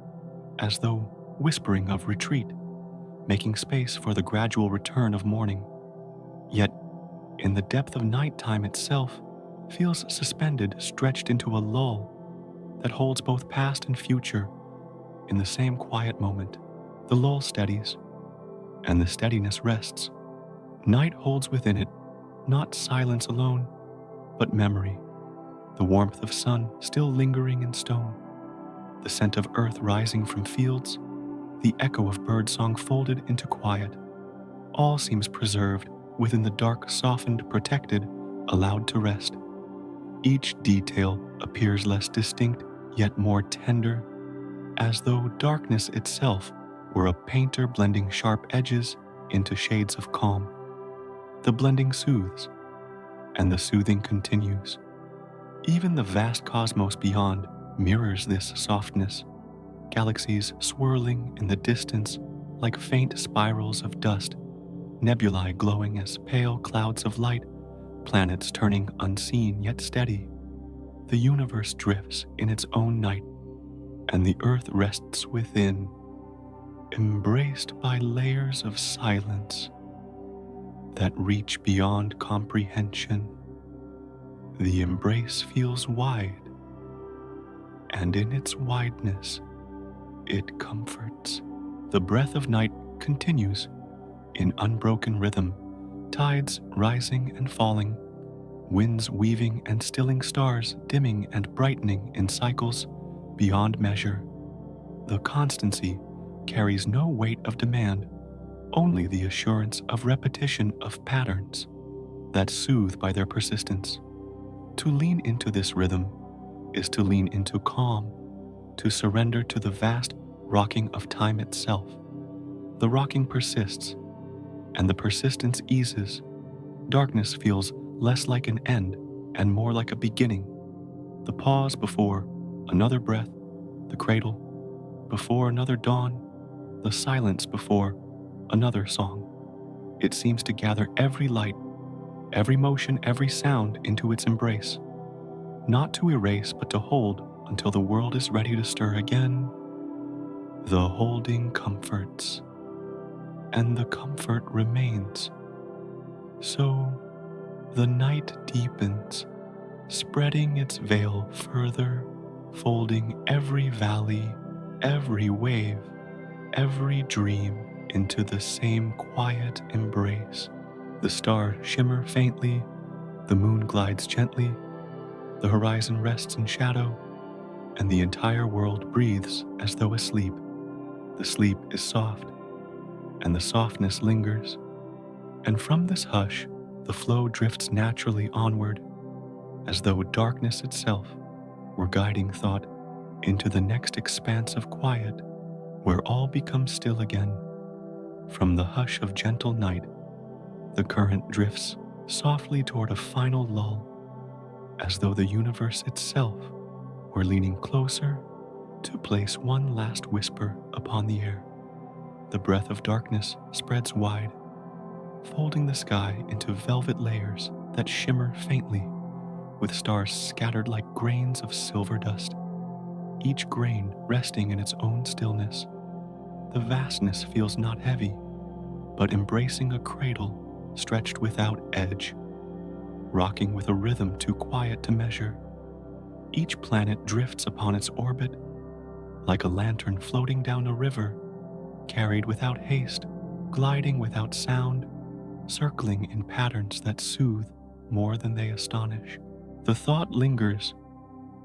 S1: as though whispering of retreat, making space for the gradual return of morning. Yet, in the depth of nighttime itself, feels suspended, stretched into a lull that holds both past and future in the same quiet moment. The lull steadies, and the steadiness rests. Night holds within it not silence alone, but memory, the warmth of sun still lingering in stone, the scent of earth rising from fields, the echo of birdsong folded into quiet. All seems preserved within the dark, softened, protected, allowed to rest. Each detail appears less distinct, yet more tender, as though darkness itself were a painter blending sharp edges into shades of calm. The blending soothes, and the soothing continues. Even the vast cosmos beyond mirrors this softness, galaxies swirling in the distance like faint spirals of dust, nebulae glowing as pale clouds of light, planets turning unseen yet steady. The universe drifts in its own night, and the earth rests within, embraced by layers of silence that reach beyond comprehension. The embrace feels wide, and in its wideness, it comforts. The breath of night continues in unbroken rhythm, tides rising and falling, winds weaving and stilling, stars dimming and brightening in cycles beyond measure. The constancy carries no weight of demand, only the assurance of repetition of patterns that soothe by their persistence. To lean into this rhythm is to lean into calm, to surrender to the vast rocking of time itself. The rocking persists, and the persistence eases. Darkness feels less like an end and more like a beginning. The pause before another breath, the cradle before another dawn, the silence before another song. It seems to gather every light, every motion, every sound into its embrace, not to erase but to hold until the world is ready to stir again. The holding comforts, and the comfort remains. So the night deepens, spreading its veil further, folding every valley, every wave, every dream into the same quiet embrace. The stars shimmer faintly, the moon glides gently, the horizon rests in shadow, and the entire world breathes as though asleep. The sleep is soft, and the softness lingers, and from this hush, the flow drifts naturally onward, as though darkness itself were guiding thought into the next expanse of quiet, where all becomes still again. From the hush of gentle night, the current drifts softly toward a final lull, as though the universe itself were leaning closer to place one last whisper upon the air. The breath of darkness spreads wide, folding the sky into velvet layers that shimmer faintly, with stars scattered like grains of silver dust, each grain resting in its own stillness. The vastness feels not heavy, but embracing a cradle stretched without edge, rocking with a rhythm too quiet to measure. Each planet drifts upon its orbit, like a lantern floating down a river, carried without haste, gliding without sound, circling in patterns that soothe more than they astonish. The thought lingers,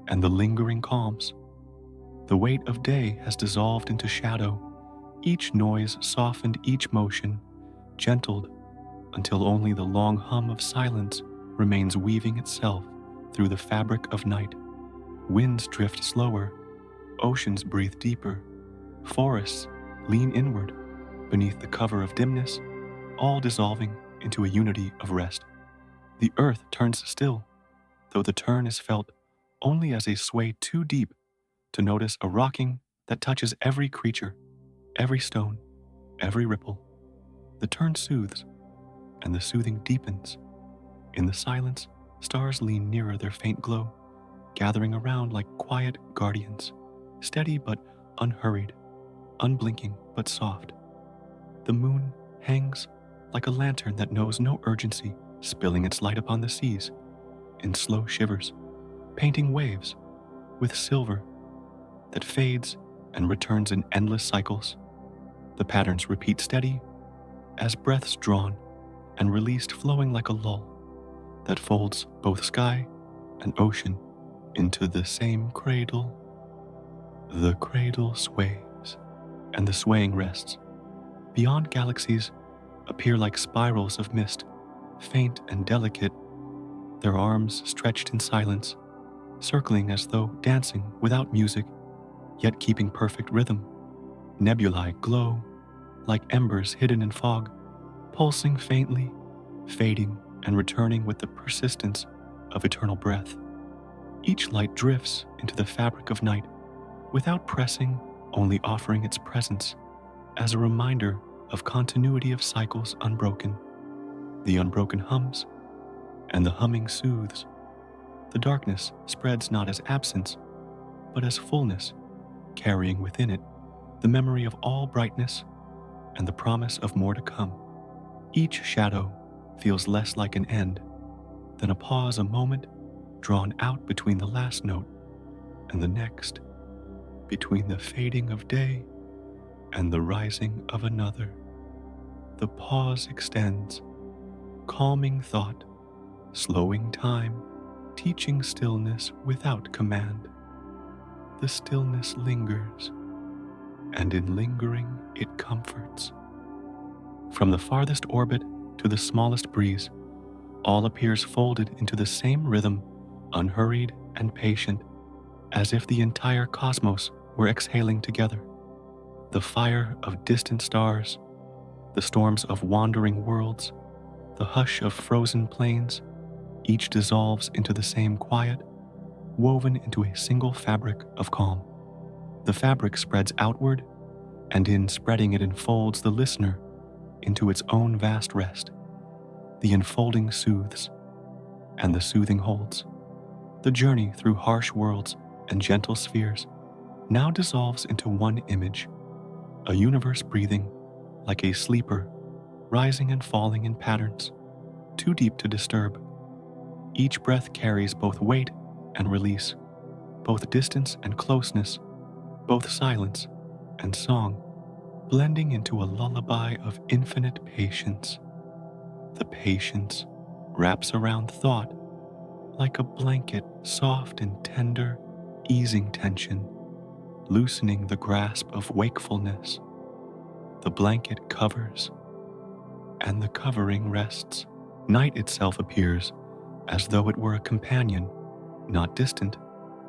S1: and the lingering calms. The weight of day has dissolved into shadow, each noise softened, each motion gentled, until only the long hum of silence remains weaving itself through the fabric of night. Winds drift slower, oceans breathe deeper, forests lean inward beneath the cover of dimness, all dissolving into a unity of rest. The earth turns still, though the turn is felt only as a sway too deep to notice a rocking that touches every creature, every stone, every ripple. The turn soothes, and the soothing deepens. In the silence, stars lean nearer their faint glow, gathering around like quiet guardians, steady but unhurried, unblinking but soft. The moon hangs like a lantern that knows no urgency, spilling its light upon the seas in slow shivers, painting waves with silver that fades and returns in endless cycles. The patterns repeat steady as breaths drawn and released, flowing like a lull that folds both sky and ocean into the same cradle. The cradle sways, and the swaying rests. Beyond, galaxies appear like spirals of mist, faint and delicate, their arms stretched in silence, circling as though dancing without music, yet keeping perfect rhythm. Nebulae glow like embers hidden in fog, pulsing faintly, fading and returning with the persistence of eternal breath. Each light drifts into the fabric of night, without pressing, only offering its presence as a reminder of continuity of cycles unbroken. The unbroken hums, and the humming soothes. The darkness spreads not as absence, but as fullness, carrying within it the memory of all brightness and the promise of more to come. Each shadow feels less like an end than a pause, a moment drawn out between the last note and the next, between the fading of day and the rising of another. The pause extends, calming thought, slowing time, teaching stillness without command. The stillness lingers, and in lingering it comforts. From the farthest orbit to the smallest breeze, all appears folded into the same rhythm, unhurried and patient, as if the entire cosmos were exhaling together. The fire of distant stars, the storms of wandering worlds, the hush of frozen plains, each dissolves into the same quiet, woven into a single fabric of calm. The fabric spreads outward, and in spreading it enfolds the listener into its own vast rest. The enfolding soothes, and the soothing holds. The journey through harsh worlds and gentle spheres now dissolves into one image, a universe breathing like a sleeper, rising and falling in patterns, too deep to disturb. Each breath carries both weight and release, both distance and closeness, both silence and song. blending into a lullaby of infinite patience. The patience wraps around thought like a blanket, soft and tender, easing tension, loosening the grasp of wakefulness. The blanket covers, and the covering rests. Night itself appears as though it were a companion, not distant,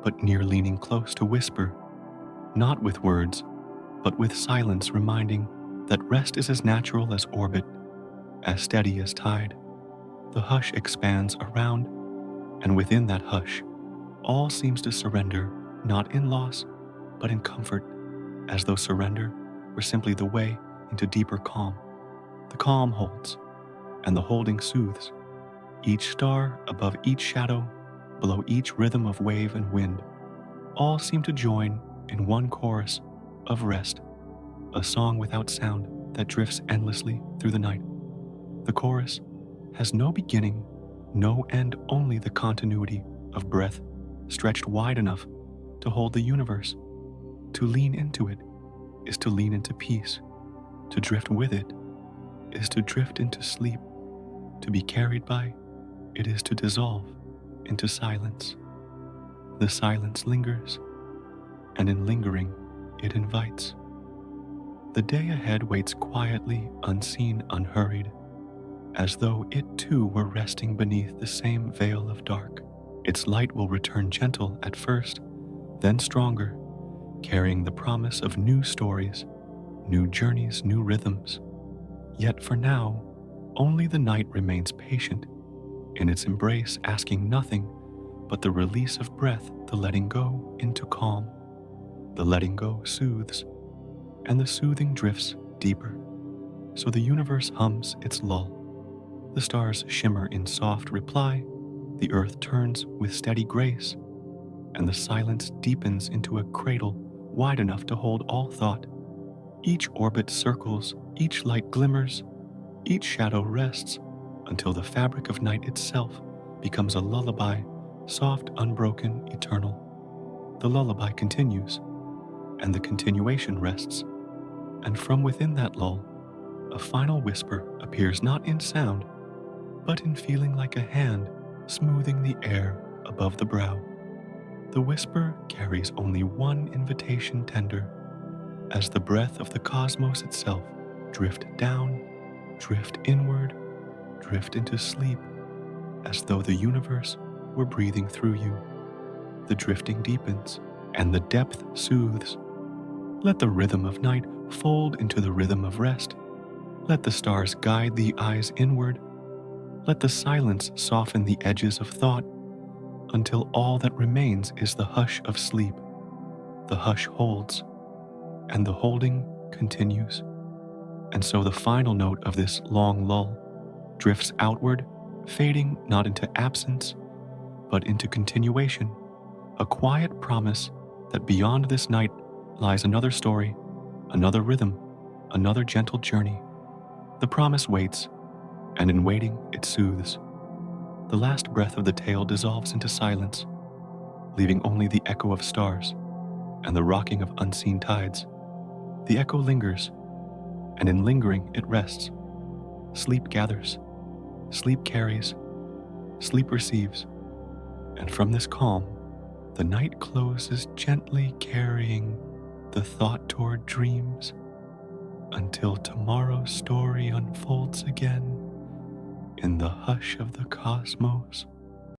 S1: but near, leaning close to whisper, not with words, but with silence, reminding that rest is as natural as orbit, as steady as tide. The hush expands around, and within that hush, all seems to surrender, not in loss, but in comfort, as though surrender were simply the way into deeper calm. The calm holds, and the holding soothes. Each star above each shadow, below each rhythm of wave and wind, all seem to join in one chorus of rest, a song without sound that drifts endlessly through the night. The chorus has no beginning, no end, only the continuity of breath stretched wide enough to hold the universe. To lean into it is to lean into peace. To drift with it is to drift into sleep. To be carried by it is to dissolve into silence. The silence lingers, and in lingering, it invites. The day ahead waits quietly, unseen, unhurried, as though it too were resting beneath the same veil of dark. Its light will return gentle at first, then stronger, carrying the promise of new stories, new journeys, new rhythms. Yet for now, only the night remains patient, in its embrace asking nothing but the release of breath, the letting go into calm. The letting go soothes, and the soothing drifts deeper, so the universe hums its lull. The stars shimmer in soft reply, the earth turns with steady grace, and the silence deepens into a cradle wide enough to hold all thought. Each orbit circles, each light glimmers, each shadow rests, until the fabric of night itself becomes a lullaby, soft, unbroken, eternal. The lullaby continues, and the continuation rests, and from within that lull, a final whisper appears, not in sound, but in feeling, like a hand smoothing the air above the brow. The whisper carries only one invitation tender, as the breath of the cosmos itself drift down, drift inward, drift into sleep, as though the universe were breathing through you. The drifting deepens, and the depth soothes. Let the rhythm of night fold into the rhythm of rest. Let the stars guide the eyes inward. Let the silence soften the edges of thought, until all that remains is the hush of sleep. The hush holds, and the holding continues. And so the final note of this long lull drifts outward, fading not into absence, but into continuation, a quiet promise that beyond this night lies another story, another rhythm, another gentle journey. The promise waits, and in waiting it soothes. The last breath of the tale dissolves into silence, leaving only the echo of stars and the rocking of unseen tides. The echo lingers, and in lingering it rests. Sleep gathers, sleep carries, sleep receives, and from this calm, the night closes gently, carrying the thought toward dreams, until tomorrow's story unfolds again in the hush of the cosmos.